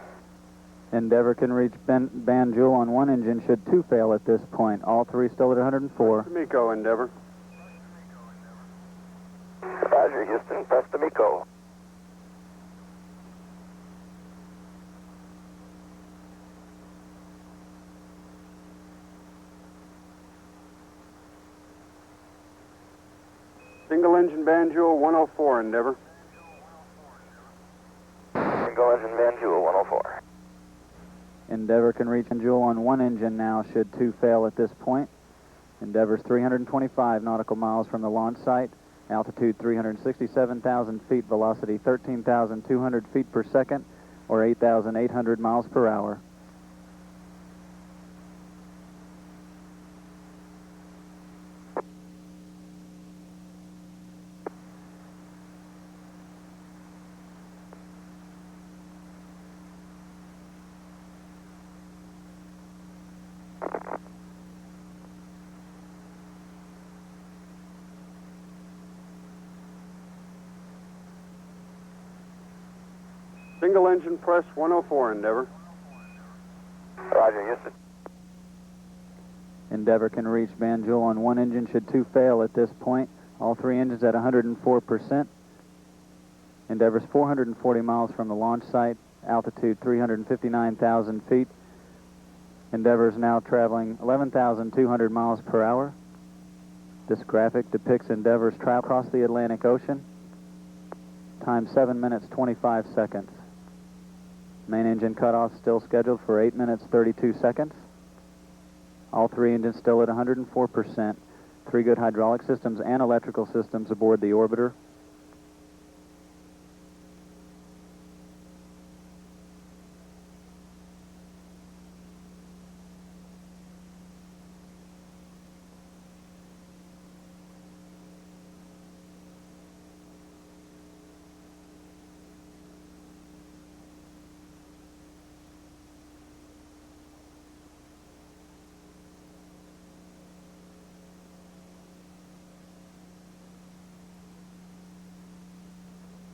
[SPEAKER 20] Endeavour can reach Banjul on 1 engine should 2 fail at this point. All 3 still at 104.
[SPEAKER 6] Miko, Endeavour.
[SPEAKER 18] Roger, Houston, press to Miko.
[SPEAKER 6] Single engine Banjul 104, Endeavour.
[SPEAKER 18] Single engine Banjul 104.
[SPEAKER 20] Endeavour can reach Banjul on 1 engine now should 2 fail at this point. Endeavour's 325 nautical miles from the launch site. Altitude 367,000 feet, velocity 13,200 feet per second, or 8,800 miles per hour.
[SPEAKER 6] Single engine press 104, Endeavour.
[SPEAKER 18] Roger, Houston.
[SPEAKER 20] Endeavour can reach Banjul on 1 engine should 2 fail at this point. All 3 engines at 104%. Endeavour's 440 miles from the launch site. Altitude 359,000 feet. Endeavour's now traveling 11,200 miles per hour. This graphic depicts Endeavour's travel across the Atlantic Ocean. Time 7 minutes 25 seconds. Main engine cutoff still scheduled for 8 minutes 32 seconds. All 3 engines still at 104%. 3 good hydraulic systems and electrical systems aboard the orbiter.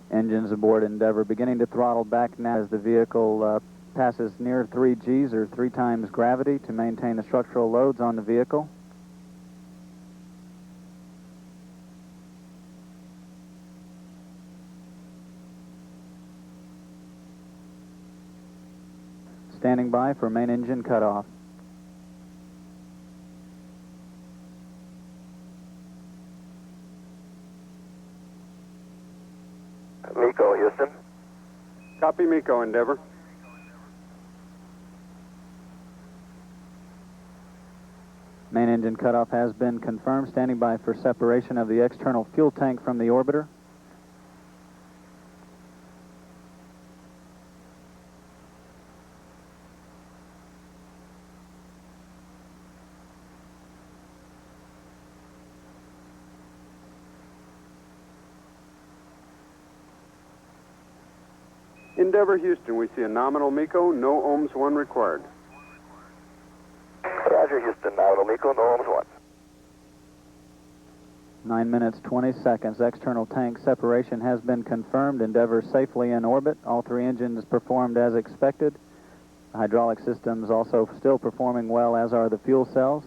[SPEAKER 20] Engines aboard Endeavour beginning to throttle back now as the vehicle passes near 3 Gs or 3 times gravity to maintain the structural loads on the vehicle. Standing by for main engine cutoff.
[SPEAKER 18] Miko, Houston.
[SPEAKER 6] Copy Miko, Endeavour.
[SPEAKER 20] Main engine cutoff has been confirmed. Standing by for separation of the external fuel tank from the orbiter.
[SPEAKER 6] Endeavour, Houston, we see a nominal Miko, no ohms 1 required.
[SPEAKER 18] Roger, Houston, nominal Miko, no ohms 1.
[SPEAKER 20] 9 minutes 20 seconds. External tank separation has been confirmed. Endeavour safely in orbit. All 3 engines performed as expected. The hydraulic systems also still performing well, as are the fuel cells.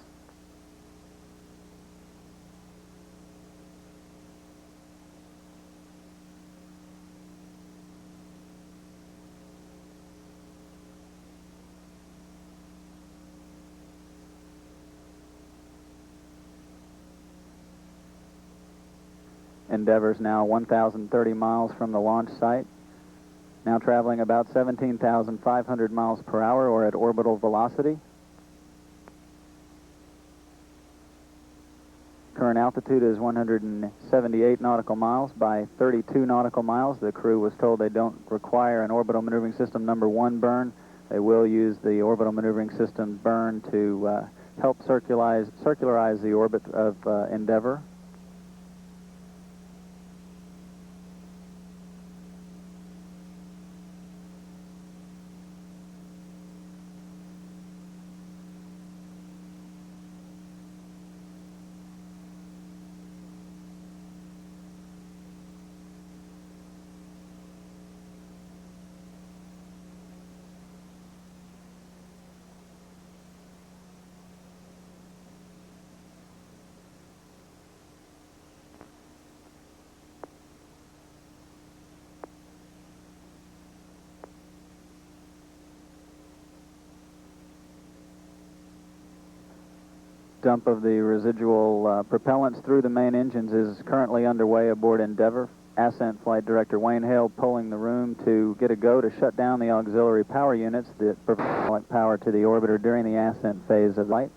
[SPEAKER 20] Endeavour's now 1,030 miles from the launch site, now traveling about 17,500 miles per hour, or at orbital velocity. Current altitude is 178 nautical miles by 32 nautical miles. The crew was told they don't require an orbital maneuvering system number 1 burn. They will use the orbital maneuvering system burn to help circularize the orbit of Endeavour. Dump of the residual propellants through the main engines is currently underway aboard Endeavour. Ascent Flight Director Wayne Hale polling the room to get a go to shut down the auxiliary power units that provide power to the orbiter during the ascent phase of flight.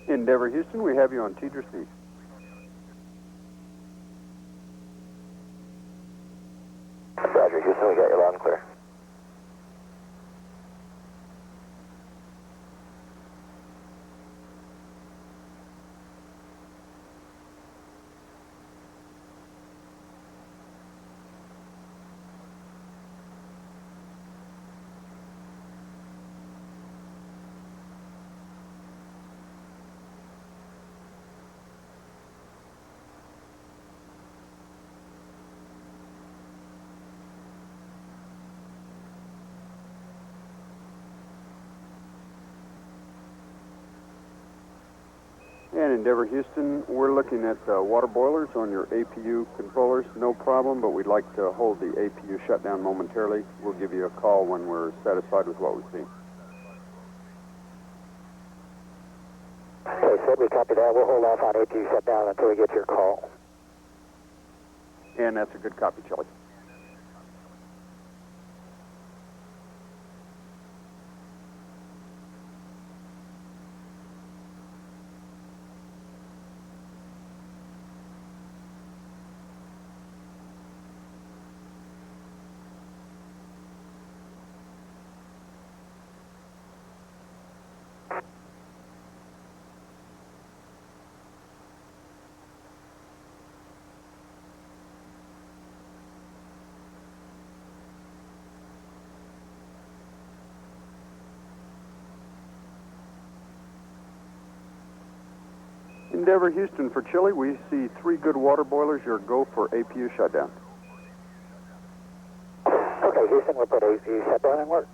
[SPEAKER 6] Endeavour Houston, we have you on TDRS C.
[SPEAKER 18] Roger, Houston, we got you loud and clear.
[SPEAKER 6] And Endeavour Houston, we're looking at water boilers on your APU controllers. No problem, but we'd like to hold the APU shutdown momentarily. We'll give you a call when we're satisfied with what we've seen.
[SPEAKER 19] Okay, Sid, we copy that. We'll hold off on APU shutdown until we get your call.
[SPEAKER 6] And that's a good copy, Chili. Endeavour Houston, for Chile, we see 3 good water boilers. Your go for APU shutdown.
[SPEAKER 19] Okay, Houston, we'll put APU shutdown in work.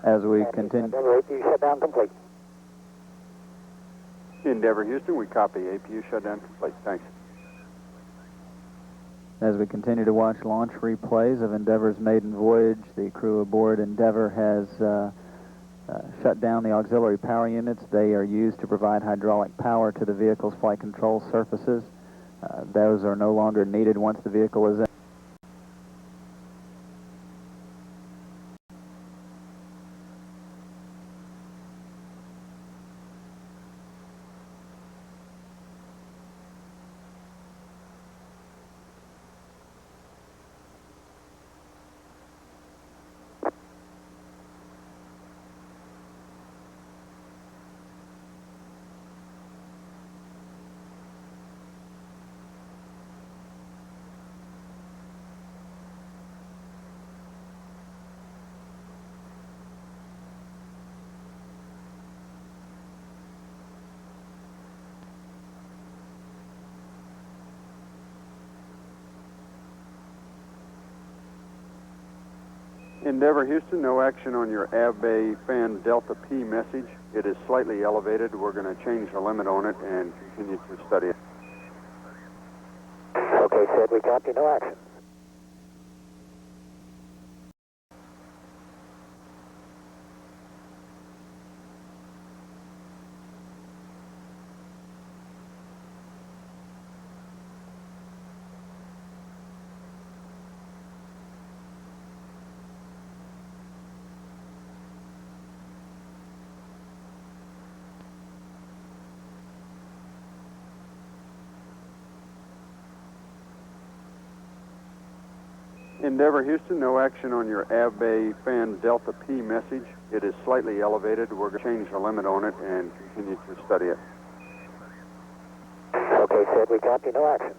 [SPEAKER 20] As we continue.
[SPEAKER 19] Endeavour APU shutdown complete.
[SPEAKER 6] Endeavour Houston, we copy. APU shutdown complete. Thanks.
[SPEAKER 20] As we continue to watch launch replays of Endeavour's maiden voyage, the crew aboard Endeavour has shut down the auxiliary power units. They are used to provide hydraulic power to the vehicle's flight control surfaces. Those are no longer needed once the vehicle is in.
[SPEAKER 6] Endeavour Houston, no action on your Ave fan Delta P message. It is slightly elevated. We're going to change the limit on it and continue to study it.
[SPEAKER 19] Okay, Sid, we copy, no action.
[SPEAKER 6] Endeavour Houston, no action on your Ave fan Delta P message. It is slightly elevated. We're going to change the limit on it and continue to study it.
[SPEAKER 19] Okay, Sid, we copy, no action.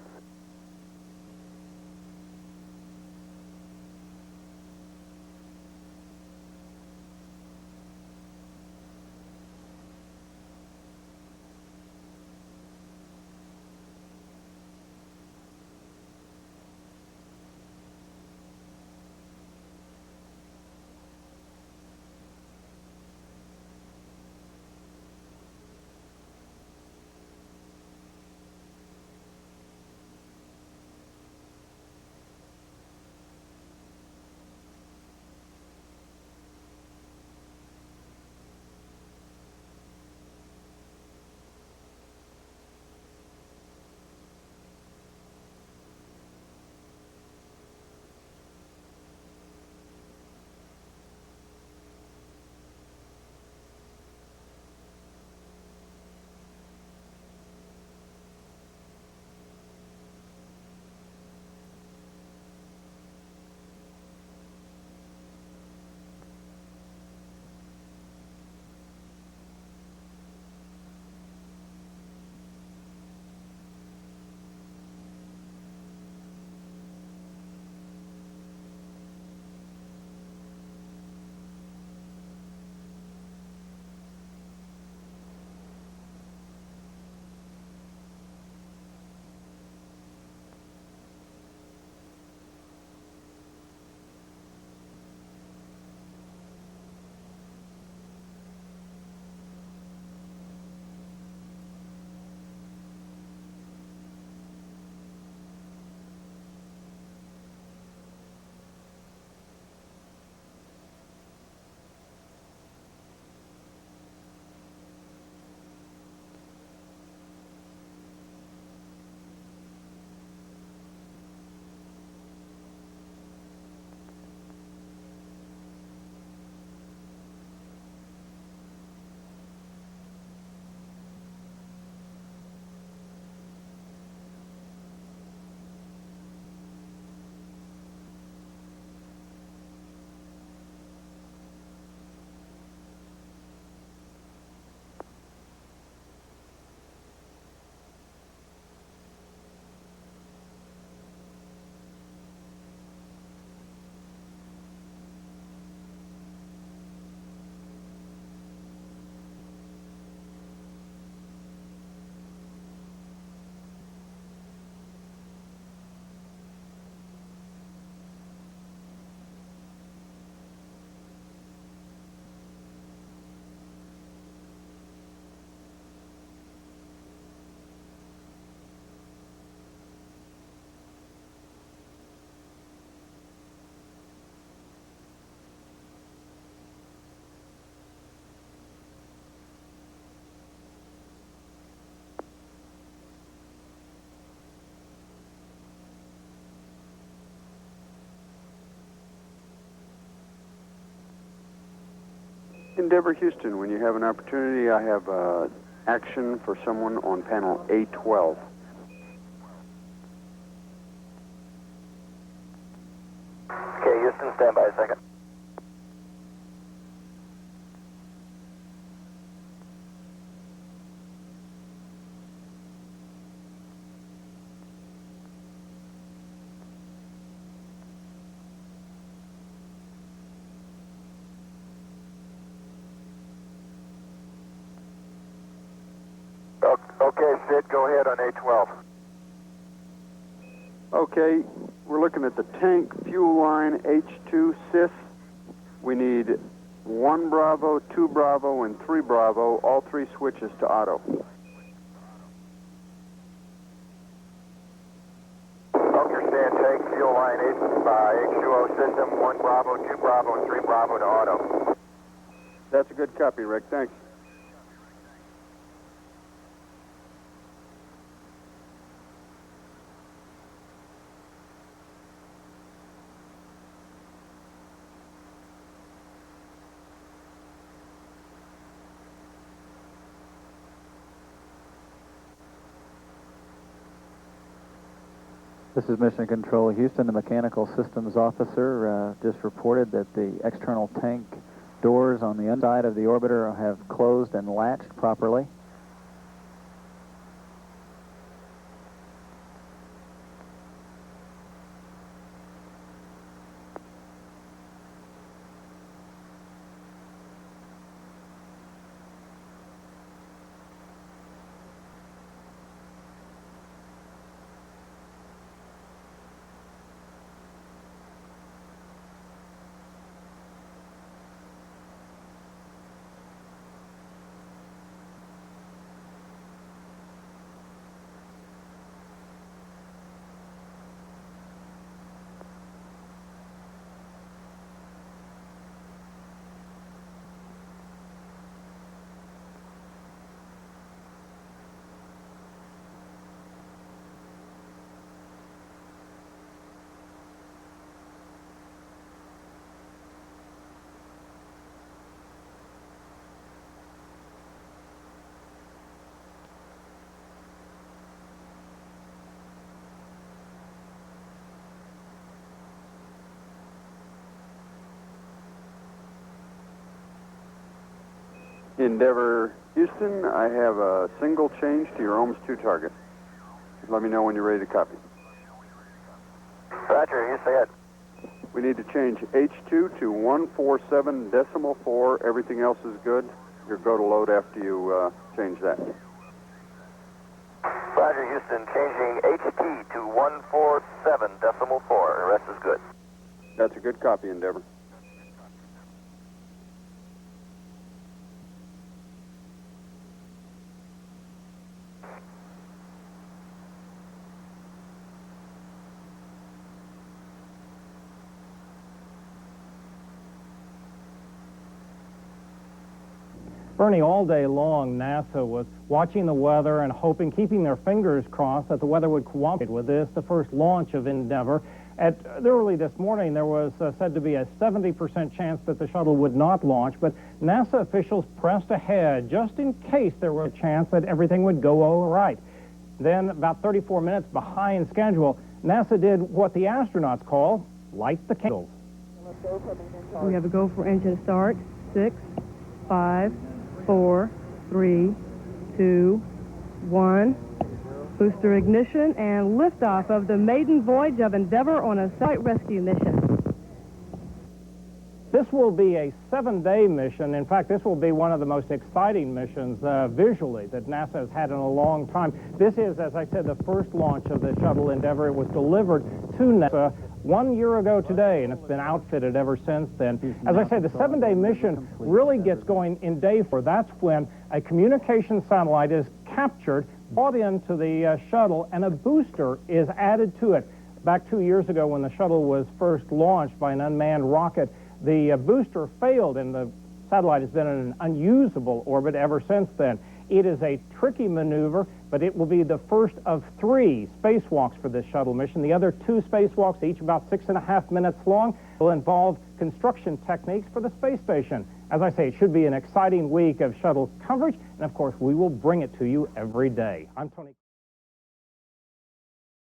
[SPEAKER 6] Endeavour Houston, when you have an opportunity, I have action for someone on panel A12.
[SPEAKER 18] Okay, Houston, stand by a second. Okay, Sid, go ahead on A12.
[SPEAKER 6] Okay, we're looking at the tank fuel line H2 sys. We need 1 Bravo, 2 Bravo, and 3 Bravo, all 3 switches to auto.
[SPEAKER 18] Understand, tank fuel line H2O system, 1 Bravo, 2 Bravo, and 3 Bravo to auto.
[SPEAKER 6] That's a good copy, Rick. Thanks.
[SPEAKER 20] This is Mission Control Houston. The mechanical systems officer just reported that the external tank doors on the inside of the orbiter have closed and latched properly.
[SPEAKER 6] Endeavour Houston, I have a single change to your OMS 2 target. Let me know when you're ready to copy.
[SPEAKER 18] Roger, you say it.
[SPEAKER 6] We need to change H2 to 147.4. Everything else is good. Your go to load after you change that.
[SPEAKER 18] Roger, Houston, changing HT to 147.4. The rest is good.
[SPEAKER 6] That's a good copy, Endeavour.
[SPEAKER 13] Bernie, all day long, NASA was watching the weather and hoping, keeping their fingers crossed that the weather would cooperate with this, the first launch of Endeavour. Early this morning, there was said to be a 70% chance that the shuttle would not launch, but NASA officials pressed ahead just in case there were a chance that everything would go all right. Then, about 34 minutes behind schedule, NASA did what the astronauts call light the candles.
[SPEAKER 1] We have a go for engine start. 6, 5, 4, 3, 2, 1. Booster ignition and liftoff of the maiden voyage of Endeavour on a satellite rescue mission.
[SPEAKER 13] This will be a 7-day mission. In fact, this will be one of the most exciting missions visually that NASA has had in a long time. This is, as I said, the first launch of the shuttle Endeavour. It was delivered to NASA 1 year ago today, and it's been outfitted ever since then. As I say, the 7-day mission really gets going in day 4. That's when a communication satellite is captured, brought into the shuttle, and a booster is added to it. Back 2 years ago when the shuttle was first launched by an unmanned rocket, the booster failed, and the satellite has been in an unusable orbit ever since then. It is a tricky maneuver, but it will be the first of 3 spacewalks for this shuttle mission. The other 2 spacewalks, each about 6.5 minutes long, will involve construction techniques for the space station. As I say, it should be an exciting week of shuttle coverage, and of course, we will bring it to you every day. I'm Tony.